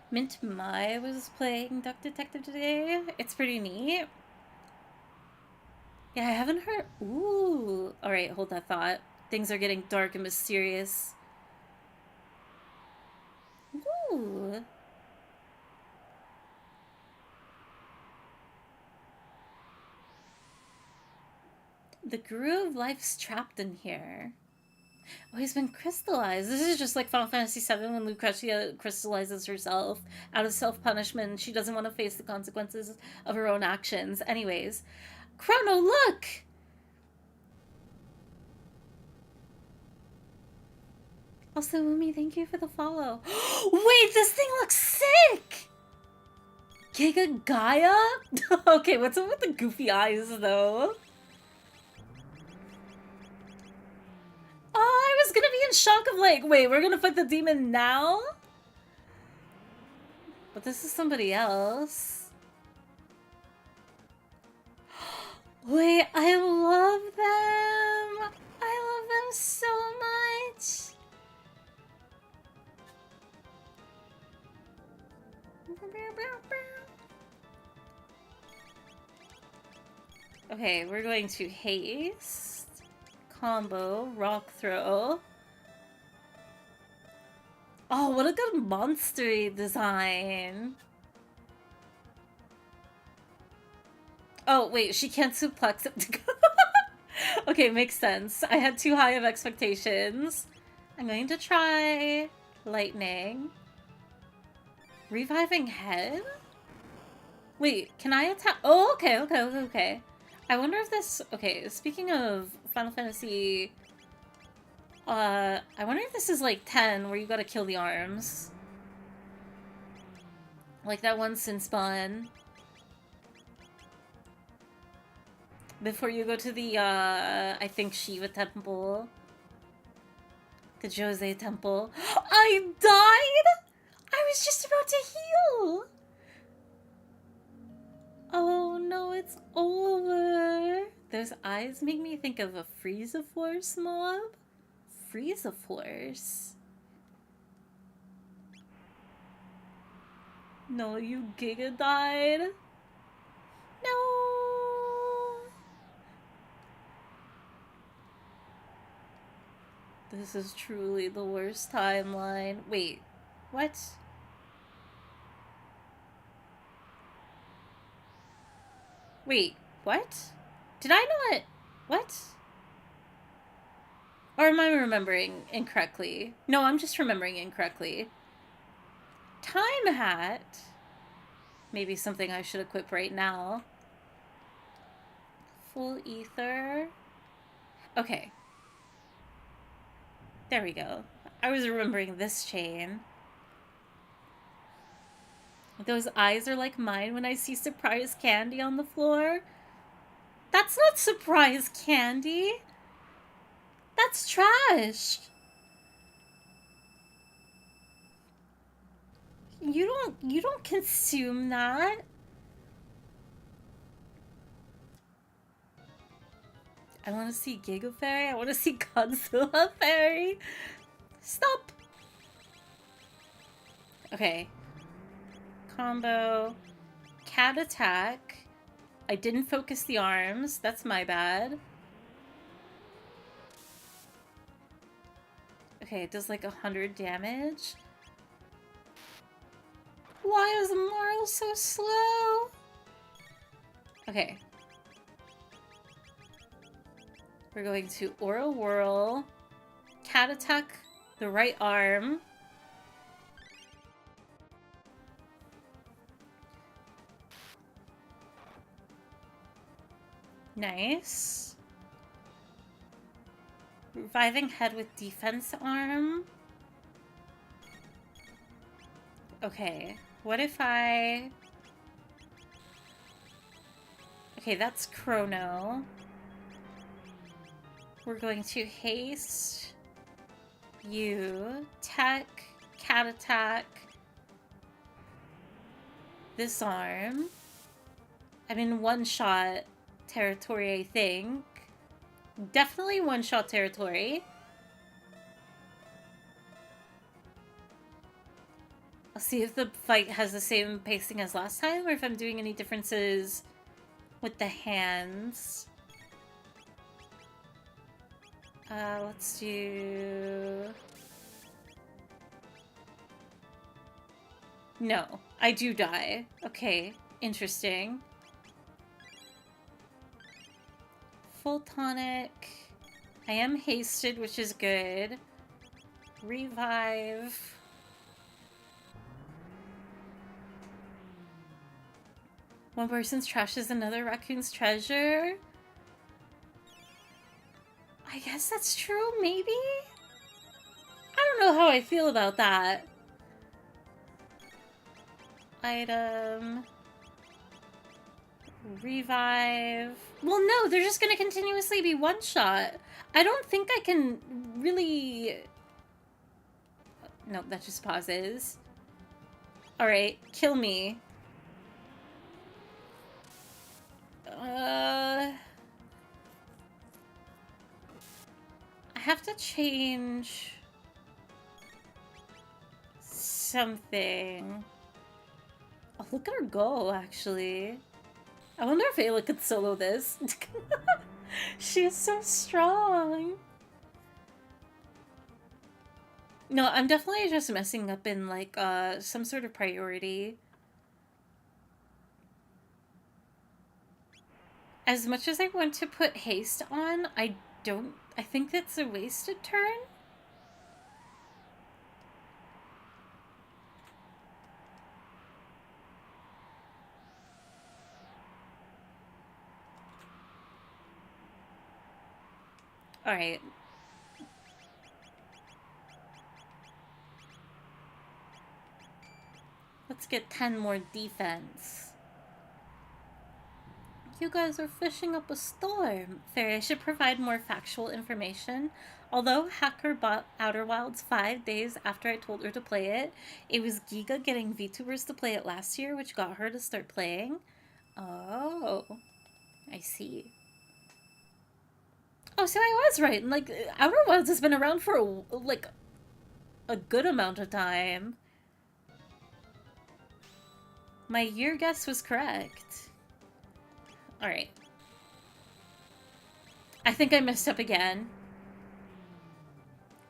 Mint Mai was playing Duck Detective today. It's pretty neat. Yeah, I haven't heard. Ooh. Alright, hold that thought. Things are getting dark and mysterious. Ooh. The Guru of Life's trapped in here. Oh, he's been crystallized. This is just like Final Fantasy VII when Lucretia crystallizes herself out of self-punishment. She doesn't want to face the consequences of her own actions. Anyways. Chrono, look! Also, Umi, thank you for the follow. Wait, this thing looks sick! Giga Gaia? Okay, what's up with the goofy eyes, though? Oh, I was gonna be in shock of like, wait, we're gonna fight the demon now? But this is somebody else. Wait, I love them! I love them so much! Okay, we're going to haste, combo, rock throw. Oh, what a good monstery design. Oh, wait, she can't suplex it. Okay, makes sense. I had too high of expectations. I'm going to try lightning. Reviving head? Wait, can I attack? Oh, okay. I wonder if this... Okay, speaking of Final Fantasy... I wonder if this is like 10, where you gotta kill the arms. Like that one Sin Spawn. Before you go to the, I think Shiva Temple. The Jose Temple. I died?! I was just about to heal! Oh no, it's over. Those eyes make me think of a Frieza Force mob. Frieza Force. No, you Giga died. No. This is truly the worst timeline. Wait, what? Wait, what? Did I not... What? Or am I remembering incorrectly? No, I'm just remembering incorrectly. Time Hat. Maybe something I should equip right now. Full Ether. Okay. There we go. I was remembering this chain. Those eyes are like mine when I see surprise candy on the floor. That's not surprise candy. That's trash. You don't consume that. I want to see Giga Fairy. I want to see Godzilla Fairy. Stop. Okay. Combo. Cat attack. I didn't focus the arms. That's my bad. Okay, it does like 100 damage. Why is Marl so slow? Okay. We're going to Aura Whirl. Cat attack the right arm. Nice. Reviving head with defense arm. Okay. What if I... Okay, that's Chrono. We're going to haste you, tech, cat attack, this arm. I'm in one-shot territory, I think. Definitely one-shot territory. I'll see if the fight has the same pacing as last time, or if I'm doing any differences with the hands. Let's do... No, I do die. Okay, interesting. Full tonic. I am hasted, which is good. Revive. One person's trash is another raccoon's treasure. I guess that's true, maybe? I don't know how I feel about that. Item. Revive. Well, no, they're just gonna continuously be one-shot. I don't think I can really... No, that just pauses. Alright, kill me. I have to change something. Oh, look at her go, actually. I wonder if Ayla could solo this. She is so strong. No, I'm definitely just messing up in, like, some sort of priority. As much as I want to put haste on, I don't. I think that's a wasted turn. Alright. Let's get 10 more defense. You guys are fishing up a storm. Fairy, I should provide more factual information. Although Hacker bought Outer Wilds 5 days after I told her to play it, it was Giga getting VTubers to play it last year, which got her to start playing. Oh, I see. Oh, so I was right. Like, Outer Wilds has been around for like a good amount of time. My year guess was correct. Alright. I think I messed up again.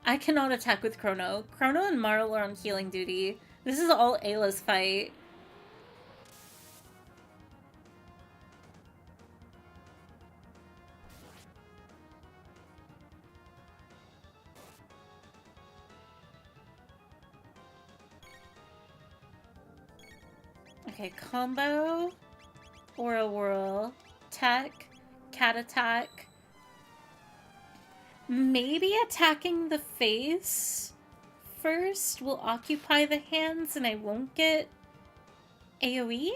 I cannot attack with Chrono. Chrono and Marl are on healing duty. This is all Ayla's fight. Okay, combo, Aura Whirl, Tech, Cat Attack. Maybe attacking the face first will occupy the hands and I won't get AoE'd?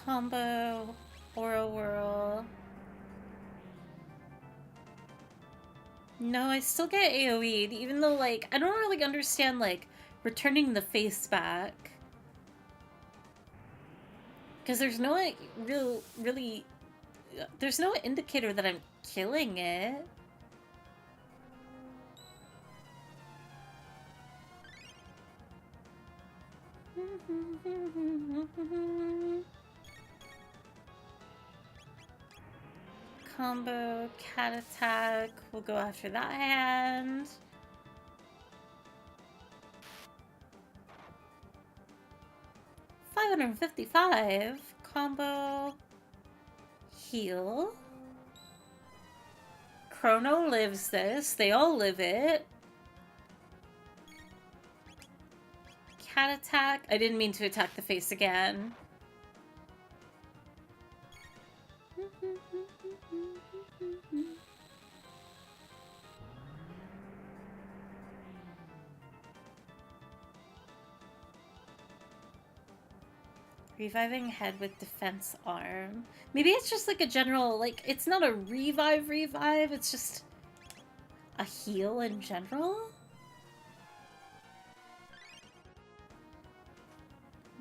Combo, Aura Whirl. No, I still get AoE'd, even though, like, I don't really understand, like, returning the face back. Because there's no, like, really... There's no indicator that I'm killing it. Combo, Cat Attack. We'll go after that hand. $555. Combo. Heal. Chrono lives this. They all live it. Cat Attack. I didn't mean to attack the face again. Reviving head with defense arm. Maybe it's just like a general, like, it's not a revive, it's just a heal in general?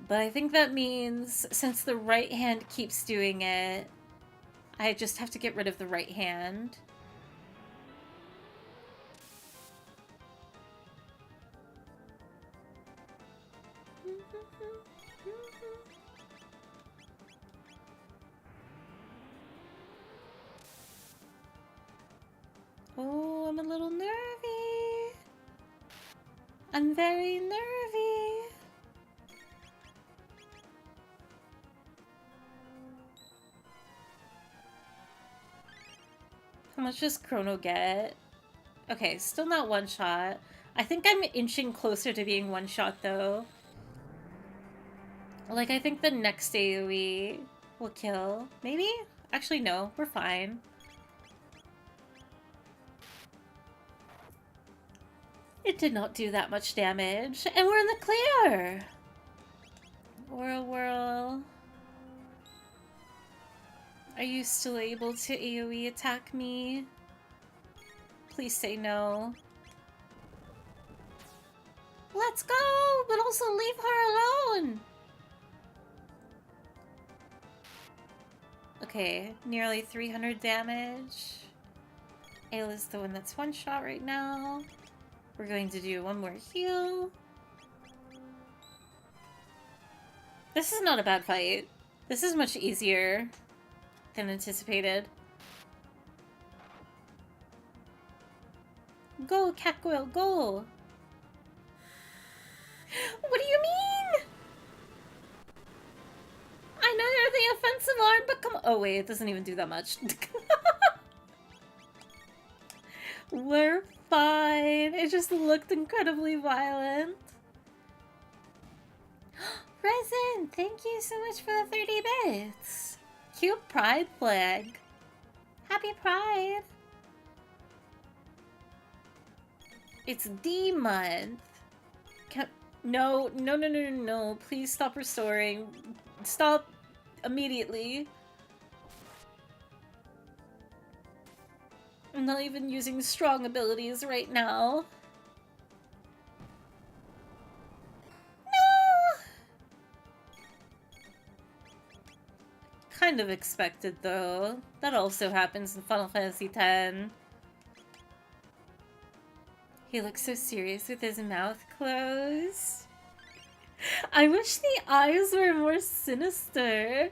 But I think that means, since the right hand keeps doing it, I just have to get rid of the right hand. Oh, I'm a little nervy. I'm very nervy. How much does Chrono get? Okay, still not one shot. I think I'm inching closer to being one shot though. Like, I think the next AoE will kill. Maybe? Actually, no. We're fine. It did not do that much damage. And we're in the clear! Whirl, whirl. Are you still able to AoE attack me? Please say no. Let's go! But also leave her alone! Okay, nearly 300 damage. Ayla's the one that's one shot right now. We're going to do one more heal. This is not a bad fight. This is much easier than anticipated. Go, Catgoyle, go! What do you mean? I know you're the offensive arm, but come on. Oh wait, it doesn't even do that much. We're fine. It just looked incredibly violent. Resin, thank you so much for the 30 bits. Cute pride flag. Happy Pride. It's D month. No. Please stop restoring. Stop immediately. I'm not even using strong abilities right now. No! Kind of expected, though. That also happens in Final Fantasy X. He looks so serious with his mouth closed. I wish the eyes were more sinister.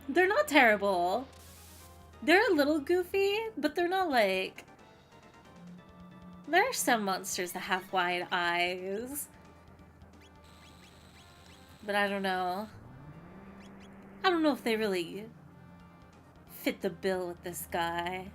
They're not terrible. They're a little goofy, but they're not like... There are some monsters that have wide eyes. But I don't know. I don't know if they really fit the bill with this guy.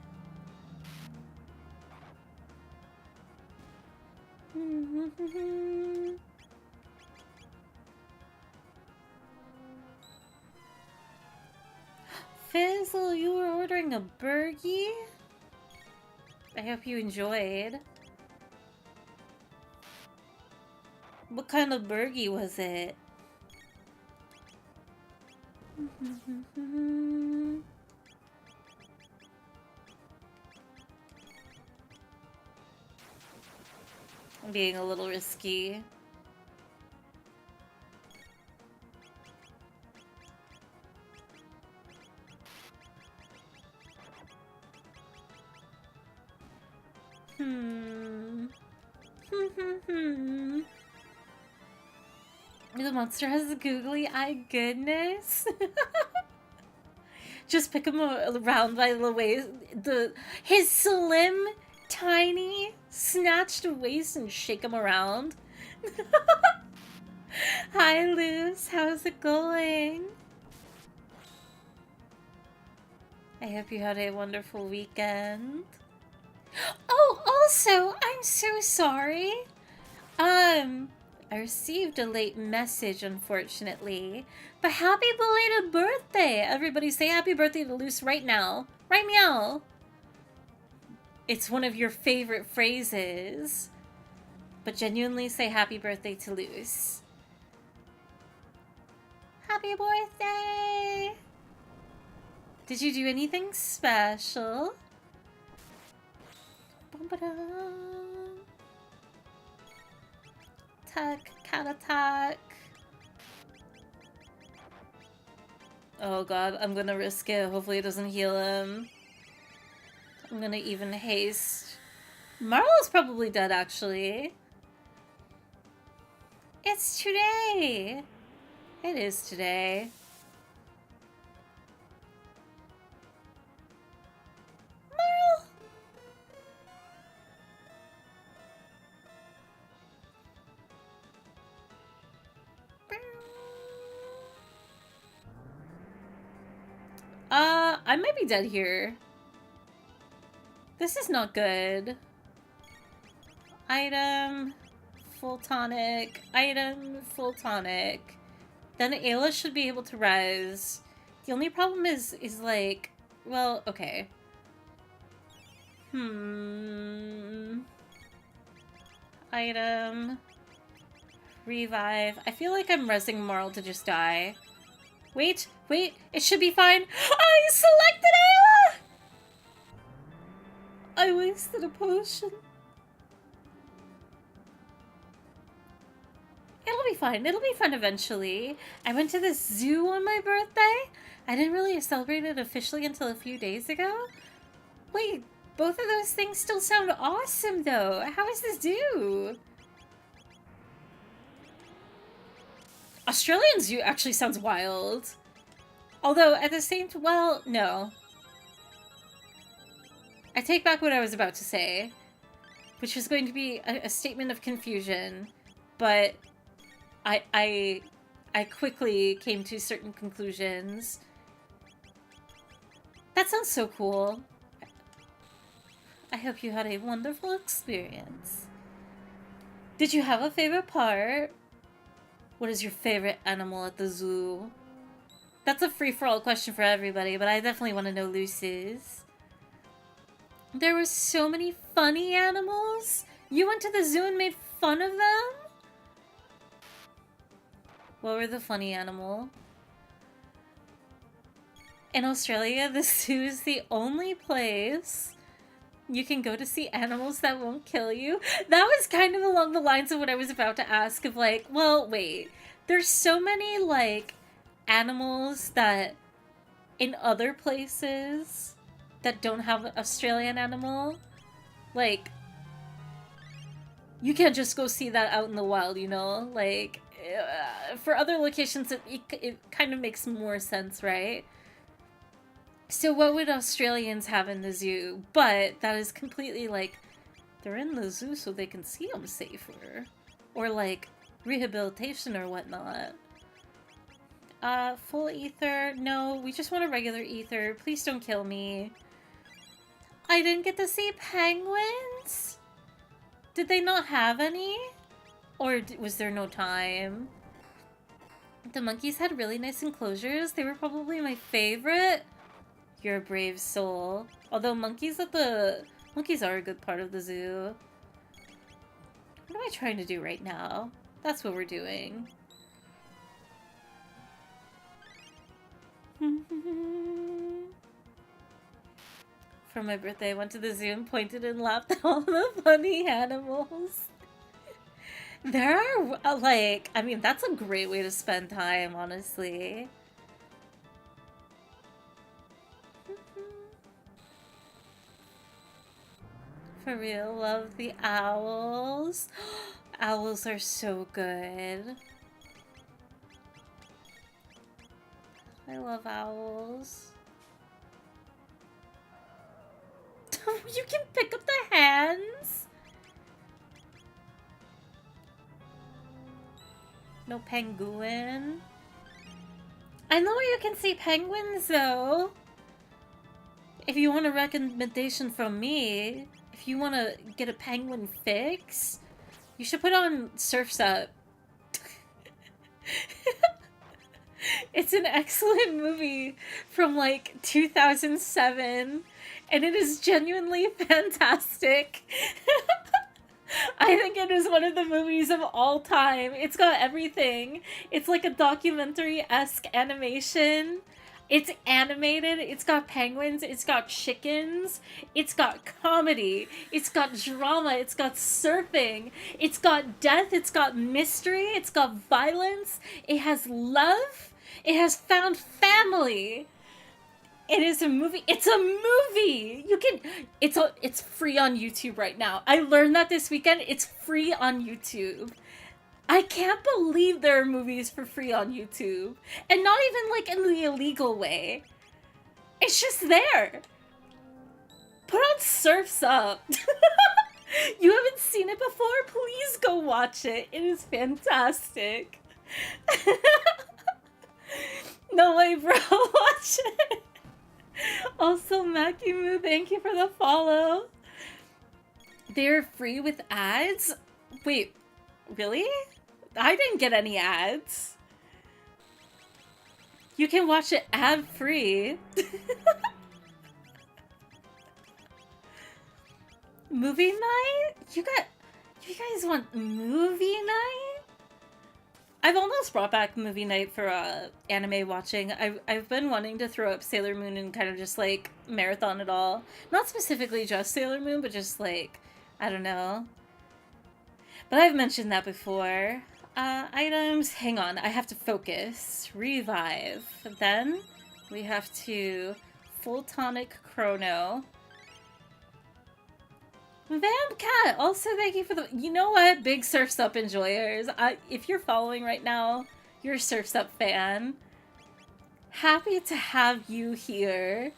Fizzle, you were ordering a burgie? I hope you enjoyed. What kind of burgie was it? I'm being a little risky. The monster has a googly eye, goodness. Just pick him around by the waist. His slim, tiny, snatched waist and shake him around. Hi, Luce. How's it going? I hope you had a wonderful weekend. Oh, also, I'm so sorry. I received a late message, unfortunately. But happy belated birthday! Everybody say happy birthday to Luce right now. Right meow! It's one of your favorite phrases. But genuinely say happy birthday to Luce. Happy birthday! Did you do anything special? Attack, cat attack. Oh god, I'm gonna risk it. Hopefully it doesn't heal him. I'm gonna even haste. Marlo's probably dead, actually. It's today! It is today. Marlo! I might be dead here. This is not good. Item, full tonic, item, full tonic. Then Ayla should be able to res. The only problem is like, well, okay. Item, revive. I feel like I'm resing Marl to just die. Wait, it should be fine. I selected Ayla! I wasted a potion. It'll be fun eventually. I went to the zoo on my birthday. I didn't really celebrate it officially until a few days ago. Wait, both of those things still sound awesome though. How is this zoo? Australian zoo actually sounds wild. Although, at the same time, well, no. I take back what I was about to say, which was going to be a statement of confusion, but I quickly came to certain conclusions. That sounds so cool. I hope you had a wonderful experience. Did you have a favorite part? What is your favorite animal at the zoo? That's a free-for-all question for everybody, but I definitely want to know Lucy's. There were so many funny animals. You went to the zoo and made fun of them? What were the funny animal? In Australia, the zoo is the only place you can go to see animals that won't kill you. That was kind of along the lines of what I was about to ask of like, well, wait. There's so many, like, animals that in other places that don't have an Australian animal, like, you can't just go see that out in the wild, you know? Like, for other locations, it kind of makes more sense, right? So what would Australians have in the zoo? But that is completely, like, they're in the zoo so they can see them safer. Or, like, rehabilitation or whatnot. Full ether? No, we just want a regular ether. Please don't kill me. I didn't get to see penguins? Did they not have any? Or was there no time? The monkeys had really nice enclosures. They were probably my favorite. You're a brave soul. Although monkeys are a good part of the zoo. What am I trying to do right now? That's what we're doing. For my birthday, I went to the zoo and pointed and laughed at all the funny animals. There are, like, I mean, that's a great way to spend time, honestly. For real, love the owls. Owls are so good. I love owls. You can pick up the hands? No penguin? I know you can see penguins, though. If you want a recommendation from me, if you want to get a penguin fix, you should put on Surf's Up. It's an excellent movie from, like, 2007, and it is genuinely fantastic. I think it is one of the movies of all time. It's got everything. It's like a documentary-esque animation. It's animated, it's got penguins, it's got chickens, it's got comedy, it's got drama, it's got surfing, it's got death, it's got mystery, it's got violence, it has love, it has found family. It is a movie. It's a movie. You can. It's free on YouTube right now. I learned that this weekend. It's free on YouTube. I can't believe there are movies for free on YouTube. And not even, like, in the illegal way. It's just there. Put on Surf's Up. You haven't seen it before? Please go watch it. It is fantastic. No way, bro. Watch it. Also, Makimu, thank you for the follow. They're free with ads? Wait, really? I didn't get any ads. You can watch it ad-free. Movie night? You guys want movie night? I've almost brought back movie night for anime watching. I've been wanting to throw up Sailor Moon and kind of just, like, marathon it all. Not specifically just Sailor Moon, but just, like, I don't know. But I've mentioned that before. Items. Hang on, I have to focus. Revive. Then we have to full tonic chrono. Vamcat! Also, thank you for the... You know what? Big Surf's Up enjoyers. If you're following right now, you're a Surf's Up fan. Happy to have you here.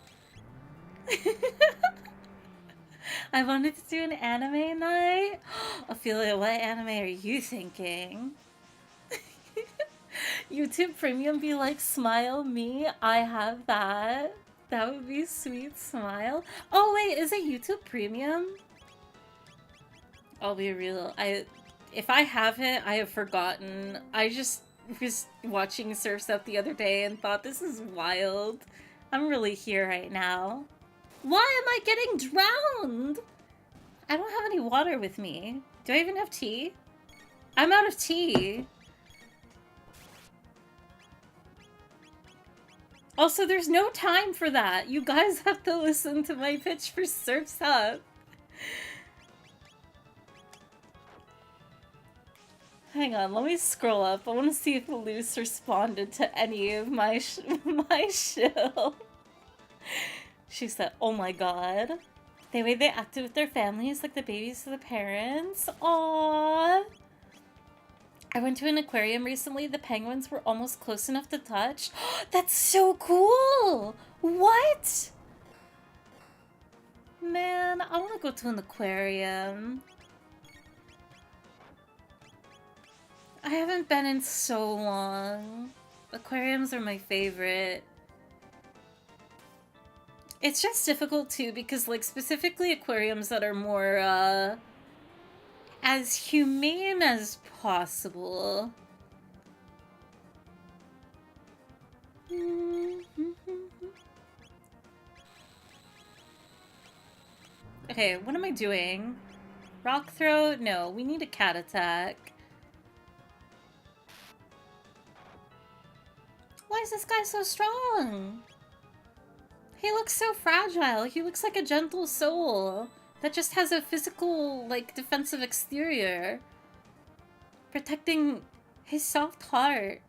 I wanted to do an anime night. Ophelia, what anime are you thinking? YouTube Premium be like, smile me, I have that. That would be sweet smile. Oh wait, is it YouTube Premium? I'll be real. If I have it, I have forgotten. I just was watching Surf's Up the other day and thought this is wild. I'm really here right now. Why am I getting drowned? I don't have any water with me. Do I even have tea? I'm out of tea. Also, there's no time for that. You guys have to listen to my pitch for Surf's Up. Hang on, let me scroll up. I want to see if Luce responded to any of my my shill. She said, "Oh my god." The way they acted with their families, like the babies to the parents. Aww. I went to an aquarium recently. The penguins were almost close enough to touch. That's so cool! What? Man, I want to go to an aquarium. I haven't been in so long. Aquariums are my favorite. It's just difficult too because, like, specifically aquariums that are more, as humane as possible. Okay, what am I doing? Rock throw? No, we need a cat attack. Why is this guy so strong? He looks so fragile. He looks like a gentle soul that just has a physical, like, defensive exterior, protecting his soft heart.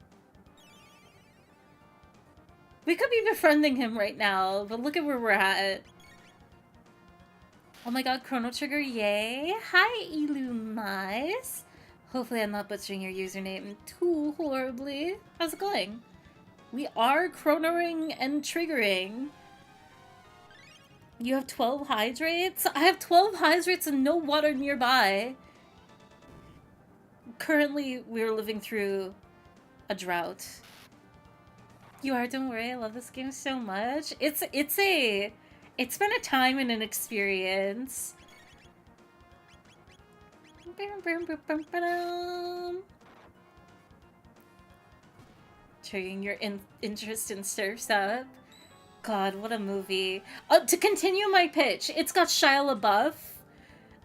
We could be befriending him right now, but look at where we're at. Oh my god, Chrono Trigger, yay! Hi, Illumais! Hopefully I'm not butchering your username too horribly. How's it going? We are chronoing and triggering. You have 12 hydrates? I have 12 hydrates and no water nearby. Currently, we're living through a drought. You are, don't worry, I love this game so much. It's been a time and an experience. Triggering your interest in Surf's Up. God, what a movie. To continue my pitch, it's got Shia LaBeouf.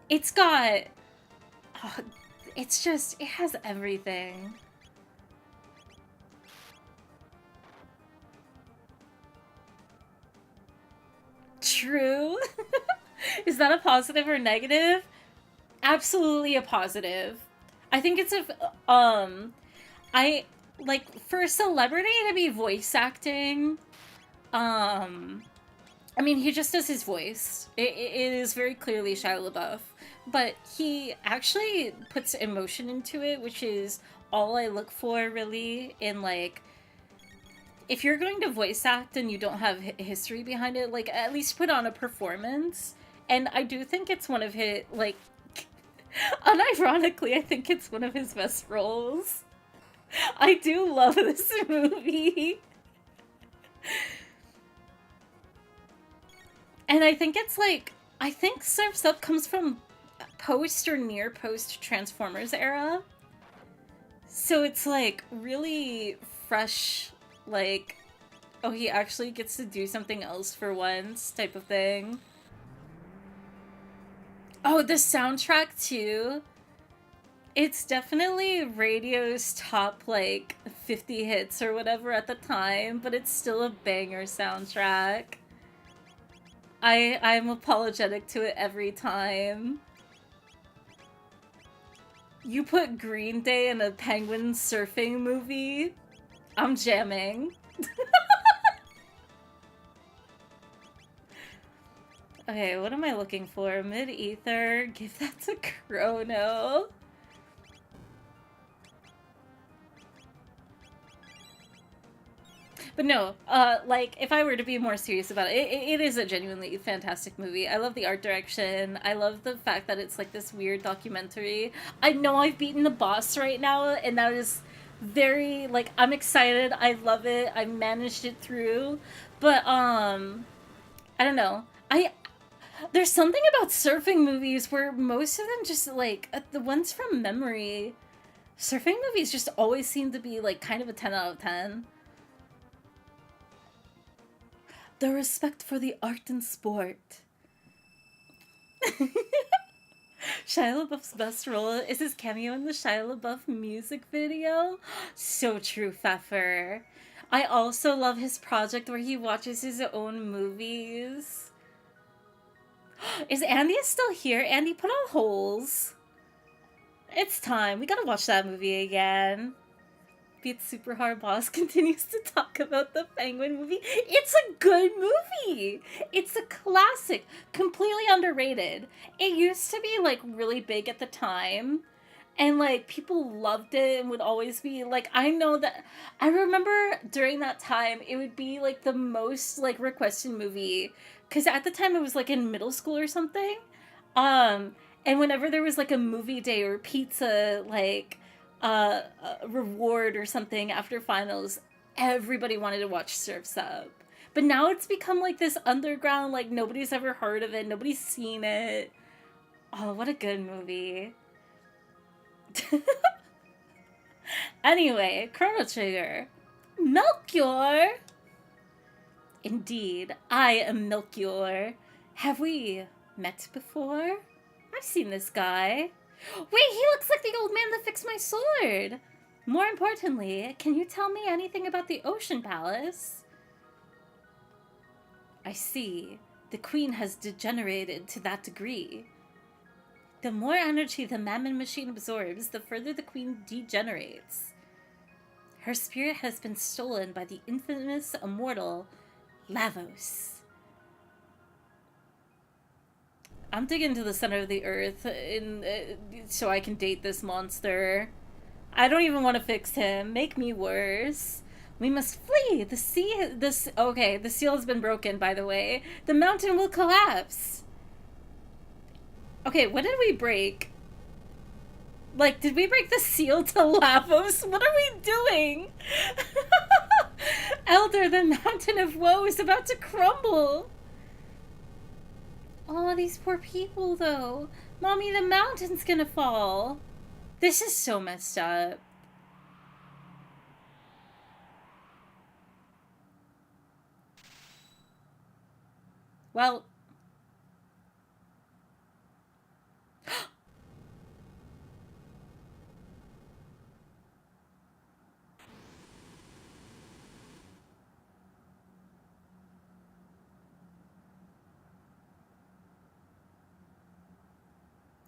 It's got... it's just... it has everything. True. Is that a positive or negative? Absolutely a positive. I think it's like, for a celebrity to be voice acting, I mean, he just does his voice. It is very clearly Shia LaBeouf, but he actually puts emotion into it, which is all I look for, really, in, like, if you're going to voice act and you don't have history behind it, like, at least put on a performance. And I do think it's one of his, like, unironically, I think it's one of his best roles. I do love this movie. And I think it's like, I think Surf's Up comes from post or near post Transformers era. So it's like really fresh, like, oh, he actually gets to do something else for once type of thing. Oh, the soundtrack too. It's definitely radio's top, like, 50 hits or whatever at the time, but it's still a banger soundtrack. I'm apologetic to it every time. You put Green Day in a penguin surfing movie, I'm jamming. Okay, what am I looking for? Mid-ether, give that to Chrono. But no, like if I were to be more serious about it, it is a genuinely fantastic movie. I love the art direction. I love the fact that it's like this weird documentary. I know I've beaten the boss right now, and that is very like I'm excited. I love it. I managed it through, but I don't know. I There's something about surfing movies where most of them just like the ones from memory. Surfing movies just always seem to be like kind of a 10 out of 10. The respect for the art and sport. Shia LaBeouf's best role is his cameo in the Shia LaBeouf music video. So true, Pfeffer. I also love his project where he watches his own movies. Is Andy still here? Andy, put on holes. It's time. We gotta watch that movie again. Beats Super Hard Boss continues to talk about the Penguin movie. It's a good movie. It's a classic, completely underrated. It used to be like really big at the time, and like people loved it and would always be like, I know that I remember during that time it would be like the most like requested movie because at the time it was like in middle school or something. Um, and whenever there was like a movie day or pizza, like reward or something after finals, everybody wanted to watch Surf's Up. But now it's become like this underground, like nobody's ever heard of it, nobody's seen it. Oh, what a good movie. Anyway, Chrono Trigger. Melchior! Indeed, I am Melchior. Have we met before? I've seen this guy. Wait, he looks like the old man that fixed my sword! More importantly, can you tell me anything about the Ocean Palace? I see. The queen has degenerated to that degree. The more energy the Mammon machine absorbs, the further the queen degenerates. Her spirit has been stolen by the infamous immortal Lavos. I'm digging to the center of the earth so I can date this monster. I don't even want to fix him. Make me worse. We must flee. The sea. Okay, the seal has been broken, by the way. The mountain will collapse. Okay, what did we break? Like, did we break the seal to Lavos? What are we doing? Elder, the mountain of woe is about to crumble. Oh, these poor people, though. Mommy, the mountain's gonna fall. This is so messed up. Well...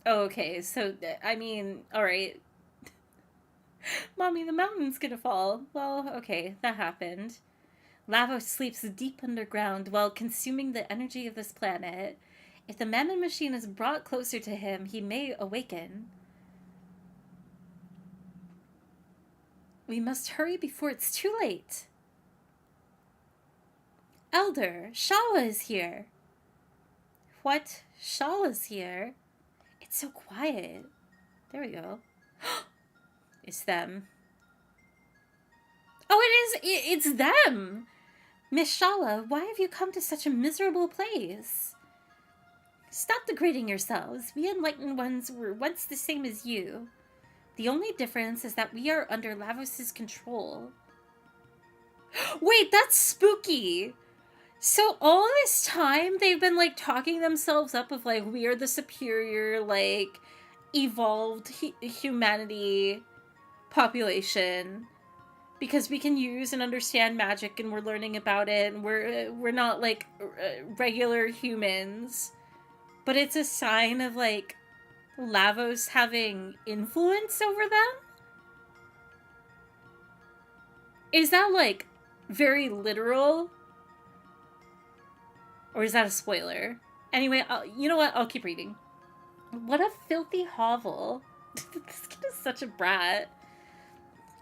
Okay, so, I mean, alright. Mommy, the mountain's gonna fall. Well, okay, that happened. Lavos sleeps deep underground while consuming the energy of this planet. If the Mammon machine is brought closer to him, he may awaken. We must hurry before it's too late. Elder, Shala is here. What? Shala's here? It's so quiet. There we go. It's them. Oh, it's them! Miss Shala, why have you come to such a miserable place? Stop degrading yourselves. We enlightened ones were once the same as you. The only difference is that we are under Lavos' control. Wait, that's spooky! So all this time, they've been, like, talking themselves up of, like, we are the superior, like, evolved humanity population. Because we can use and understand magic and we're learning about it and we're not, like, regular humans. But it's a sign of, like, Lavos having influence over them? Is that, like, very literal? Or is that a spoiler? Anyway, you know what? I'll keep reading. What a filthy hovel. This kid is such a brat.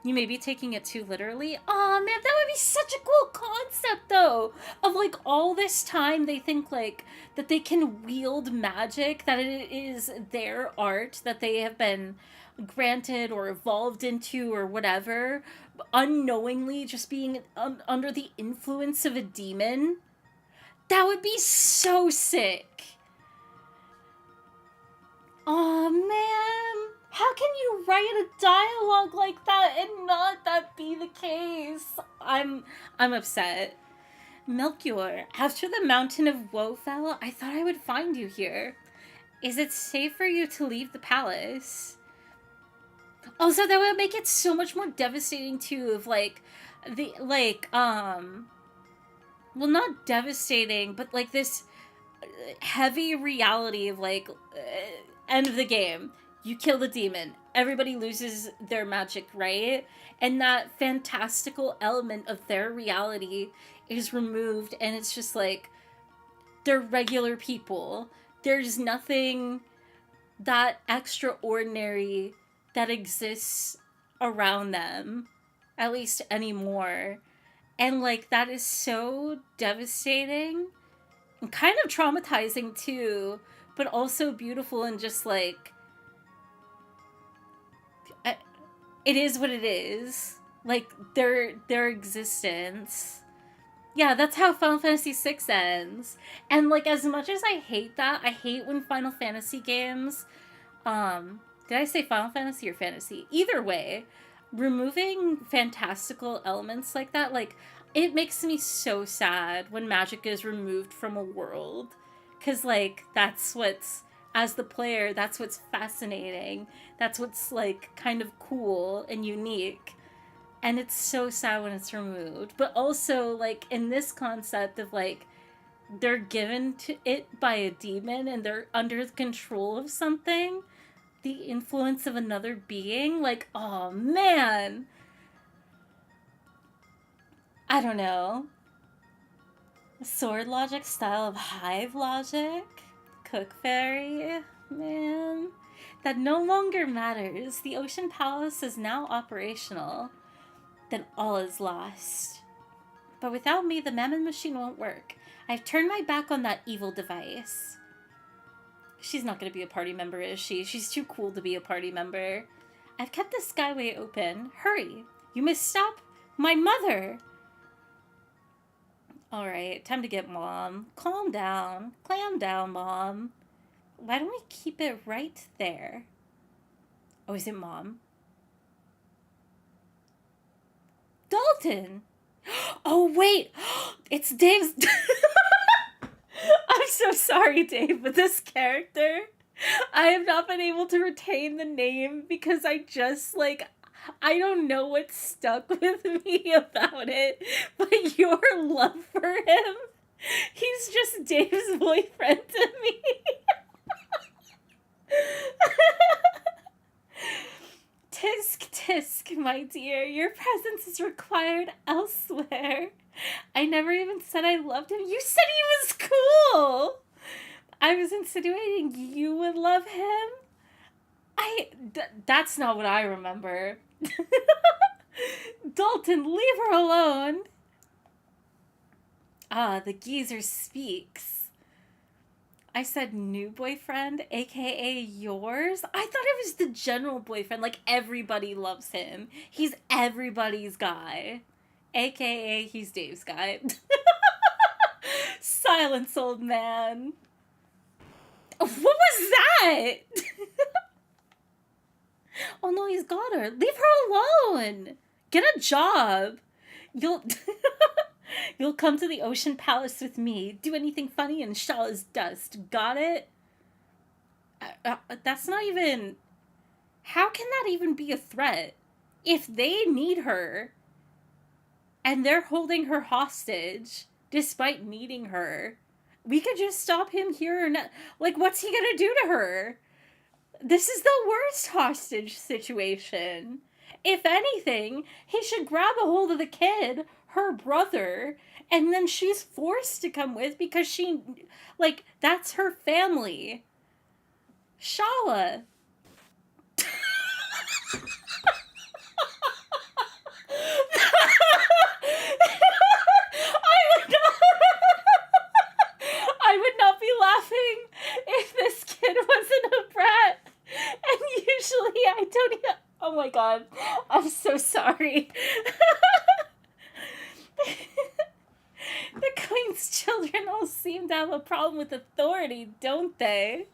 You may be taking it too literally. Oh man, that would be such a cool concept though. Of like all this time they think like that they can wield magic, that it is their art that they have been granted or evolved into or whatever, unknowingly just being under the influence of a demon. That would be so sick. Oh man, how can you write a dialogue like that and not that be the case? I'm upset. Melchior, after the mountain of woe fell, I thought I would find you here. Is it safe for you to leave the palace? Also, that would make it so much more devastating too of like the well, not devastating, but like this heavy reality of like end of the game. You kill the demon. Everybody loses their magic, right? And that fantastical element of their reality is removed, and it's just like they're regular people. There's nothing that extraordinary that exists around them, at least anymore. And like that is so devastating and kind of traumatizing too, but also beautiful and just like it is what it is. Like their existence. Yeah, that's how Final Fantasy VI ends. And like as much as I hate that, I hate when Final Fantasy games did I say Final Fantasy or fantasy? Either way, removing fantastical elements like that, like it makes me so sad when magic is removed from a world. Cause like that's what's as the player, that's what's fascinating. That's what's like kind of cool and unique. And it's so sad when it's removed. But also like in this concept of like they're given to it by a demon and they're under the control of something, the influence of another being, like, oh man. I don't know. Sword logic style of hive logic? Cook fairy? Man. That no longer matters. The Ocean Palace is now operational. Then all is lost. But without me, the Mammon machine won't work. I've turned my back on that evil device. She's not going to be a party member, is she? She's too cool to be a party member. I've kept the skyway open. Hurry. You must stop my mother. Alright, time to get Mom. Calm down. Clam down, Mom. Why don't we keep it right there? Oh, is it Mom? Dalton! Oh, wait! It's Dave's... I'm so sorry, Dave, but this character, I have not been able to retain the name because I just, like, I don't know what stuck with me about it, but your love for him, he's just Dave's boyfriend to me. Tisk, tisk, my dear, your presence is required elsewhere. I never even said I loved him. You said he was cool. I was insinuating you would love him. That's not what I remember. Dalton, leave her alone. Ah, the geezer speaks. I said new boyfriend, aka yours? I thought it was the general boyfriend, like everybody loves him. He's everybody's guy. AKA he's Dave's guy. Silence, old man. What was that? Oh no, he's got her. Leave her alone. Get a job. You'll you'll come to the Ocean Palace with me. Do anything funny and shall as dust. Got it? That's not even... How can that even be a threat? If they need her and they're holding her hostage despite needing her, we could just stop him here or not. Like, what's he gonna do to her? This is the worst hostage situation. If anything, he should grab a hold of the kid, her brother, and then she's forced to come with because she, like, that's her family. Shala. usually I don't even... Oh my god. I'm so sorry. The queen's children all seem to have a problem with authority, don't they?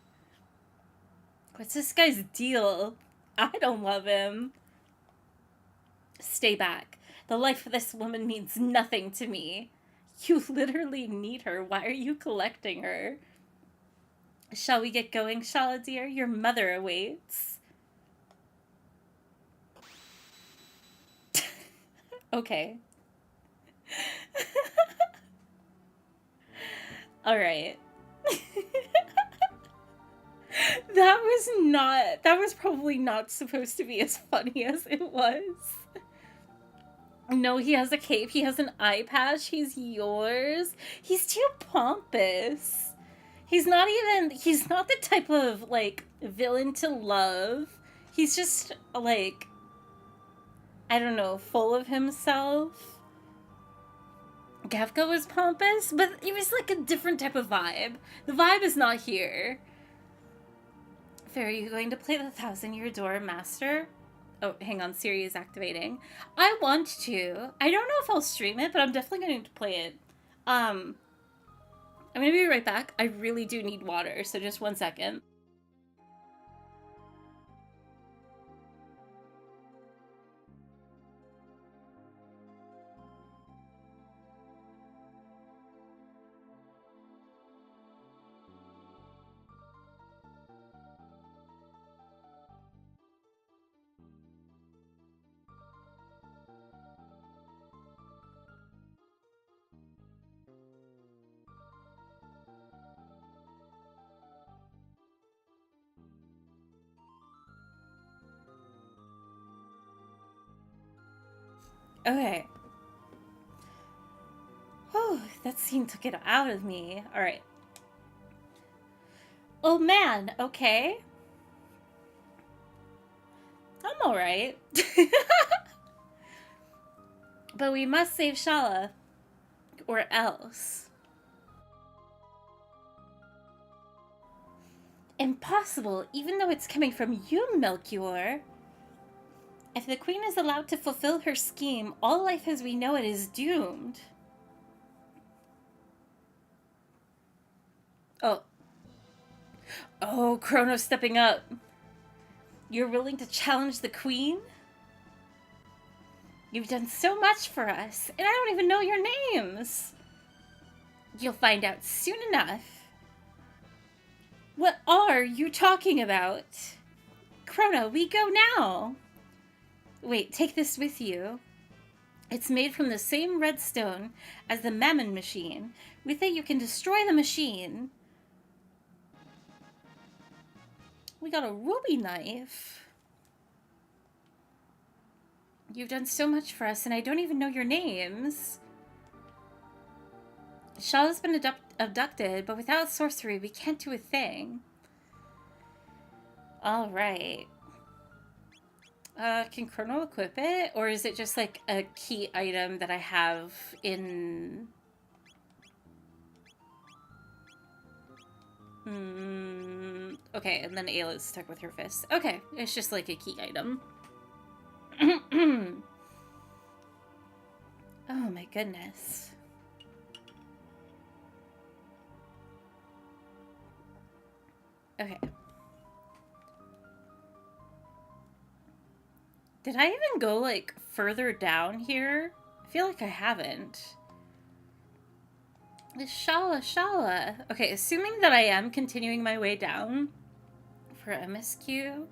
What's this guy's deal? I don't love him. Stay back. The life of this woman means nothing to me. You literally need her. Why are you collecting her? Shall we get going, Shala dear? Your mother awaits. Okay. Alright. That was probably not supposed to be as funny as it was. No, he has a cape, he has an eye patch, he's yours. He's too pompous. He's not the type of, like, villain to love. He's just, like, I don't know, full of himself. Gavka was pompous, but it was like a different type of vibe. The vibe is not here. Fair, are you going to play the 1,000-Year Door Master? Oh, hang on, Siri is activating. I want to. I don't know if I'll stream it, but I'm definitely going to play it. I'm going to be right back. I really do need water, so just 1 second. Okay. Oh, that scene took it out of me. Alright. Oh man, okay. I'm alright. But we must save Shala. Or else. Impossible, even though it's coming from you, Melchior. If the queen is allowed to fulfill her scheme, all life as we know it is doomed. Oh. Oh, Chrono stepping up. You're willing to challenge the queen? You've done so much for us, and I don't even know your names. You'll find out soon enough. What are you talking about? Chrono, we go now. Wait, take this with you. It's made from the same redstone as the Mammon machine. With it, you can destroy the machine. We got a ruby knife. You've done so much for us, and I don't even know your names. Shala's been abducted, but without sorcery, we can't do a thing. Alright. Can Chrono equip it? Or is it just like a key item that I have in... Okay, and then Ayla's stuck with her fist. Okay, it's just like a key item. Oh my goodness. Okay. Did I even go, like, further down here? I feel like I haven't. Shala. Okay, assuming that I am continuing my way down for MSQ.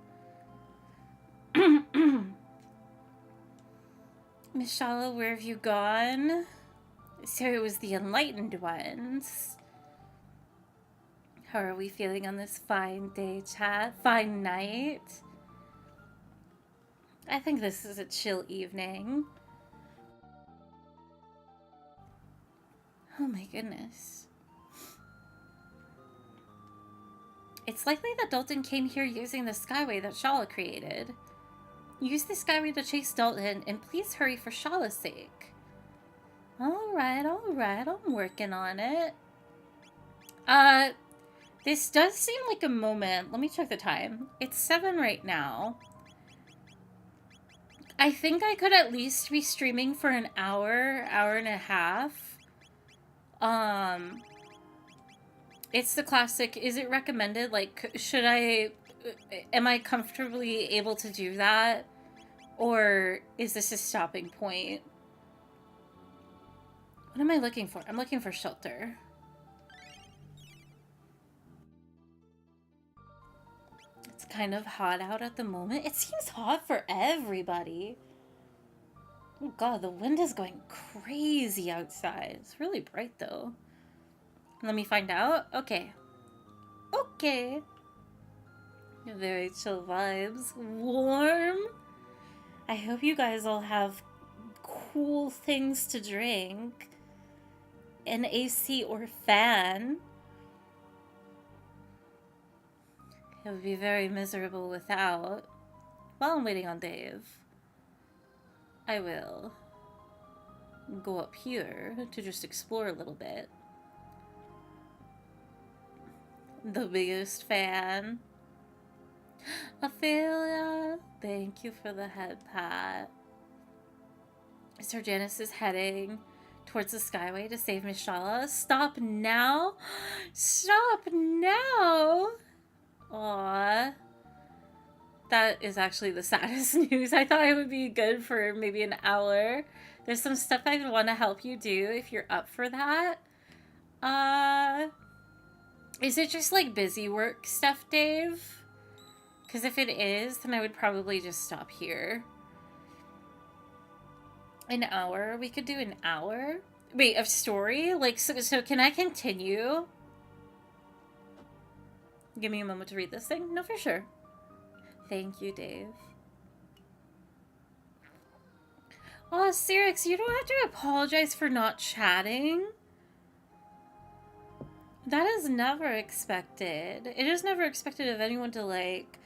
Miss Shala, where have you gone? So it was the Enlightened Ones. How are we feeling on this fine day, chat? Fine night? I think this is a chill evening. Oh my goodness. It's likely that Dalton came here using the Skyway that Shala created. Use the Skyway to chase Dalton, and please hurry for Shala's sake. Alright, I'm working on it. This does seem like a moment. Let me check the time. It's 7 right now. I think I could at least be streaming for an hour, hour and a half. It's the classic, is it recommended? Like, am I comfortably able to do that? Or is this a stopping point? What am I looking for? I'm looking for shelter. It's kind of hot out at the moment. It seems hot for everybody. Oh god, the wind is going crazy outside. It's really bright though. Let me find out. Okay. Okay. Very chill vibes. Warm. I hope you guys all have cool things to drink. An AC or fan. It would be very miserable without. While I'm waiting on Dave, I will go up here to just explore a little bit. The biggest fan. Ophelia, thank you for the head pat. Sir Janice is heading towards the Skyway to save Mishala. Stop now! Stop now! Aww. That is actually the saddest news. I thought it would be good for maybe an hour. There's some stuff I want to help you do if you're up for that. Is it just like busy work stuff, Dave? Because if it is, then I would probably just stop here. An hour? We could do an hour? Wait, of story? Like, so can I continue? Give me a moment to read this thing? No, for sure. Thank you, Dave. Oh, Cyrix, you don't have to apologize for not chatting. That is never expected. It is never expected of anyone to, like,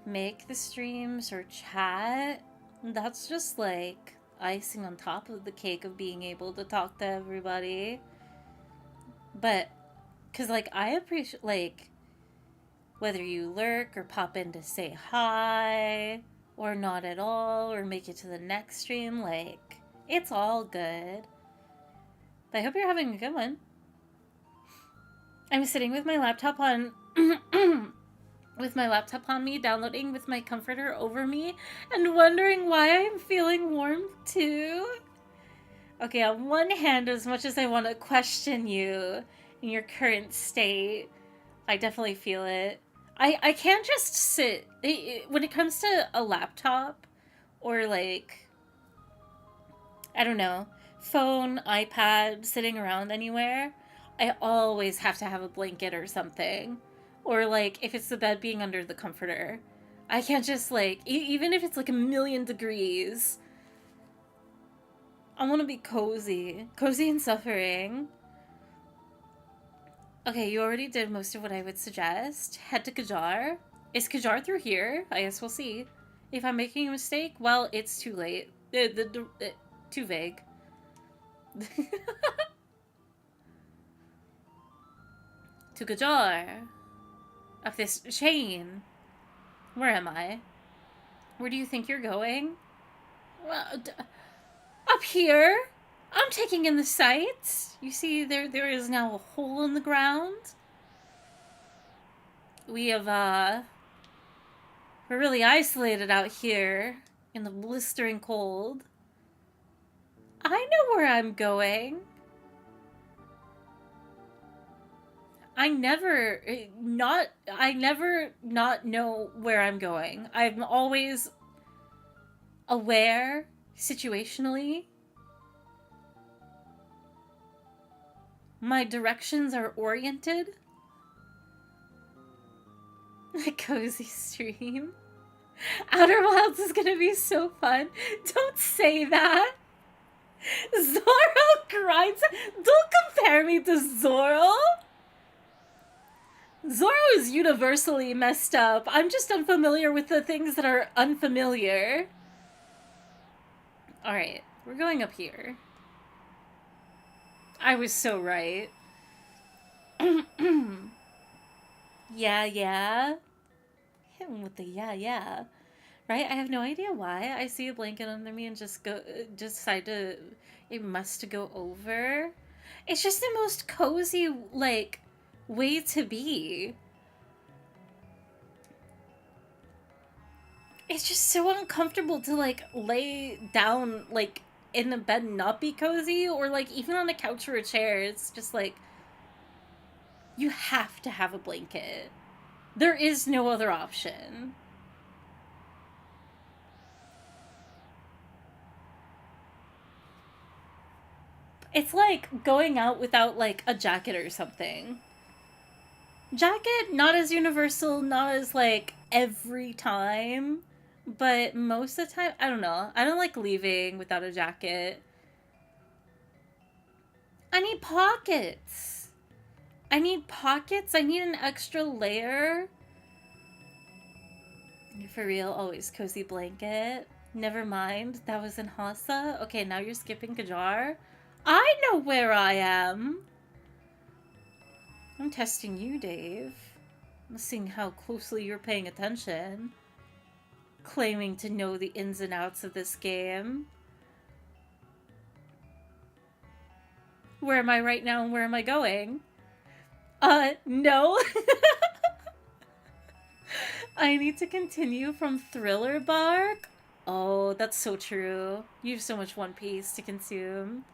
make the streams or chat. That's just, like, icing on top of the cake of being able to talk to everybody. But, because, like, I appreciate, like, whether you lurk or pop in to say hi, or not at all, or make it to the next stream, like, it's all good. But I hope you're having a good one. I'm sitting with my laptop on... with my laptop on me, downloading with my comforter over me, and wondering why I'm feeling warm too. Okay, on one hand, as much as I want to question you in your current state, I definitely feel it. I can't just sit... when it comes to a laptop, or like, I don't know, phone, iPad, sitting around anywhere, I always have to have a blanket or something. Or, like, if it's the bed, being under the comforter. I can't just, like, even if it's, like, 1,000,000 degrees. I want to be cozy. Cozy and suffering. Okay, you already did most of what I would suggest. Head to Kajar. Is Kajar through here? I guess we'll see. If I'm making a mistake, well, it's too late. Too vague. To Kajar. Up this chain. Where am I? Where do you think you're going? Well, up here. I'm taking in the sights. You see, there is now a hole in the ground. We have, we're really isolated out here in the blistering cold. I know where I'm going. I never not know where I'm going. I'm always aware situationally. My directions are oriented. A cozy stream. Outer Wilds is gonna be so fun. Don't say that. Zoro grinds. Don't compare me to Zoro. Zoro is universally messed up. I'm just unfamiliar with the things that are unfamiliar. Alright, we're going up here. I was so right. Yeah, yeah. Hit him with the yeah, yeah. Right? I have no idea why. I see a blanket under me and just decide to, it must to go over. It's just the most cozy, like, way to be. It's just so uncomfortable to, like, lay down, like, in the bed and not be cozy, or, like, even on a couch or a chair. It's just like, you have to have a blanket. There is no other option. It's like going out without, like, a jacket or something. Jacket, not as universal, not as, like, every time, but most of the time, I don't know. I don't like leaving without a jacket. I need pockets. I need pockets. I need an extra layer. For real, always cozy blanket. Never mind, that was in Hassa. Okay, now you're skipping Kajar. I know where I am. I'm testing you, Dave. I'm seeing how closely you're paying attention. Claiming to know the ins and outs of this game. Where am I right now and where am I going? No. I need to continue from Thriller Bark. Oh, that's so true. You have so much One Piece to consume.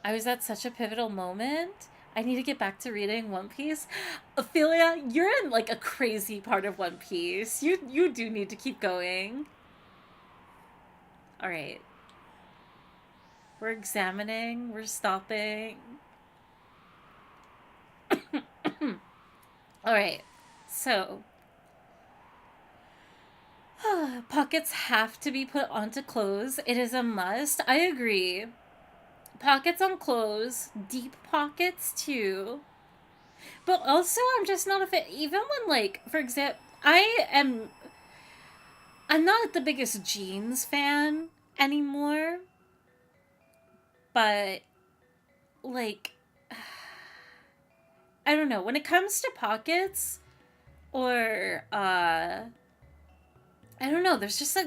I was at such a pivotal moment. I need to get back to reading One Piece. Ophelia, you're in like a crazy part of One Piece. You do need to keep going. All right. We're examining, we're stopping. All right. So, pockets have to be put onto clothes. It is a must. I agree. Pockets on clothes, deep pockets too. But also, I'm just not a fan. Even when, like, for example, I'm not the biggest jeans fan anymore, but, like, I don't know. When it comes to pockets, or, I don't know, there's just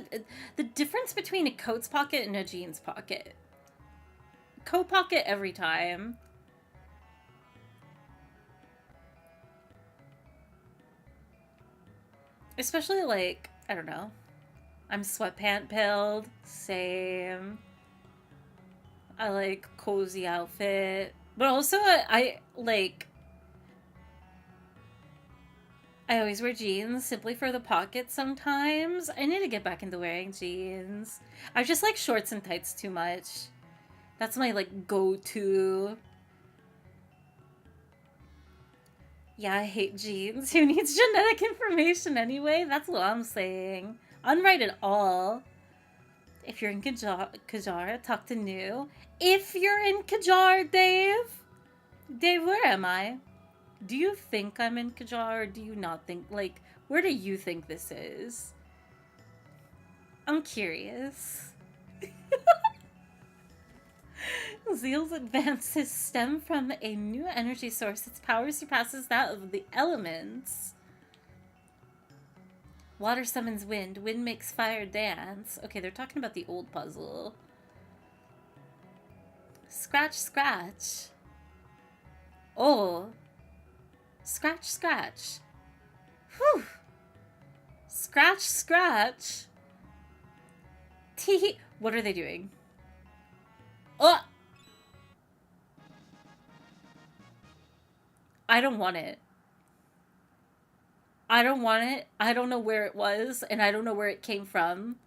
the difference between a coat's pocket and a jeans pocket. Coat pocket every time. Especially, like, I don't know. I'm sweatpant pilled. Same. I like cozy outfit. But also, I like. I always wear jeans simply for the pockets sometimes. I need to get back into wearing jeans. I just like shorts and tights too much. That's my, like, go to. Yeah, I hate jeans. Who needs genetic information anyway? That's what I'm saying. Unright at all. If you're in Kajar, talk to New. If you're in Kajar, Dave! Dave, where am I? Do you think I'm in Kajar, or do you not think, like, where do you think this is? I'm curious. Zeal's advances stem from a new energy source. Its power surpasses that of the elements. Water summons wind. Wind makes fire dance. Okay, they're talking about the old puzzle. Scratch, scratch. Oh. Scratch, scratch. Whew. Scratch, scratch. Tee. What are they doing? Oh! I don't want it. I don't want it. I don't know where it was, and I don't know where it came from.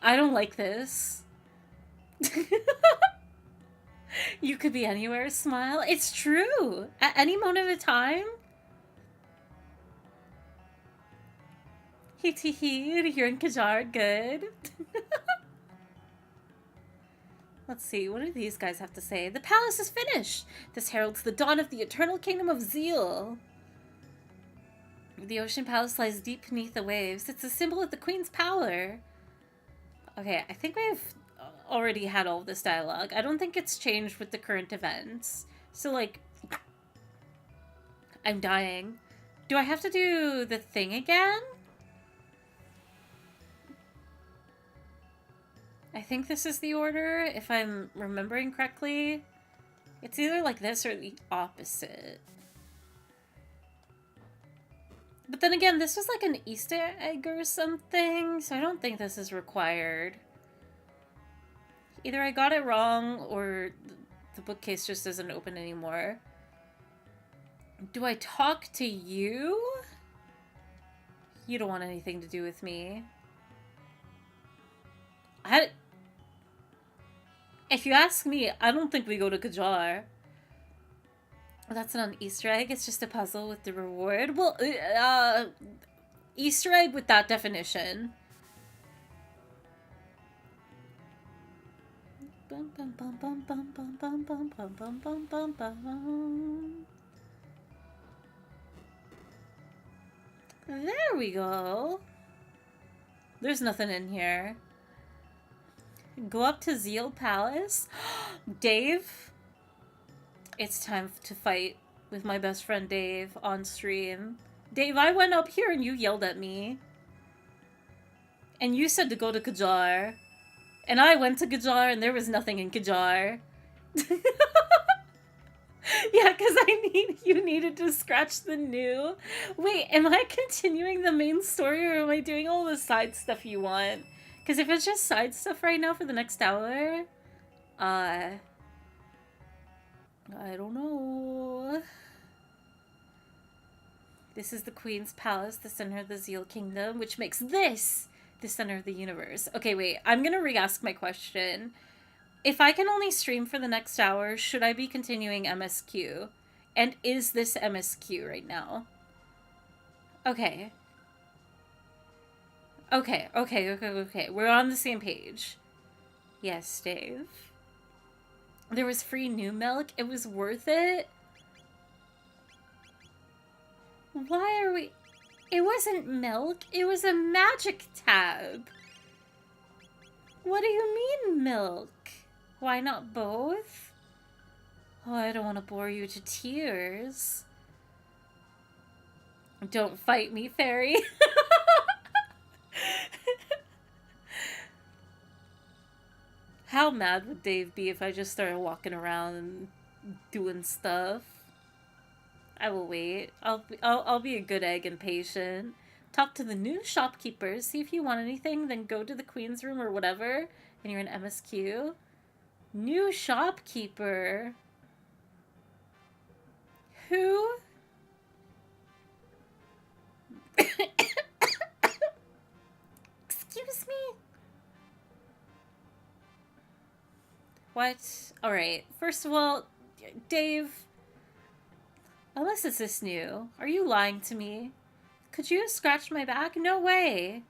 I don't like this. You could be anywhere, smile. It's true. At any moment of time. Hee tee hee, you're in Kajar, good. Let's see, what do these guys have to say? The palace is finished! This heralds the dawn of the eternal kingdom of Zeal. The ocean palace lies deep beneath the waves. It's a symbol of the queen's power. Okay, I think we have already had all this dialogue. I don't think it's changed with the current events. So, like, I'm dying. Do I have to do the thing again? I think this is the order, if I'm remembering correctly. It's either like this or the opposite. But then again, this was like an Easter egg or something, so I don't think this is required. Either I got it wrong or the bookcase just doesn't open anymore. Do I talk to you? You don't want anything to do with me. If you ask me, I don't think we go to Kajar. That's not an Easter egg, it's just a puzzle with the reward. Well, Easter egg with that definition. There we go. There's nothing in here. Go up to Zeal Palace. Dave, it's time to fight with my best friend Dave on stream. Dave, I went up here and you yelled at me. And you said to go to Kajar. And I went to Kajar and there was nothing in Kajar. Yeah, because you needed to scratch the new. Wait, am I continuing the main story or am I doing all the side stuff you want? Because if it's just side stuff right now for the next hour, I don't know. This is the Queen's Palace, the center of the Zeal Kingdom, which makes this the center of the universe. Okay, wait, I'm gonna re-ask my question. If I can only stream for the next hour, should I be continuing MSQ? And is this MSQ right now? Okay. Okay. We're on the same page. Yes, Dave. There was free new milk. It was worth it. Why are we... It wasn't milk. It was a magic tab. What do you mean milk? Why not both? Oh, I don't want to bore you to tears. Don't fight me, fairy. How mad would Dave be if I just started walking around and doing stuff? I will wait. I'll be a good egg and patient. Talk to the new shopkeepers. See if you want anything. Then go to the Queen's room or whatever. And you're in MSQ. New shopkeeper. Who? Excuse me? What? Alright. First of all, Dave, unless it's this new, are you lying to me? Could you have scratched my back? No way.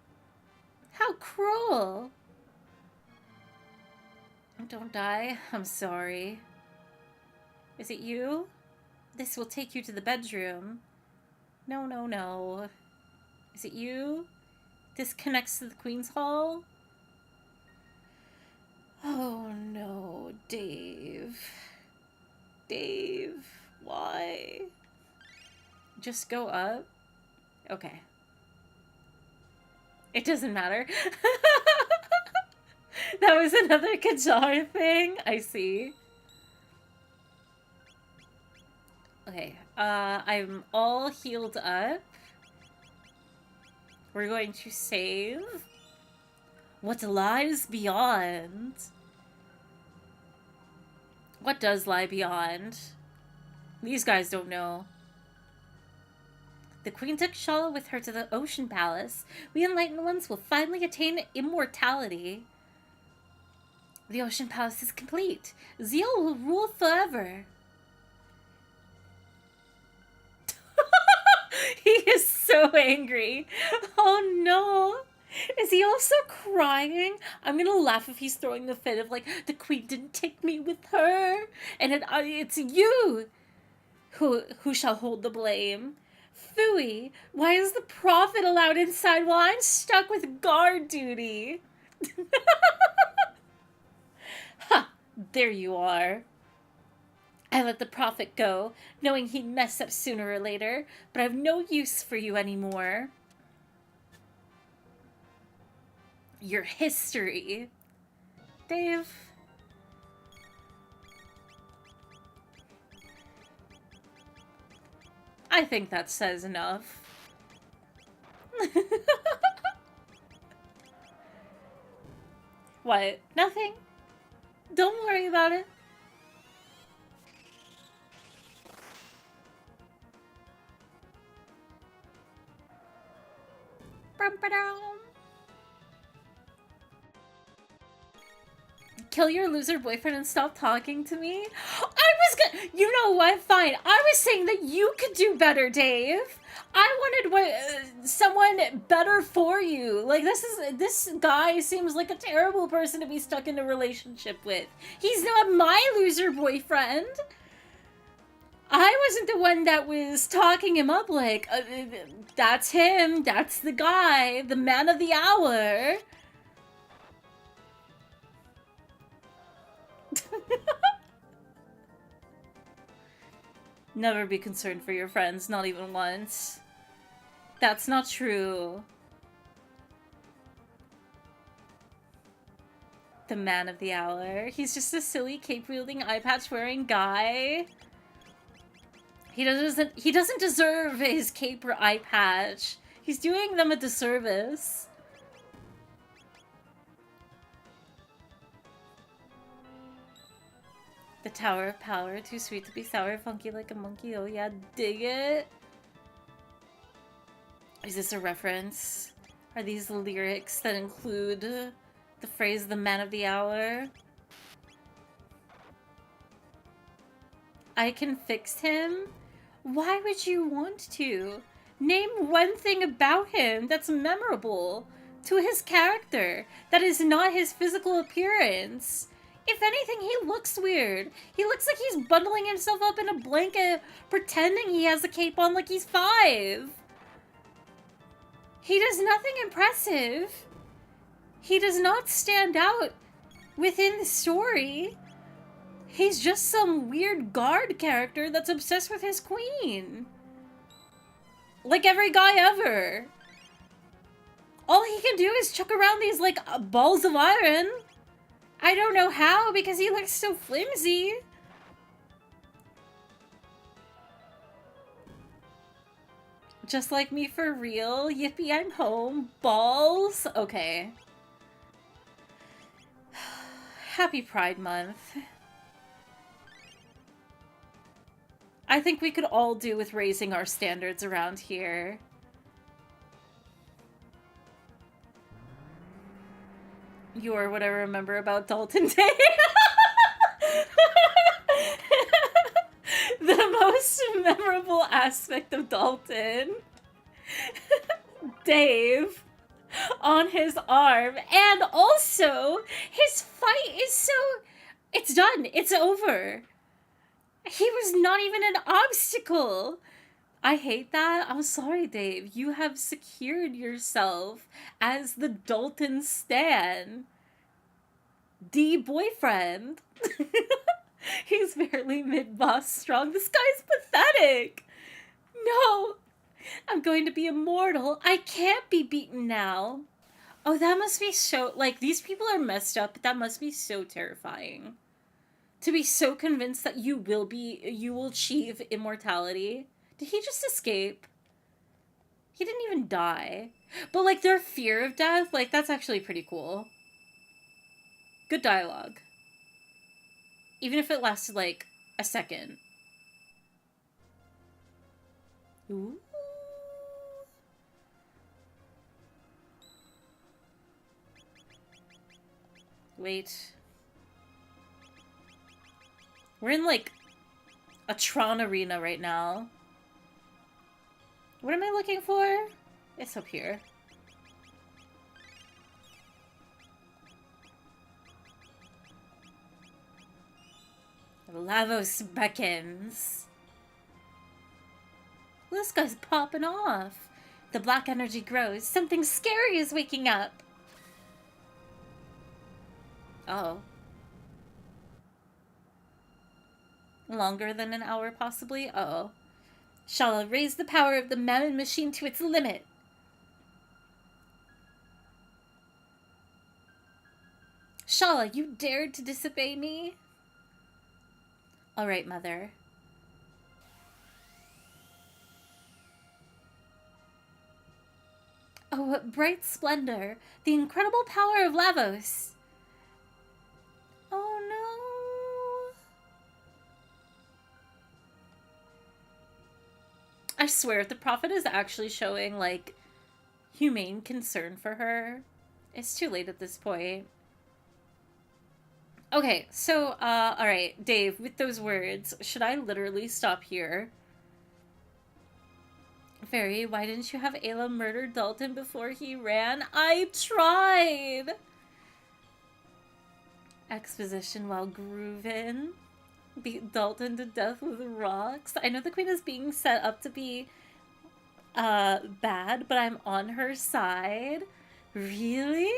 How cruel. Don't die. I'm sorry. Is it you? This will take you to the bedroom. No. Is it you? This connects to the Queen's Hall? Oh no, Dave. Dave, why? Just go up? Okay. It doesn't matter. That was another Kajar thing? I see. Okay, I'm all healed up. We're going to save. What lies beyond? What does lie beyond? These guys don't know. The Queen took Shala with her to the Ocean Palace. We enlightened ones will finally attain immortality. The Ocean Palace is complete. Zeal will rule forever. He is so angry. Oh no. Is he also crying? I'm gonna laugh if he's throwing the fit of like, the Queen didn't take me with her. And it's you who shall hold the blame. Phooey, why is the Prophet allowed inside while I'm stuck with guard duty? There you are. I let the prophet go, knowing he'd mess up sooner or later, but I've no use for you anymore. Your history. Dave. I think that says enough. What? Nothing? Don't worry about it. Kill your loser boyfriend and stop talking to me? I was gonna. You know what? Fine. I was saying that you could do better, Dave. I wanted someone better for you. Like, this guy seems like a terrible person to be stuck in a relationship with. He's not my loser boyfriend. I wasn't the one that was talking him up like, that's him, that's the guy, the man of the hour. Never be concerned for your friends, not even once. That's not true. The man of the hour. He's just a silly cape-wielding, eye-patch-wearing guy. He doesn't deserve his cape or eye patch. He's doing them a disservice. The Tower of Power, too sweet to be sour, funky like a monkey. Oh yeah, dig it. Is this a reference? Are these the lyrics that include the phrase "the man of the hour"? I can fix him? Why would you want to? Name one thing about him that's memorable to his character that is not his physical appearance. If anything, he looks weird. He looks like he's bundling himself up in a blanket, pretending he has a cape on like he's 5. He does nothing impressive. He does not stand out within the story. He's just some weird guard character that's obsessed with his queen. Like every guy ever. All he can do is chuck around these, like, balls of iron. I don't know how, because he looks so flimsy. Just like me for real. Yippee, I'm home. Balls? Okay. Happy Pride Month. I think we could all do with raising our standards around here. You're what I remember about Dalton Day. The most memorable aspect of Dalton. Dave on his arm. And also, his fight is so... It's done. It's over. He was not even an obstacle. I hate that. I'm sorry, Dave. You have secured yourself as the Dalton stan. The boyfriend. He's barely mid-boss strong. This guy's pathetic. No. I'm going to be immortal. I can't be beaten now. Oh, that must be so... Like, these people are messed up, but that must be so terrifying. To be so convinced that you will achieve immortality. Did he just escape? He didn't even die. But, like, their fear of death, like, that's actually pretty cool. Good dialogue. Even if it lasted, like, a second. Ooh. Wait. We're in, like, a Tron arena right now. What am I looking for? It's up here. Lavos beckons. This guy's popping off. The black energy grows. Something scary is waking up. Oh. Longer than an hour, possibly? Oh. Shala, raise the power of the Mammon machine to its limit. Shala, you dared to disobey me? All right, Mother. Oh, what bright splendor! The incredible power of Lavos! Oh no! I swear, if the prophet is actually showing, like, humane concern for her, it's too late at this point. Okay, so, alright, Dave, with those words, should I literally stop here? Fairy, why didn't you have Ayla murder Dalton before he ran? I tried! Exposition while grooving. Beat Dalton to death with rocks. I know the queen is being set up to be bad, but I'm on her side. Really?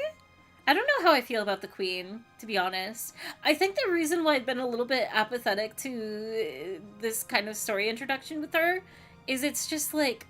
I don't know how I feel about the queen, to be honest. I think the reason why I've been a little bit apathetic to this kind of story introduction with her is it's just like,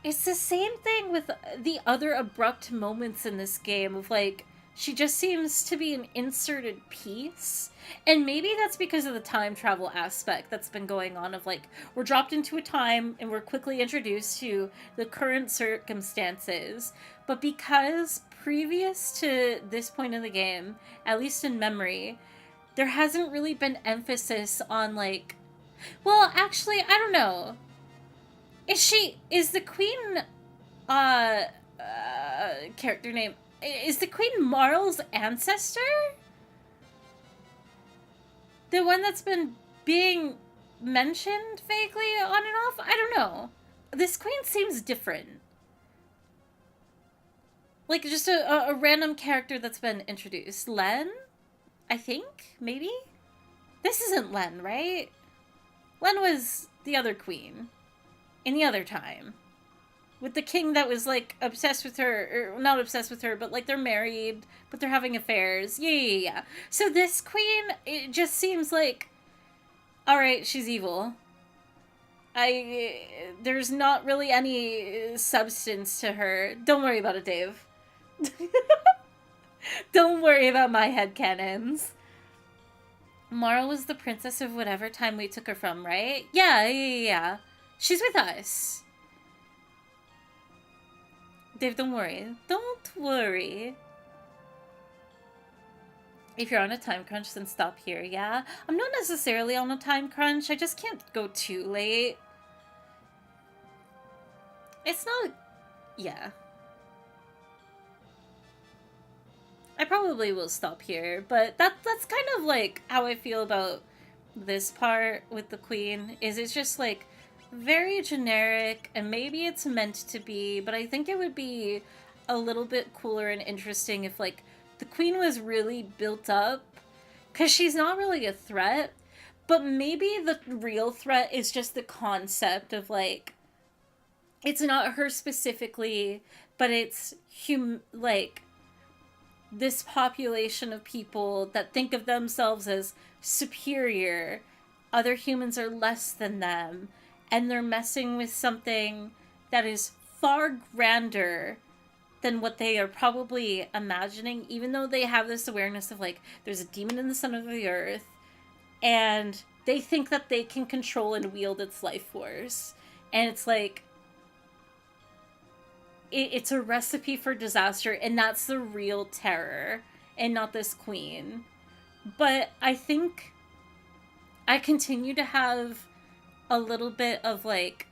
it's the same thing with the other abrupt moments in this game of like, she just seems to be an inserted piece. And maybe that's because of the time travel aspect that's been going on of like, we're dropped into a time and we're quickly introduced to the current circumstances. But because previous to this point in the game, at least in memory, there hasn't really been emphasis on like, well, actually, I don't know. Is the queen, character name, is the queen Marl's ancestor? The one that's been being mentioned vaguely on and off? I don't know. This queen seems different. Like, just a random character that's been introduced. Len? I think? Maybe? This isn't Len, right? Len was the other queen. In the other time. With the king that was, like, obsessed with her. Or not obsessed with her, but, like, they're married, but they're having affairs. Yeah. So this queen, it just seems like, alright, she's evil. There's not really any substance to her. Don't worry about it, Dave. Don't worry about my headcanons. Marl was the princess of whatever time we took her from, right? Yeah. She's with us. Dave, don't worry. Don't worry. If you're on a time crunch, then stop here, yeah? I'm not necessarily on a time crunch. I just can't go too late. It's not... Yeah. I probably will stop here, but that's kind of like how I feel about this part with the queen, is it's just like very generic, and maybe it's meant to be, but I think it would be a little bit cooler and interesting if like the queen was really built up, because she's not really a threat, but maybe the real threat is just the concept of like, it's not her specifically, but it's like this population of people that think of themselves as superior. Other humans are less than them, and they're messing with something that is far grander than what they are probably imagining, even though they have this awareness of like, there's a demon in the center of the earth, and they think that they can control and wield its life force. And it's like, it's a recipe for disaster, and that's the real terror, and not this queen. But I think I continue to have a little bit of like,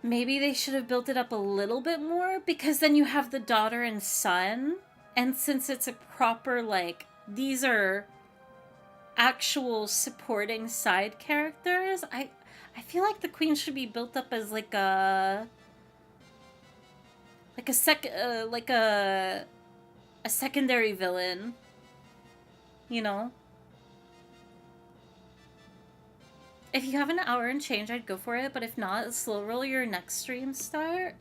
maybe they should have built it up a little bit more, because then you have the daughter and son, and since it's a proper like, these are actual supporting side characters, I feel like the queen should be built up as like a secondary villain, you know? If you have an hour and change, I'd go for it, but if not, slow roll your next stream start.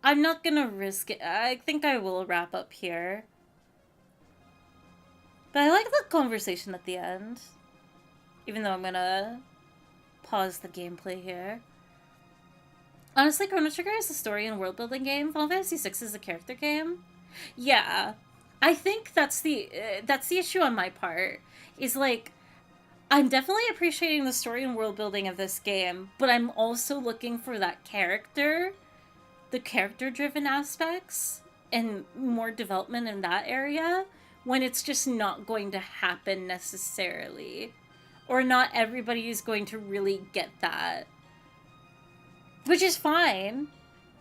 I'm not gonna risk it. I think I will wrap up here. But I like the conversation at the end. Even though I'm gonna pause the gameplay here. Honestly, Chrono Trigger is a story and world building game. Final Fantasy VI is a character game. Yeah, I think that's the issue on my part. Is like I'm definitely appreciating the story and world building of this game, but I'm also looking for that character, the character driven aspects, and more development in that area when it's just not going to happen necessarily. Or not everybody is going to really get that. Which is fine.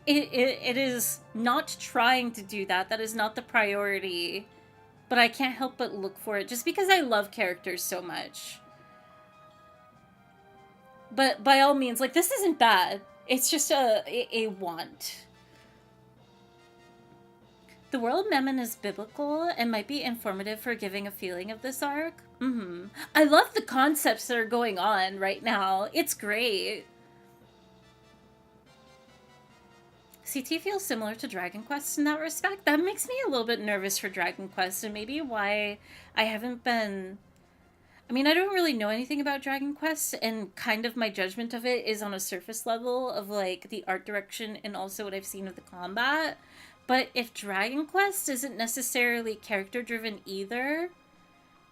It is not trying to do that. That is not the priority. But I can't help but look for it just because I love characters so much. But by all means, like, this isn't bad. It's just a want. The world Memon is biblical and might be informative for giving a feeling of this arc. I love the concepts that are going on right now. It's great. CT feels similar to Dragon Quest in that respect. That makes me a little bit nervous for Dragon Quest, and maybe why I haven't been... I mean, I don't really know anything about Dragon Quest, and kind of my judgment of it is on a surface level of, like, the art direction and also what I've seen of the combat. But if Dragon Quest isn't necessarily character-driven either,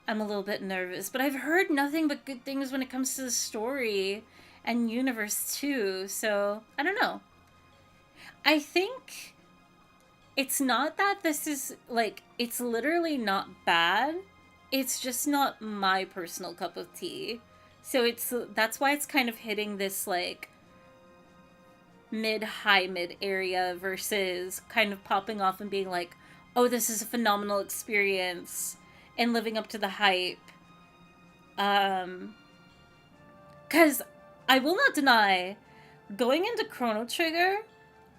I'm a little bit nervous. But I've heard nothing but good things when it comes to the story and universe, too, so I don't know. I think it's not that this is, like, it's literally not bad. It's just not my personal cup of tea. So that's why it's kind of hitting this, like, mid area versus kind of popping off and being like, oh, this is a phenomenal experience and living up to the hype. Because I will not deny, going into Chrono Trigger,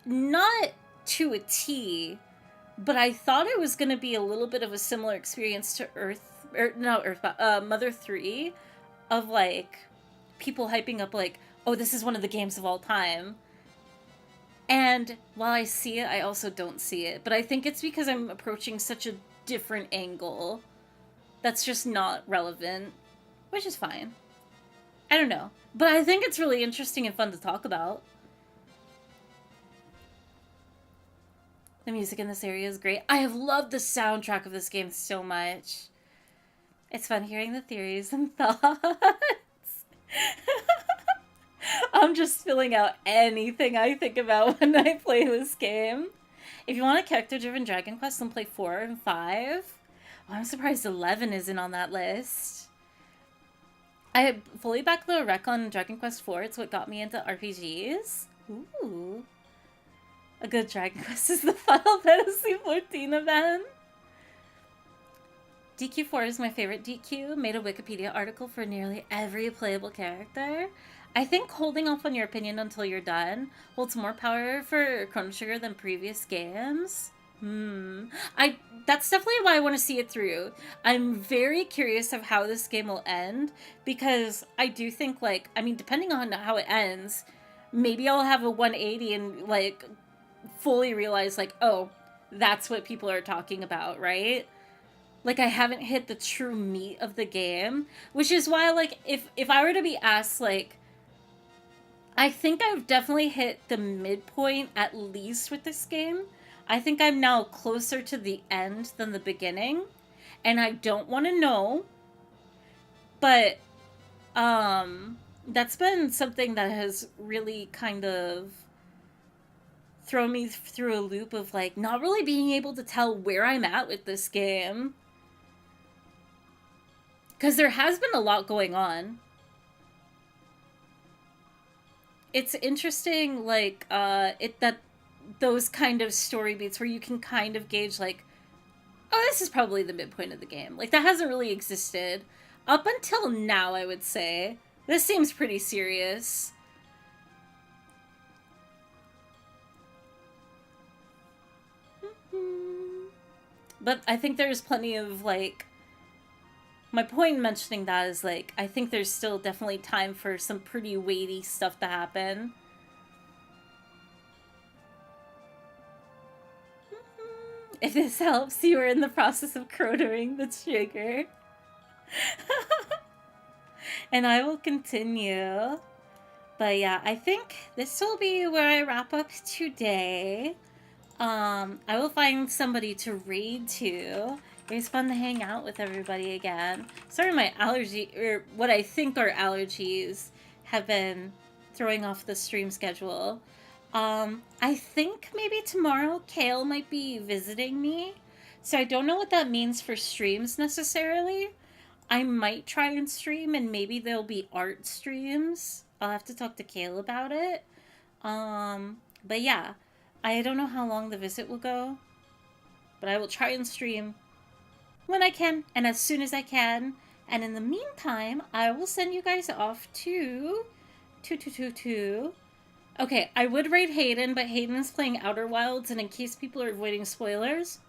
not to a T, but I thought it was going to be a little bit of a similar experience to Mother 3, of, like, people hyping up, like, oh, this is one of the games of all time. And while I see it, I also don't see it. But I think it's because I'm approaching such a different angle that's just not relevant, which is fine. I don't know. But I think it's really interesting and fun to talk about. The music in this area is great. I have loved the soundtrack of this game so much. It's fun hearing the theories and thoughts. I'm just filling out anything I think about when I play this game. If you want a character-driven Dragon Quest, then play 4 and 5. Oh, I'm surprised 11 isn't on that list. I fully back the rec on Dragon Quest 4. It's what got me into RPGs. Ooh. A good Dragon Quest is the Final Fantasy 14 event. DQ4 is my favorite DQ. Made a Wikipedia article for nearly every playable character. I think holding off on your opinion until you're done holds more power for Chrono Trigger than previous games. That's definitely why I want to see it through. I'm very curious of how this game will end, because I do think, like, I mean, depending on how it ends, maybe I'll have a 180 and, like, fully realize, like, oh, that's what people are talking about, right? Like, I haven't hit the true meat of the game, which is why, like, if I were to be asked, like, I think I've definitely hit the midpoint at least with this game. I think I'm now closer to the end than the beginning, and I don't want to know, but that's been something that has really kind of thrown me through a loop of, like, not really being able to tell where I'm at with this game, because there has been a lot going on. It's interesting, like, those kind of story beats where you can kind of gauge, like, oh, this is probably the midpoint of the game. Like, that hasn't really existed up until now, I would say. This seems pretty serious. But I think there's plenty of, like, my point in mentioning that is, like, I think there's still definitely time for some pretty weighty stuff to happen. If this helps, you are in the process of crodering the trigger. And I will continue. But yeah, I think this will be where I wrap up today. I will find somebody to read to. It was fun to hang out with everybody again. Sorry, my allergy, or what I think are allergies, have been throwing off the stream schedule. I think maybe tomorrow Kale might be visiting me. So I don't know what that means for streams necessarily. I might try and stream, and maybe there'll be art streams. I'll have to talk to Kale about it. But yeah, I don't know how long the visit will go, but I will try and stream when I can and as soon as I can. And in the meantime, I will send you guys off to 2222. Okay, I would rate Hayden, but Hayden is playing Outer Wilds, and in case people are avoiding spoilers,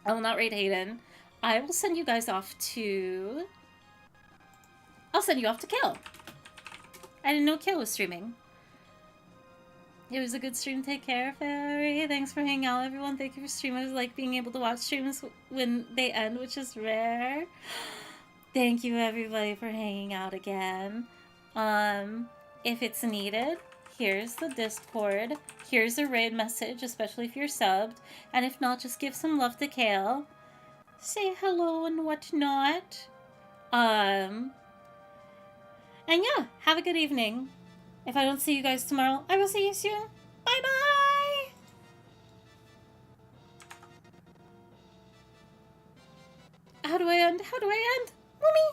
I will not rate Hayden. I will send you guys off to... I'll send you off to Kill. I didn't know Kill was streaming. It was a good stream. Take care, Fairy. Thanks for hanging out, everyone. Thank you for streaming. I like being able to watch streams when they end, which is rare. Thank you, everybody, for hanging out again. If it's needed, here's the Discord. Here's a raid message, especially if you're subbed. And if not, just give some love to Kale. Say hello and whatnot. And yeah, have a good evening. If I don't see you guys tomorrow, I will see you soon. Bye-bye! How do I end? How do I end? Mommy!